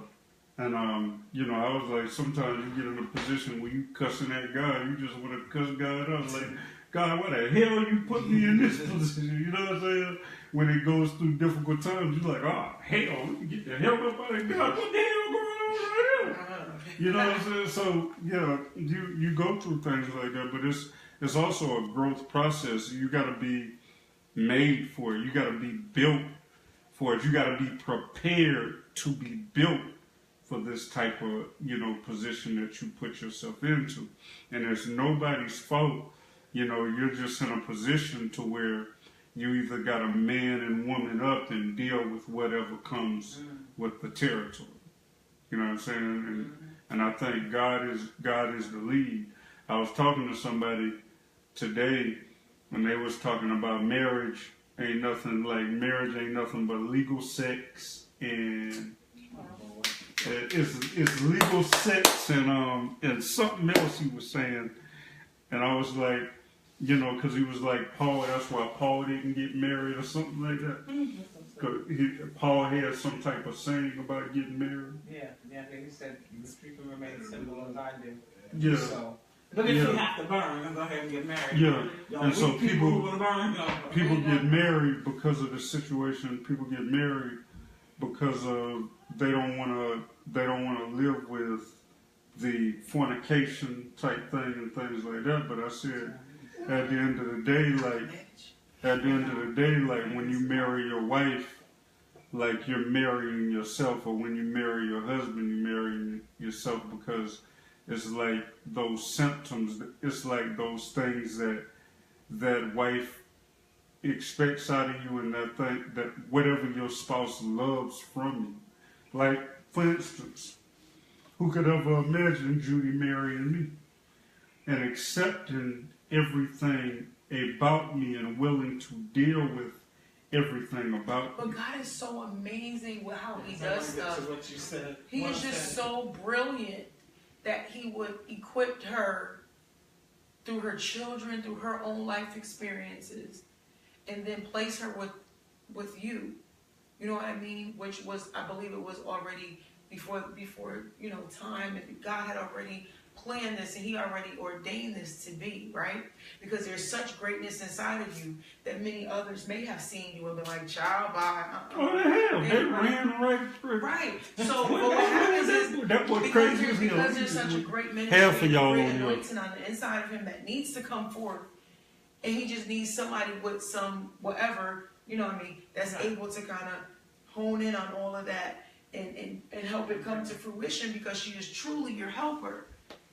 Speaker 1: was like, sometimes you get in a position where you cussing at God, you just want to cuss God out. Like, God, why the hell you put me in this position? You know what I'm saying? When it goes through difficult times, you're like, oh, hell, let me get the hell up out of God. What the hell going on right here? You know what I'm saying? So, yeah, you go through things like that, but it's also a growth process. You got to be made for it. You got to be built for it. You got to be prepared to be built for this type of, position that you put yourself into. And it's nobody's fault. You're just in a position to where you either got to man and woman up and deal with whatever comes with the territory. You know what I'm saying? And I think God is the lead. I was talking to somebody today, and they was talking about marriage ain't nothing but legal sex, and it's legal sex and something else he was saying. And I was like, because he was like, Paul, that's why Paul didn't get married or something like that. Because Paul had some type of saying about getting married.
Speaker 7: Yeah, he said, the people remain simple as I do.
Speaker 1: Yeah.
Speaker 7: So, but if you have to burn, then go ahead and get married.
Speaker 1: Yeah. And so people
Speaker 7: get
Speaker 1: get married because of the situation. People get married because of they don't want to live with the fornication type thing and things like that. But I said, at the end of the day, like when you marry your wife, like you're marrying yourself, or when you marry your husband, you're marrying yourself, because it's like those symptoms, it's like those things that wife expects out of you, and that whatever your spouse loves from you. Like, for instance, who could ever imagine Judy marrying me and accepting everything about me and willing to deal with everything about me?
Speaker 3: But God is so amazing with how He does stuff.
Speaker 7: What you said.
Speaker 3: He is just so brilliant that He would equip her through her children, through her own life experiences, and then place her with you. You know what I mean? Which was, I believe it was already before time, and God had already planned this, and He already ordained this to be, right? Because there's such greatness inside of you that many others may have seen you and been like, child, bye.
Speaker 1: Oh, they ran right.
Speaker 3: Right. So but what happens is, because there's such a great ministry,
Speaker 1: Half of y'all
Speaker 3: great
Speaker 1: on here.
Speaker 3: anointing on the inside of Him that needs to come forth, and He just needs somebody with some whatever, that's able to kind of hone in on all of that and help it come to fruition, because she is truly your helper.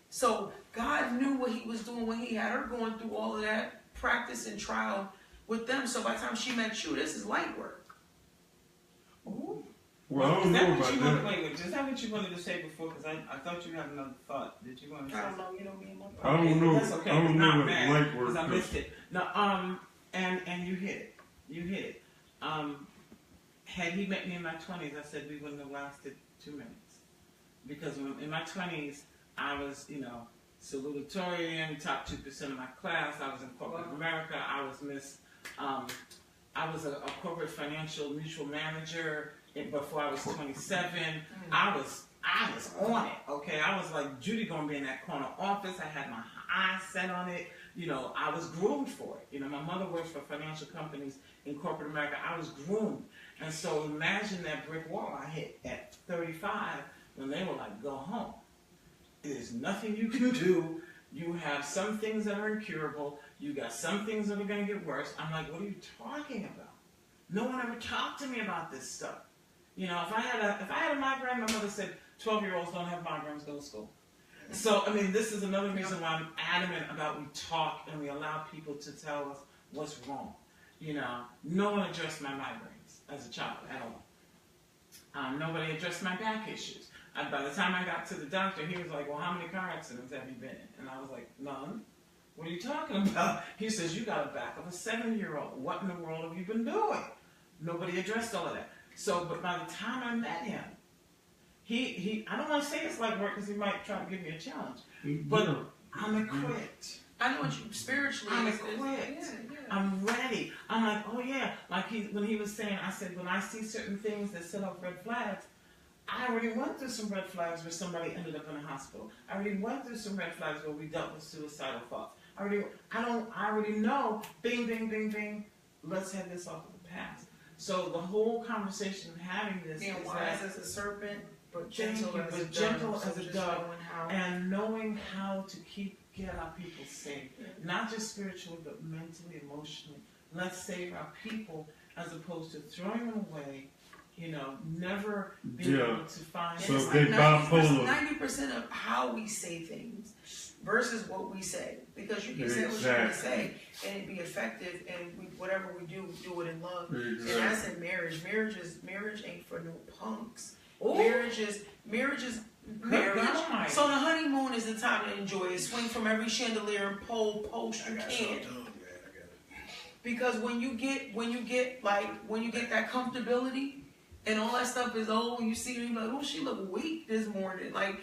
Speaker 3: So God knew what He was doing when He had her going through all of that practice and trial with them. So by the time she met you, this is light work.
Speaker 7: Ooh.
Speaker 1: Well, I don't know about that.
Speaker 7: Wait, is that what you wanted to say before? Because I thought you had another thought. Did you want to say?
Speaker 3: I don't know. You know me and my
Speaker 1: I don't know.
Speaker 7: That's okay.
Speaker 1: I don't know what
Speaker 7: bad,
Speaker 1: light work
Speaker 7: because I
Speaker 1: is.
Speaker 7: missed it. No, and you hit it. You hit it. Had he met me in my 20s, I said we wouldn't have lasted 2 minutes. Because in my 20s, I was, salutatorian, top 2% of my class. I was in corporate America. I was I was a corporate financial mutual manager before I was 27. I was on it, okay? I was like, Judy gonna be in that corner office. I had my eyes set on it. I was groomed for it. My mother works for financial companies in corporate America. I was groomed. And so imagine that brick wall I hit at 35 when they were like, go home. There's nothing you can do. You have some things that are incurable. You got some things that are going to get worse. I'm like, what are you talking about? No one ever talked to me about this stuff. If I had a migraine, my mother said 12-year-olds don't have migraines, go to school. So, this is another reason why I'm adamant about we talk and we allow people to tell us what's wrong. No one addressed my migraines as a child at all. Nobody addressed my back issues. By the time I got to the doctor, he was like, well, how many car accidents have you been in? And I was like, none. What are you talking about? He says, you got a back of a 7-year-old. What in the world have you been doing? Nobody addressed all of that. So, but by the time I met him, he I don't want to say it's like work because he might try to give me a challenge. But I'm equipped.
Speaker 3: I know what you spiritually.
Speaker 7: I'm equipped.
Speaker 3: Yeah.
Speaker 7: I'm ready. I'm like, oh yeah. Like when he was saying, I said, when I see certain things that set off red flags, I already went through some red flags where somebody ended up in a hospital. I already went through some red flags where we dealt with suicidal thoughts. I already know, bing, bing, bing, bing, let's head this off of the past. So the whole conversation of having this
Speaker 3: Being
Speaker 7: is
Speaker 3: wise
Speaker 7: that,
Speaker 3: as a serpent, but
Speaker 7: gentle
Speaker 3: gentle
Speaker 7: as a dove, and knowing how to get our people safe. Not just spiritually, but mentally, emotionally. Let's save our people as opposed to throwing them away never being able to find.
Speaker 1: So
Speaker 3: it's
Speaker 1: they bipolar.
Speaker 3: 90% of how we say things versus what we say. Because you can say what you're going to say and it be effective, and whatever we do it in love.
Speaker 1: Exactly.
Speaker 3: And that's in marriage. Marriage ain't for no punks.
Speaker 7: Ooh.
Speaker 3: Marriage is marriage.
Speaker 7: Dynamite.
Speaker 3: So the honeymoon is the time to enjoy it. Swing from every chandelier and pole post you can. Because when you get that comfortability and all that stuff is old, you see her, you're like, oh, she look weak this morning. Like,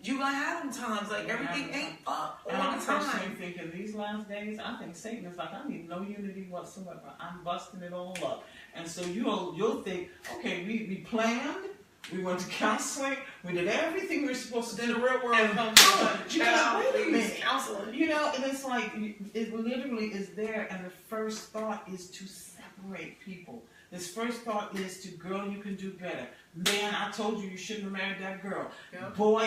Speaker 3: you gonna have them times, like everything ain't up all
Speaker 7: and I'm
Speaker 3: the time.
Speaker 7: personally thinking these last days, I think Satan is like, I need no unity whatsoever. I'm busting it all up. And so you'll think, okay, we planned, we went to counseling, we did everything we were supposed to do.
Speaker 3: Then the real world
Speaker 7: and
Speaker 3: comes
Speaker 7: you're like, wait a minute.
Speaker 3: counseling.
Speaker 7: And it's like, it literally is there, and the first thought is to separate people. This first thought is to, girl, you can do better. Man, I told you shouldn't have married that girl.
Speaker 3: Yep.
Speaker 7: Boy,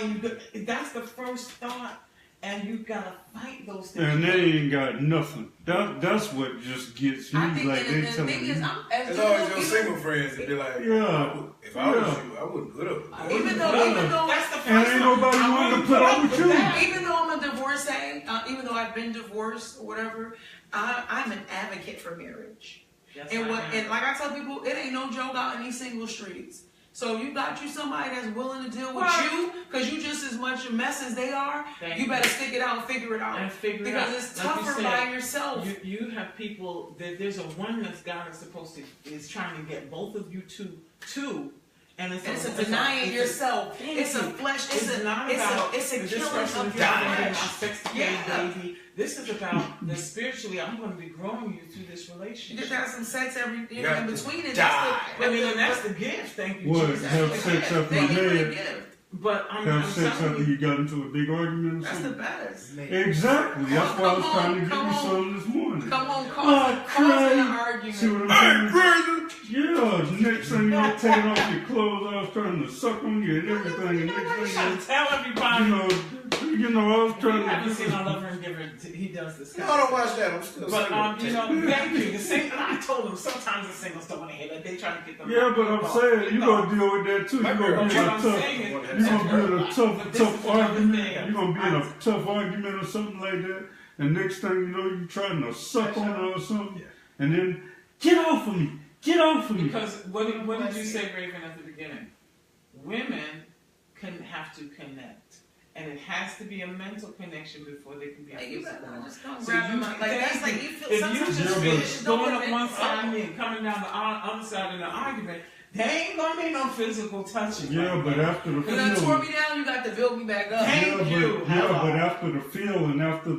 Speaker 7: that's the first thought, and you gotta fight those things.
Speaker 1: And they ain't got nothing. That's what just gets me.
Speaker 3: I think
Speaker 1: Like they
Speaker 3: the
Speaker 1: telling
Speaker 3: thing
Speaker 1: me.
Speaker 3: is,
Speaker 8: It's always your single friends that be like,
Speaker 1: Yeah.
Speaker 8: if I was you, I wouldn't put up with
Speaker 3: even
Speaker 8: that.
Speaker 3: though
Speaker 7: That's the first
Speaker 1: And ain't nobody
Speaker 7: thought.
Speaker 1: wanting to put up with you.
Speaker 3: even though I'm a divorcee, even though I've been divorced or whatever, I'm an advocate for marriage.
Speaker 7: Yes,
Speaker 3: And
Speaker 7: I am.
Speaker 3: and like I tell people, it ain't no joke out in these single streets. So if you got you somebody that's willing to deal with you, because you just as much a mess as they are, you better stick it out and figure it out.
Speaker 7: And figure it
Speaker 3: because
Speaker 7: out.
Speaker 3: it's
Speaker 7: Like you
Speaker 3: tougher
Speaker 7: said,
Speaker 3: by yourself.
Speaker 7: You have people that there's a oneness God is trying to get both of you to, and it's
Speaker 3: a denying yourself. It's a flesh. It's a
Speaker 7: this
Speaker 3: killing
Speaker 7: person
Speaker 3: of
Speaker 7: is
Speaker 3: your
Speaker 7: not my
Speaker 3: flesh.
Speaker 7: sex decay,
Speaker 3: Yeah.
Speaker 7: baby. This is about the spiritually. I'm going to be growing you through this
Speaker 3: You
Speaker 7: relationship.
Speaker 3: just have some sex in
Speaker 8: got
Speaker 3: between it.
Speaker 8: die.
Speaker 7: And that's the gift. Thank you,
Speaker 1: What?
Speaker 7: Jesus.
Speaker 1: Have sex after
Speaker 3: They
Speaker 1: you
Speaker 3: give you a
Speaker 1: married?
Speaker 3: gift.
Speaker 7: But I'm
Speaker 1: Have sex
Speaker 7: telling
Speaker 1: after
Speaker 7: you,
Speaker 1: you got into a big argument or
Speaker 3: That's the
Speaker 1: something?
Speaker 3: best.
Speaker 1: Exactly. That's why I was
Speaker 3: Come
Speaker 1: trying
Speaker 3: on,
Speaker 1: to give
Speaker 3: come
Speaker 1: you
Speaker 3: on.
Speaker 1: something this morning.
Speaker 3: Come on,
Speaker 1: Oh,
Speaker 3: causing an
Speaker 1: See
Speaker 3: argument.
Speaker 1: what I'm saying? Yeah, next thing you're taking off your clothes, I was trying to suck on you and everything. And next
Speaker 7: I'm
Speaker 1: thing
Speaker 7: trying to tell everybody.
Speaker 1: I was
Speaker 7: You
Speaker 1: trying
Speaker 7: haven't
Speaker 1: to.
Speaker 7: seen I Love Her and Give Her. He does this.
Speaker 8: No, I don't watch that. I'm still
Speaker 7: But
Speaker 8: single.
Speaker 7: thank you. I told them sometimes the singles don't want to hear that. They try to get them.
Speaker 1: Yeah, but I'm saying you gonna deal with that too. You gonna be in a tough argument. You gonna be in a tough argument or something like that. And next thing you know, you trying to suck on her or something, and then get off of me. Get off of me.
Speaker 7: Because what did you say, Raven, at the beginning? Women have to connect. And it has to be a mental connection before they can be a
Speaker 3: Hey, you
Speaker 7: physical
Speaker 3: better
Speaker 7: one.
Speaker 3: not just come
Speaker 7: So
Speaker 3: grab
Speaker 7: you
Speaker 3: them like that's like you feel
Speaker 7: if you
Speaker 3: sometimes
Speaker 7: just
Speaker 1: Yeah,
Speaker 7: finish
Speaker 1: but-
Speaker 7: going up one side of me and coming down the other side in the argument, there ain't gonna be no physical touching.
Speaker 1: Yeah, but after the
Speaker 3: You done tore
Speaker 1: feeling.
Speaker 3: me down, you got to build me back up.
Speaker 7: Hey. Thank you.
Speaker 1: But after the feeling, after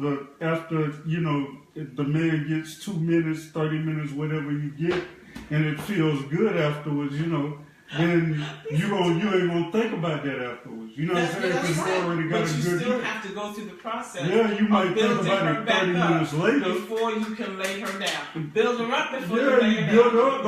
Speaker 1: you know, the man gets 2 minutes, 30 minutes, whatever you get, and it feels good afterwards, you know, then you ain't gonna think about that afterwards. You know what I'm saying? Because you already got
Speaker 7: But
Speaker 1: a
Speaker 7: you
Speaker 1: good.
Speaker 7: still have to go through the process.
Speaker 1: Yeah, you might
Speaker 7: of
Speaker 1: think
Speaker 7: building
Speaker 1: about
Speaker 7: her
Speaker 1: it
Speaker 7: back
Speaker 1: 30
Speaker 7: up
Speaker 1: minutes later.
Speaker 7: before you can lay her down. Build her up before you
Speaker 1: Yeah,
Speaker 7: lay
Speaker 1: you
Speaker 7: her
Speaker 1: build
Speaker 7: down.
Speaker 1: up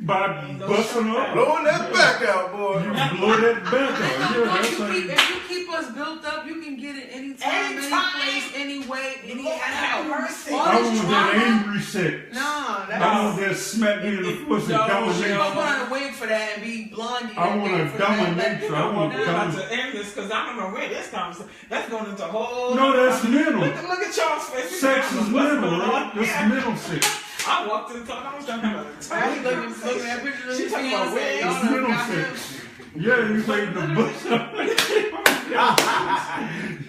Speaker 1: by busting her.
Speaker 8: Blowing that back out, boy.
Speaker 1: You blow that back out. Yeah, that's how you.
Speaker 3: If you keep us built up, you can get it anytime, any place, any way, anyhow.
Speaker 7: mercy.
Speaker 3: All
Speaker 1: I
Speaker 3: this
Speaker 1: want that
Speaker 3: drama.
Speaker 1: angry sex.
Speaker 3: Nah,
Speaker 1: I
Speaker 3: that's.
Speaker 1: want that smack me in the pussy
Speaker 7: No,
Speaker 3: You don't
Speaker 1: domination.
Speaker 3: put on a wig for that and be blondie.
Speaker 1: I want a
Speaker 3: for that.
Speaker 1: dominatrix. I want
Speaker 7: We're about
Speaker 1: domination.
Speaker 7: to end this because I don't know where this comes. That's going into a whole.
Speaker 1: No, that's mental.
Speaker 7: Look at Charles' face.
Speaker 1: Sex is
Speaker 7: What's
Speaker 1: mental,
Speaker 7: going on?
Speaker 1: right? That's mental sex.
Speaker 7: I walked in and thought I was talking about it.
Speaker 3: I was looking at pictures of
Speaker 7: She
Speaker 3: his
Speaker 7: talking about
Speaker 3: fiancé.
Speaker 7: wigs.
Speaker 3: Y'all
Speaker 1: It's
Speaker 3: done
Speaker 1: mental
Speaker 3: got him.
Speaker 1: sex. Yeah, he waved the bush.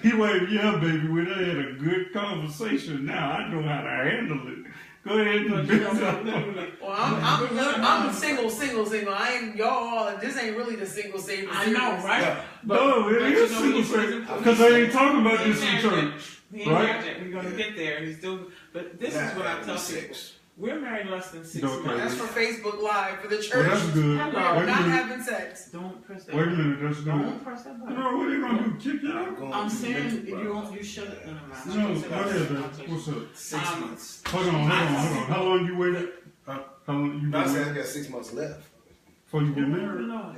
Speaker 1: He waved, yeah, baby. We done had a good conversation. Now I know how to handle it. Go ahead and
Speaker 3: Well, I'm single. I ain't y'all. This ain't really the single savior.
Speaker 7: I know, right?
Speaker 1: No, it is single sex. Because they ain't talking about this in church.
Speaker 7: He ain't
Speaker 1: Right?
Speaker 7: magic. We're going to get there. He's still. But this is what I tell people. We're married less than 6
Speaker 1: Okay.
Speaker 7: months.
Speaker 3: That's for Facebook Live for the
Speaker 1: Well,
Speaker 3: church.
Speaker 1: that's good.
Speaker 7: Hello.
Speaker 3: We're
Speaker 1: Wait a
Speaker 3: not
Speaker 1: minute.
Speaker 3: having sex.
Speaker 7: Don't press that.
Speaker 1: Wait a minute, that's good.
Speaker 7: Don't press that button.
Speaker 1: No, what are they gonna do? Kick you out?
Speaker 7: I'm saying you shut it. No,
Speaker 1: No, go ahead, man. What's up?
Speaker 8: 6 months.
Speaker 1: Hold on. How long you waited? How long you
Speaker 8: I
Speaker 1: been
Speaker 8: said I
Speaker 1: waiting
Speaker 8: got 6 months left.
Speaker 1: before you get married?
Speaker 7: No.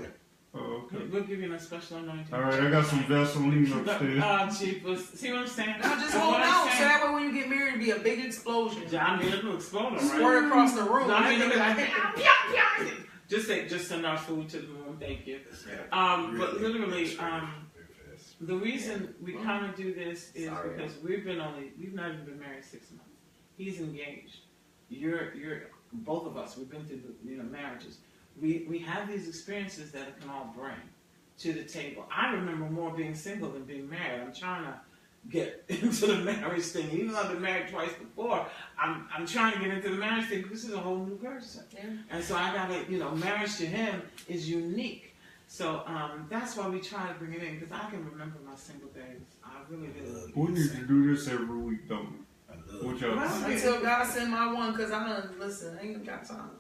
Speaker 1: Oh, okay.
Speaker 7: We'll give you a special anointing.
Speaker 1: All right, I got some Vaseline upstairs.
Speaker 7: Jeepers. See what I'm saying?
Speaker 3: Now just
Speaker 7: That's
Speaker 3: hold
Speaker 7: what I'm
Speaker 3: out. So
Speaker 7: saying.
Speaker 3: that way when you get married, it'll be a big explosion.
Speaker 7: John, you're a little exploder, right?
Speaker 3: Squirt across the room.
Speaker 7: No, I mean, look at that. Just send our food to the room. Thank you. But literally, the reason we kind of do this is because we've not even been married 6 months. He's engaged. You're both of us. We've been through marriages. We have these experiences that it can all bring to the table. I remember more being single than being married. I'm trying to get into the marriage thing. Even though I've been married twice before, I'm trying to get into the marriage thing because this is a whole new person. Yeah. And so I gotta, marriage to him is unique. So that's why we try to bring it in, because I can remember my single days. I really do.
Speaker 1: We need to do this every week, don't we?
Speaker 3: Until God send my one, because I ain't got time.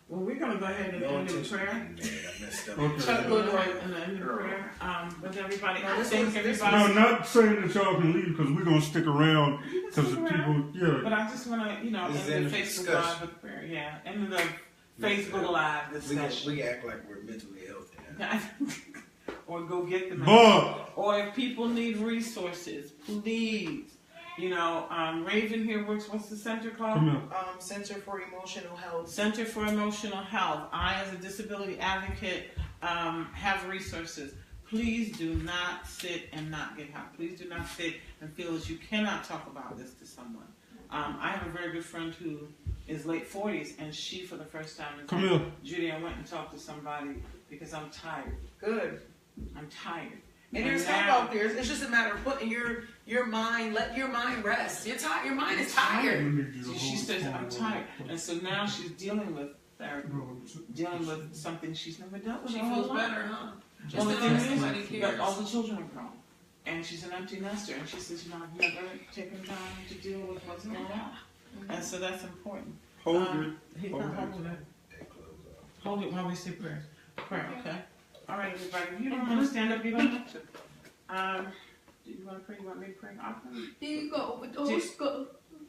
Speaker 7: Well, we're going to go ahead and end in prayer. With everybody. Thank everybody.
Speaker 1: No, not saying that y'all can leave, because we're going to stick around, because the people,
Speaker 7: But I just want to, end the Facebook Live with prayer. Yeah, end the Facebook Live discussion.
Speaker 8: We act like we're mentally healthy.
Speaker 7: Or go get them. Or if people need resources, please. Raven here works. What's the center called?
Speaker 3: Center for Emotional Health.
Speaker 7: Center for Emotional Health. I, as a disability advocate, have resources. Please do not sit and not get help. Please do not sit and feel that you cannot talk about this to someone. I have a very good friend who is late 40s, and she, for the first time, said, Judy, I went and talked to somebody because I'm tired.
Speaker 3: Good.
Speaker 7: I'm tired.
Speaker 3: And there's help out there. It's just a matter of putting your mind, let your mind rest. You're tired. Your mind is tired.
Speaker 7: So she says, I'm tired. And so now she's dealing with therapy, dealing with something she's never dealt with.
Speaker 3: She feels better, huh?
Speaker 7: Well, the thing is, that all the children are grown. And she's an empty nester. And she says, I've never taken time to deal with what's going on. And so that's important.
Speaker 1: Hold it.
Speaker 7: He's not holding it. Hold it while we say prayer. Prayer, okay? All right, everybody. If you don't want to stand up, you don't have to. Do you want to pray? You want me to pray? I'll pray.
Speaker 3: Here you go. With those go.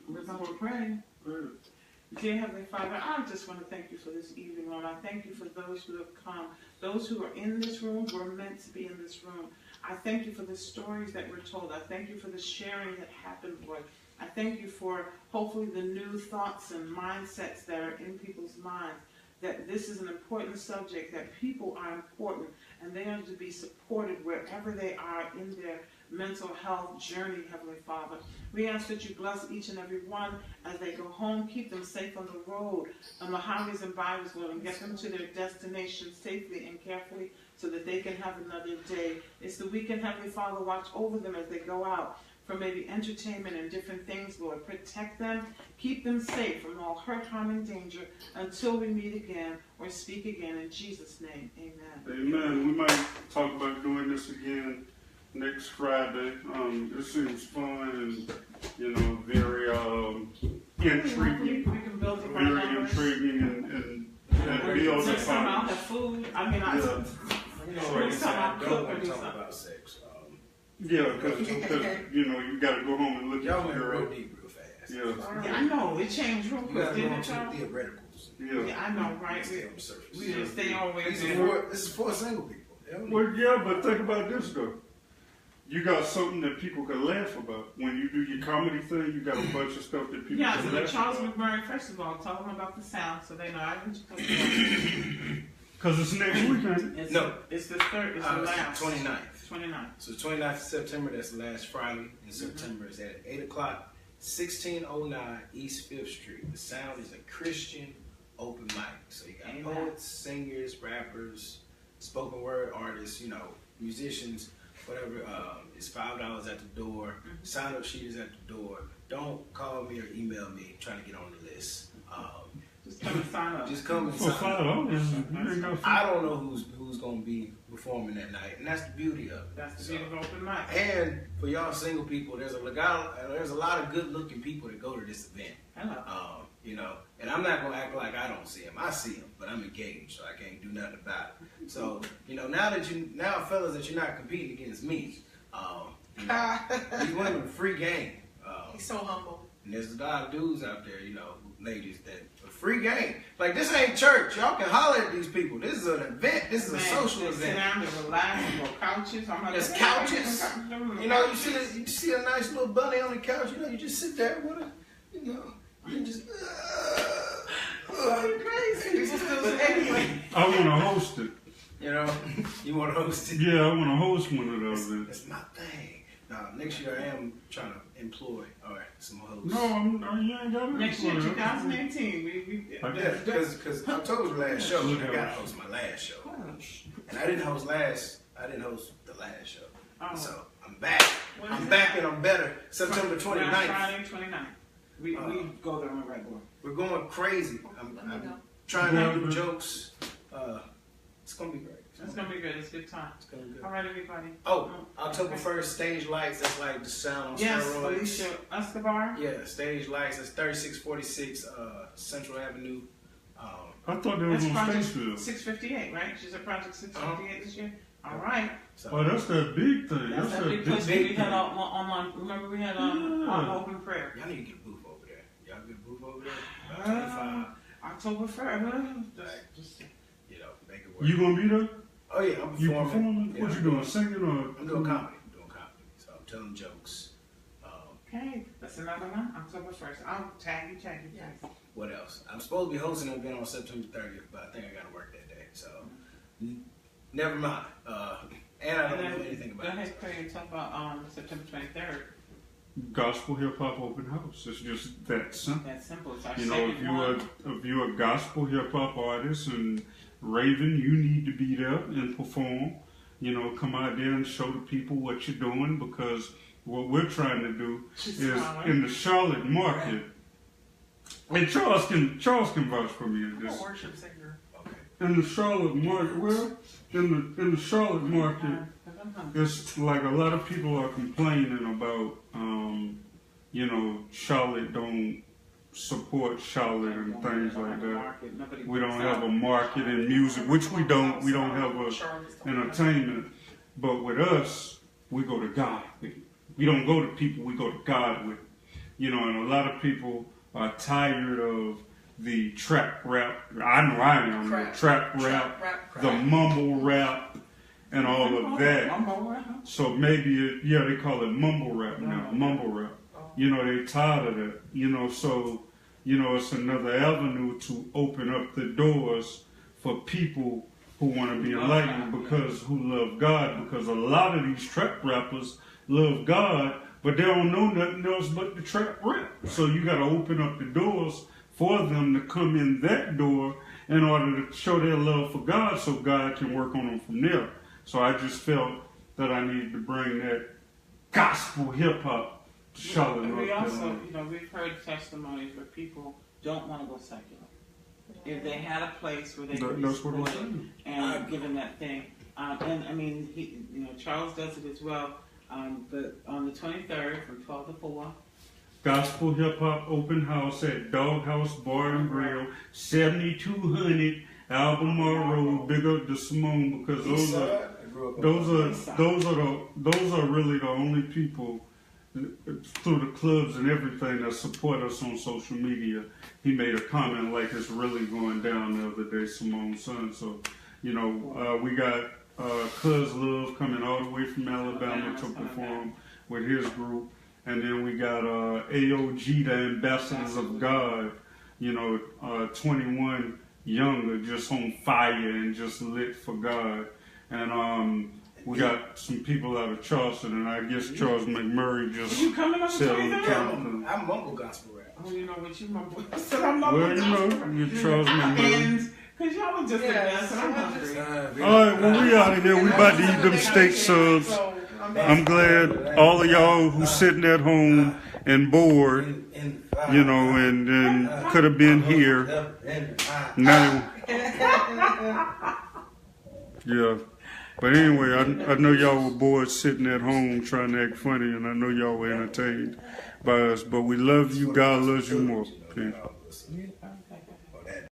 Speaker 7: We're going to pray. Dear Heavenly Father, I just want to thank you for this evening, Lord. I thank you for those who have come, those who are in this room, who are meant to be in this room. I thank you for the stories that were told. I thank you for the sharing that happened, Lord. I thank you for hopefully the new thoughts and mindsets that are in people's minds, that this is an important subject, that people are important, and they are to be supported wherever they are in their mental health journey, Heavenly Father. We ask that you bless each and every one as they go home. Keep them safe on the road, on the highways and byways, Lord, and get them to their destination safely and carefully so that they can have another day. It's the weekend, Heavenly Father. Watch over them as they go out for maybe entertainment and different things, Lord. Protect them. Keep them safe from all hurt, harm, and danger until we meet again or speak again. In Jesus' name, amen.
Speaker 1: Amen. We might talk about doing this again next Friday. It seems fun and, very intriguing.
Speaker 7: We can build
Speaker 1: very intriguing and build
Speaker 7: next time I'll have food. I mean, next time I'll cook or do something.
Speaker 8: About sex.
Speaker 1: Yeah, because you got to go home and look
Speaker 8: y'all
Speaker 1: at your
Speaker 8: went
Speaker 1: girl.
Speaker 8: real deep real fast.
Speaker 7: Yeah, I know. It changed real
Speaker 8: You
Speaker 7: quick,
Speaker 8: got to
Speaker 7: didn't
Speaker 8: go
Speaker 7: it,
Speaker 8: to
Speaker 7: Charles?
Speaker 8: the theoreticals.
Speaker 7: Yeah, I know, right?
Speaker 8: Stay on the surface.
Speaker 7: We just stay all the way
Speaker 8: This is for single people.
Speaker 1: Well, yeah, but think about this, though. You got something that people can laugh about. When you do your comedy thing, you got a bunch of stuff that people can
Speaker 7: so
Speaker 1: laugh
Speaker 7: Charles
Speaker 1: about.
Speaker 7: McMurray, first of all, tell them about the sound so they know I didn't.
Speaker 1: Because it's next weekend.
Speaker 7: It's the third, it's the last.
Speaker 8: 29th.
Speaker 7: 29th.
Speaker 8: So 29th of September, that's the last Friday in September. It's at 8 o'clock, 1609 East 5th Street. The sound is a Christian open mic. So you got poets, singers, rappers, spoken word artists, musicians, whatever. It's $5 at the door. Sign up sheet is at the door. Don't call me or email me trying to get on the list.
Speaker 7: Just come and sign up.
Speaker 8: Just come and
Speaker 1: For
Speaker 8: sign up.
Speaker 1: $5.
Speaker 8: I don't know who's going to be performing that night, and that's the beauty of it.
Speaker 7: That's the beauty of open mic.
Speaker 8: And for y'all single people, there's a lot of good-looking people that go to this event.
Speaker 7: Hello.
Speaker 8: And I'm not gonna act like I don't see them. I see them, but I'm engaged, so I can't do nothing about it. So, now fellas, that you're not competing against me, these women are free game.
Speaker 3: He's so humble.
Speaker 8: And there's a lot of dudes out there, ladies that are free game. Like, this ain't church. Y'all can holler at these people. This is an event. This is a social event.
Speaker 7: Sit down and relax. Go couches.
Speaker 8: There's couches. You see a nice little bunny on the couch. You just sit there with her. You just.
Speaker 7: Crazy. But anyway.
Speaker 1: I want to host it.
Speaker 8: You know, you want to host it?
Speaker 1: Yeah, I want to host one of those.
Speaker 8: It's my thing. Now, next year I am trying to employ some hosts.
Speaker 1: No, you ain't got it.
Speaker 2: Next year, 2018,
Speaker 8: Because October's the last show. I got to host my last show. And I didn't host the last show.
Speaker 2: Oh.
Speaker 8: So I'm back. I'm back and I'm better. September 29th.
Speaker 2: Friday 29th. We go there on a regular.
Speaker 8: We're going crazy. I'm trying to do jokes. It's going to be great.
Speaker 2: It's going to be good. It's a good time.
Speaker 8: It's going to be good.
Speaker 2: All right, everybody.
Speaker 8: Oh, October 1st, Stage Lights. That's like the sound on
Speaker 2: yes,
Speaker 8: steroids.
Speaker 2: Alicia Escobar.
Speaker 8: Yeah, Stage Lights. That's 3646 Central Avenue.
Speaker 1: I thought that was
Speaker 2: That's
Speaker 1: on
Speaker 2: Project
Speaker 1: Statesville.
Speaker 2: 658, right? She's at Project 658 this year. All right.
Speaker 8: So,
Speaker 1: Oh, that's that big thing.
Speaker 2: That's that big place
Speaker 8: big
Speaker 2: we had
Speaker 8: thing.
Speaker 2: on. Remember we had on open prayer.
Speaker 8: y'all need to get a booth over there. Y'all get a booth over there? About 25.
Speaker 2: October 1st. Just
Speaker 8: You know, make it work.
Speaker 1: You gonna be there?
Speaker 8: Oh, yeah, I'm
Speaker 1: You
Speaker 8: performing.
Speaker 1: performing?
Speaker 8: Yeah,
Speaker 1: What you doing? Singing or?
Speaker 8: I'm doing comedy. So I'm telling jokes.
Speaker 2: okay. That's another one. October 1st. I'll tag you.
Speaker 8: What else? I'm supposed to be hosting an event on September 30th, but I think I got to work that day. So, never mind. And I don't know anything
Speaker 2: Go
Speaker 8: about it.
Speaker 2: ahead, Craig, and talk about September 23rd.
Speaker 1: Gospel Hip Hop Open House. It's just that simple.
Speaker 2: That's simple. It's our
Speaker 1: You know,
Speaker 2: second one.
Speaker 1: if you're a gospel hip hop artist and Raven, you need to be there and perform. You know, come out there and show the people what you're doing, because what we're trying to do is in the Charlotte market. And Charles can vouch for me in
Speaker 2: I'm a
Speaker 1: this.
Speaker 2: worship singer.
Speaker 1: In the Charlotte market, in the Charlotte market, it's like a lot of people are complaining about, you know, Charlotte don't support Charlotte and things like that. We don't have a market in music, which we don't. We don't have a entertainment. But with us, we go to God with it. We don't go to people, we go to God with it. You know, and a lot of people are tired of the trap rap. I know I am. The trap rap, the mumble rap, and all of that. So maybe, they call it mumble rap now. Mumble rap. You know, they tired of that. You know, so, you know, it's another avenue to open up the doors for people who want to be enlightened, because who love God. Because a lot of these trap rappers love God, but they don't know nothing else but the trap rap. So you got to open up the doors for them to come in that door in order to show their love for God, so God can work on them from there. So I just felt that I needed to bring that gospel hip hop to Charlotte, North Carolina.
Speaker 2: We also, you know, we've heard testimonies where people don't want to go secular. If they had a place where they could be supported and given that thing, and I mean, Charles does it as well. But on the 23rd from 12 to 4.
Speaker 1: Gospel Hip Hop Open House at Doghouse Bar and Grill, 7200 Albemarle Road. Big up to Simone, because those are really the only people through the clubs and everything that support us on social media. He made a comment like it's really going down the other day, Simone's son. So, you know, we got Cuz Love coming all the way from Alabama to perform with his group. And then we got AOG, the Ambassadors of God, 21 younger, just on fire and just lit for God. And we got some people out of Charleston, and I guess Charles McMurray just said on the camera.
Speaker 8: I mumble gospel rap.
Speaker 2: Oh, you know what you mumble? I said I'm mumble
Speaker 1: you're Charles McMurray.
Speaker 2: Because y'all were just and I'm hungry.
Speaker 1: All right, well, we out of here. We about to eat them steak subs. I'm glad all of y'all who sitting at home and bored, and could have been here. Now, yeah. But anyway, I know y'all were bored sitting at home trying to act funny, and I know y'all were entertained by us. But we love you. God loves you more. Peace.